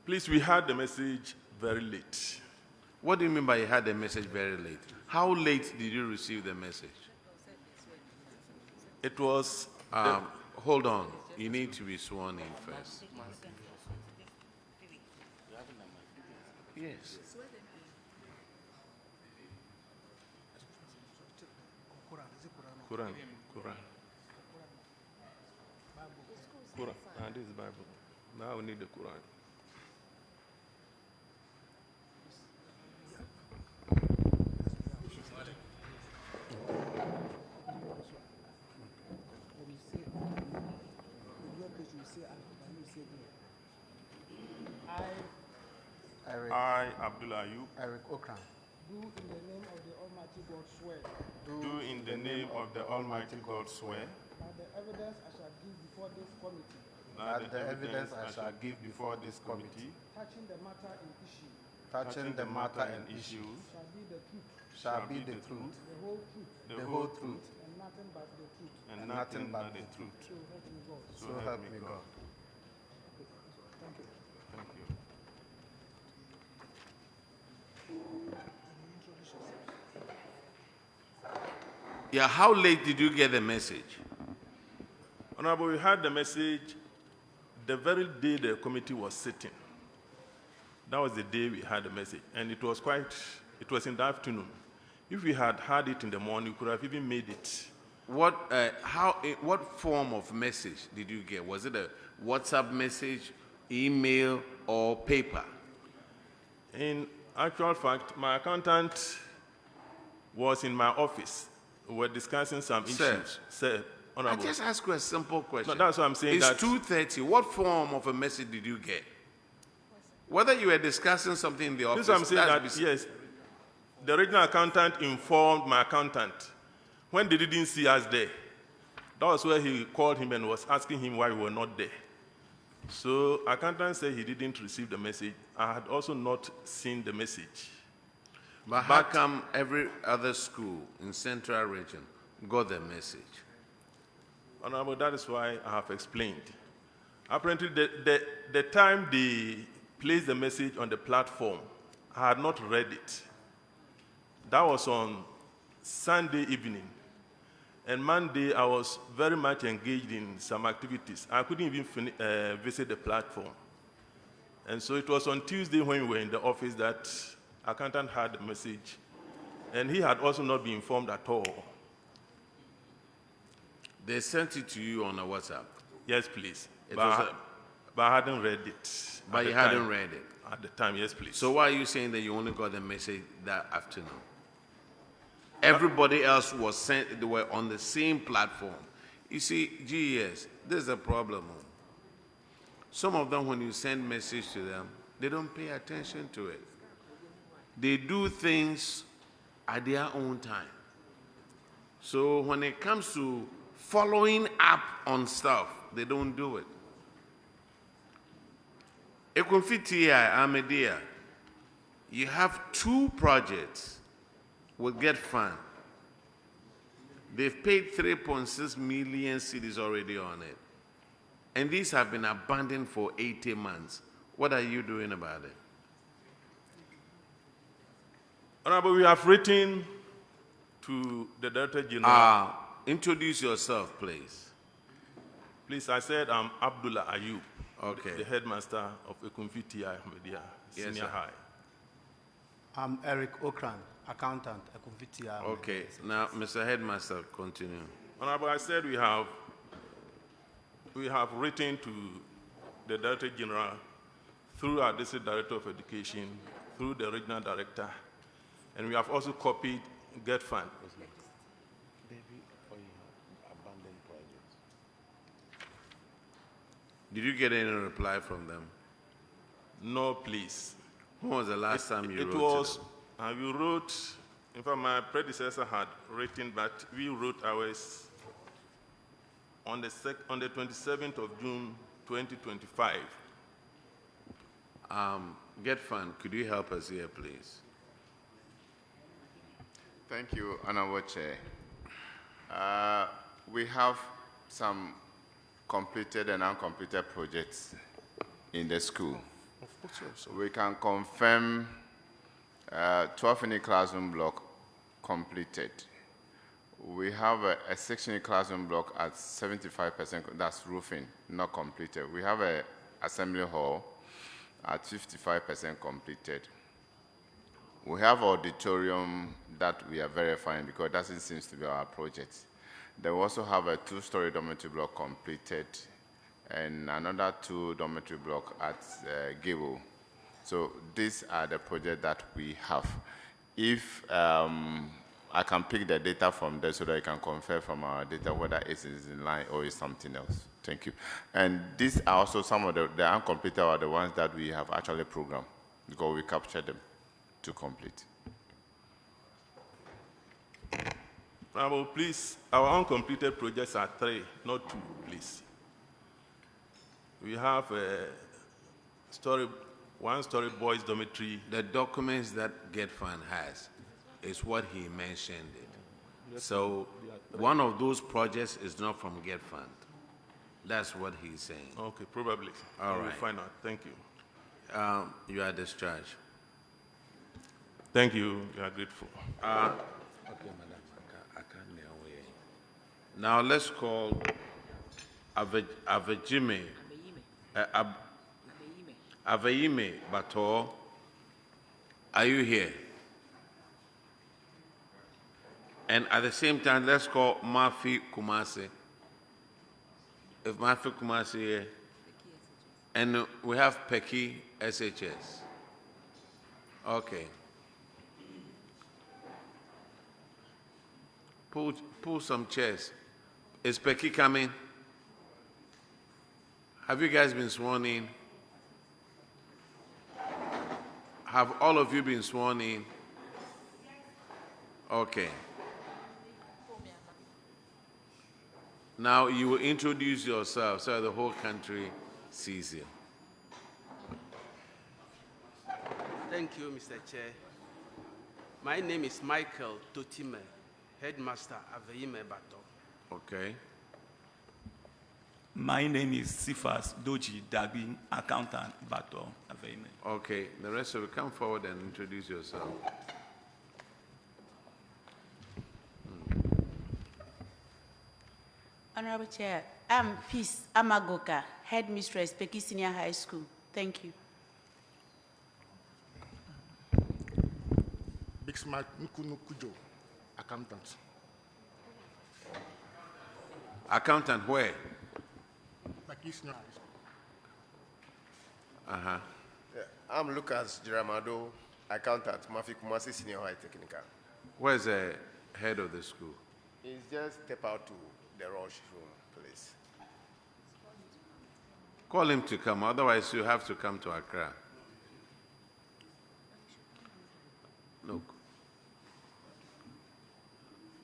Please, we had the message very late. What do you mean by you had the message very late? How late did you receive the message? It was... Hold on. You need to be sworn in first. Yes. Quran. Quran. This is Bible. Now we need the Quran. I, Abdullah Ayub, Eric Okran. Do in the name of the Almighty God swear. do in the name of the Almighty God swear That the evidence I shall give before this committee. that the evidence I shall give before this committee Touching the matter in issue. touching the matter and issues Shall be the truth. shall be the truth, The whole truth. the whole truth, And nothing but the truth. and nothing but the truth. So help me God. So help me God. Thank you. Thank you. Yeah, how late did you get the message? Honorable, we had the message the very day the committee was sitting. That was the day we had the message, and it was in the afternoon. If we had had it in the morning, we could have even made it. What form of message did you get? Was it a WhatsApp message, email, or paper? In actual fact, my accountant was in my office. We were discussing some issues. Sir, I Honorable. just ask you a simple question. No, that's what I'm saying. It's that 2:30. What form of a message did you get? Whether you were discussing something in the office, This is what I'm saying that's that, yes, the regional accountant informed my accountant when they didn't see us there. That was where he called him and was asking him why we were not there. So accountant said he didn't receive the message. I had also not seen the message. But how come every other school in Central Region got the message? Honorable, that is why I have explained. Apparently, the time they placed the message on the platform, I had not read it. That was on Sunday evening. And Monday, I was very much engaged in some activities. I couldn't even visit the platform. And so it was on Tuesday when we were in the office that accountant had the message. And he had also not been informed at all. They sent it to you on a WhatsApp? Yes, please. It But was I hadn't read it. But you hadn't read it? At the time, yes, please. So why are you saying that you only got the message that afternoon? Everybody else was sent, they were on the same platform. You see, GES, there's a problem. Some of them, when you send message to them, they don't pay attention to it. They do things at their own time. So when it comes to following up on stuff, they don't do it. Ekonfiti Amedia, you have 2 projects with Get Fund. They've paid 3.6 million cedis already on it. And these have been abandoned for 80 months. What are you doing about it? Honorable, we have written to the Director General. Introduce yourself, please. Please, I said I'm Abdullah Ayub, okay, the headmaster of Ekonfiti Ahmedia Senior High. I'm Eric Okran, accountant, Ekonfiti. Okay, now, Mr. Headmaster, continue. Honorable, I said we have written to the Director General through our District Director of Education, through the Regional Director, and we have also copied Get Fund. Did you get any reply from them? No, please. When was the last time you wrote to them? We wrote, in fact, my predecessor had written, but we wrote ours on the 27th of June, 2025. Get Fund, could you help us here, please? Thank you, Honorable Chair. We have some completed and uncompleted projects in the school. We can confirm 12 unit classroom block completed. We have a 6-unit classroom block at 75%, that's roofing, not completed. We have a assembly hall at 55% completed. We have auditorium that we are verifying because it doesn't seem to be our project. Then we also have a 2-story dormitory block completed and another 2 dormitory block at Gable. So these are the projects that we have. If I can pick the data from there so that I can confirm from our data whether it is in line or is something else. Thank you. And these are also some of the uncompleted are the ones that we have actually programmed because we captured them to complete. Honorable, please, our uncompleted projects are 3, not 2, please. We have a one-story boys' dormitory. The documents that Get Fund has is what he mentioned it. So one of those projects is not from Get Fund. That's what he's saying. Okay, probably. All right. We'll find out. Thank you. You are discharged. Thank you. We are grateful. Okay, madam. I can't hear away. Now let's call Avejime Aveyime Bato. Are you here? And at the same time, let's call Mafi Kumasi. If Mafi Kumasi here, and we have Peki SHS. Okay. Pull some chairs. Is Peki coming? Have you guys been sworn in? Have all of you been sworn in? Okay. Now you will introduce yourself so the whole country sees you. Thank you, Mr. Chair. My name is Michael Totime, Headmaster Aveyime Bato. Okay. My name is Sifas Doji Dagbi, Accountant Bato Aveyime. Okay, the rest of you come forward and introduce yourself. Honorable Chair, I'm Peace Amagoka, Headmistress, Peki Senior High School. Thank you. Big Smart Nkunukujo, Accountant. Accountant where? Peki Senior High School. Uh-huh. Yeah, I'm Lucas Jiramado, Accountant, Mafi Kumasi Senior High Technical. Where's the head of the school? He's just step out to the rush room, please. Call him to come, otherwise you have to come to Accra. Look,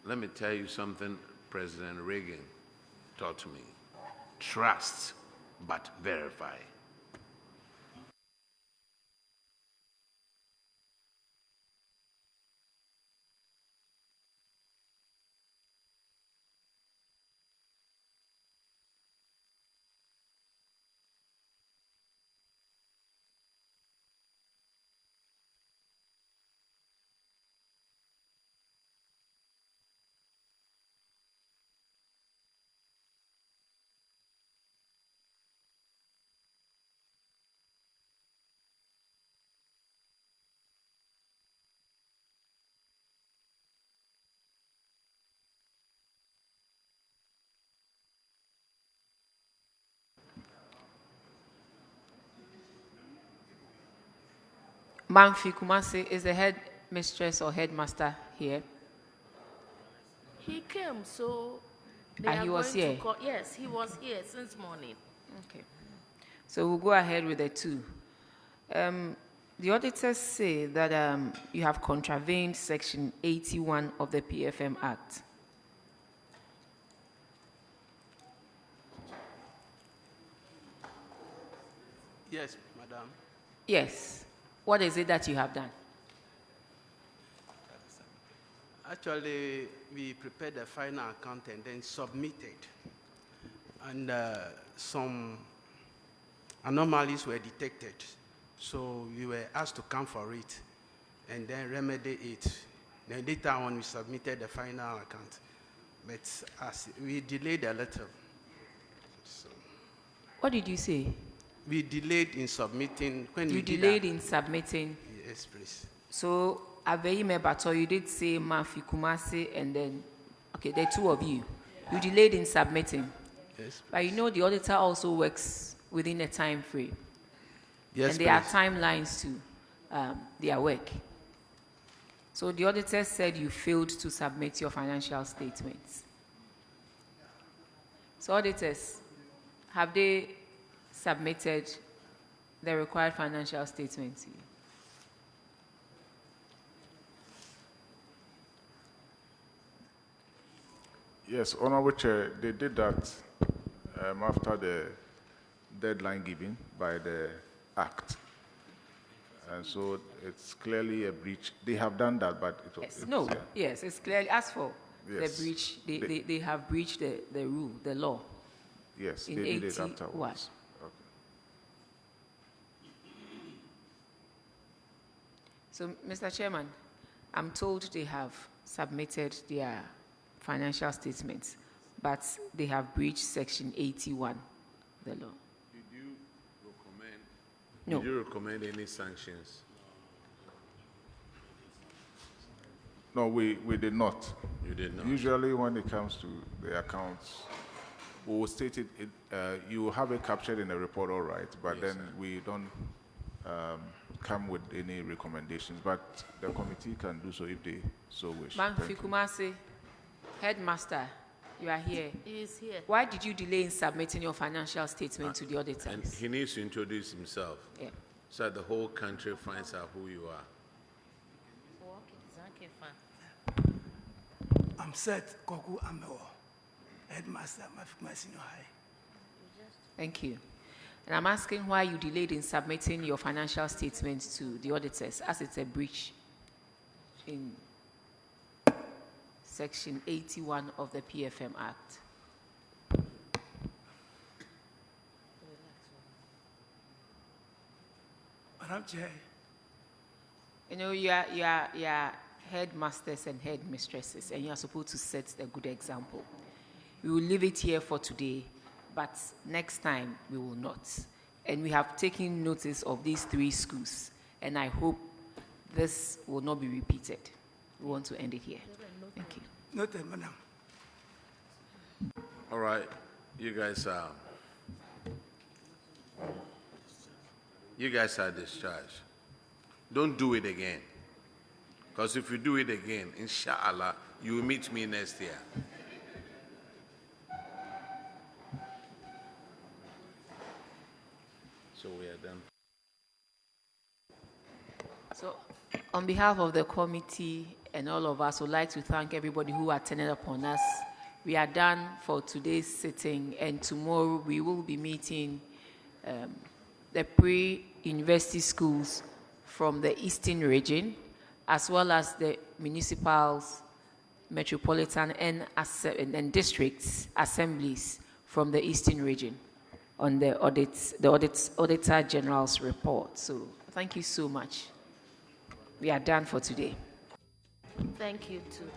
let me tell you something President Reagan taught me. Trust, but verify. Manfi Kumasi is the headmistress or headmaster here. He came, so they And are he was going to here? call. Yes, he was here since morning. Okay. So we'll go ahead with the 2. The auditors say that you have contravened Section 81 of the PFM Act. Yes, madam. Yes. What is it that you have done? Actually, we prepared the final account and then submitted. and some anomalies were detected. So we were asked to come for it and then remedy it. Then later on, we submitted the final account. But as we delayed a little. So What did you say? we delayed in submitting. When You we did delayed that- in submitting. Yes, please. So, Aveyi Mebato, you did say Mafi Kumasi, and then, okay, the two of you. You delayed in submitting. Yes, But you know the auditor also works within a time frame. Yes, and there are please. timelines to their work. So the auditor said you failed to submit your financial statements. So auditors, have they submitted the required financial statements to you? Yes, Honorable Chair, they did that after the deadline given by the Act. And so it's clearly a breach. They have done that, but Yes, no, yes, it's clearly, as for Yes. the breach, they have breached the rule, the law. Yes, in they did it 81. afterwards. Okay. So, Mr. Chairman, I'm told they have submitted their financial statements, but they have breached Section 81, the law. Did you recommend? No. Did you recommend any sanctions? No, we did not. You did not. Usually when it comes to the accounts, we will state it, you will have it captured in the report, all right, but then we don't come with any recommendations, but the committee can do so if they so wish. Ma'am Thank you. Fikumase, headmaster, you are here. He is here. Why did you delay in submitting your financial statement to the auditors? And he needs to introduce himself. Yeah. So that the whole country finds out who you are. Okay, fine. I'm Seth Koku Amewo, headmaster, Mafikuma Senior High. Thank you. And I'm asking why you delayed in submitting your financial statements to the auditors, as it's a breach in Section 81 of the PFM Act. Madam Chair, You know, you are headmasters and headmistresses, and you are supposed to set a good example. We will leave it here for today, but next time we will not. And we have taken notice of these 3 schools, and I hope this will not be repeated. We want to end it here. Thank you. noted, Madam. All right, you guys are discharged. Don't do it again. Because if you do it again, inshallah, you will meet me next year. So we are done. So, on behalf of the committee and all of us, would like to thank everybody who attended upon us. We are done for today's sitting, and tomorrow we will be meeting the pre-university schools from the Eastern region, as well as the municipals, metropolitan, and districts assemblies from the Eastern region on the Auditor General's report. So, thank you so much. We are done for today. Thank you too.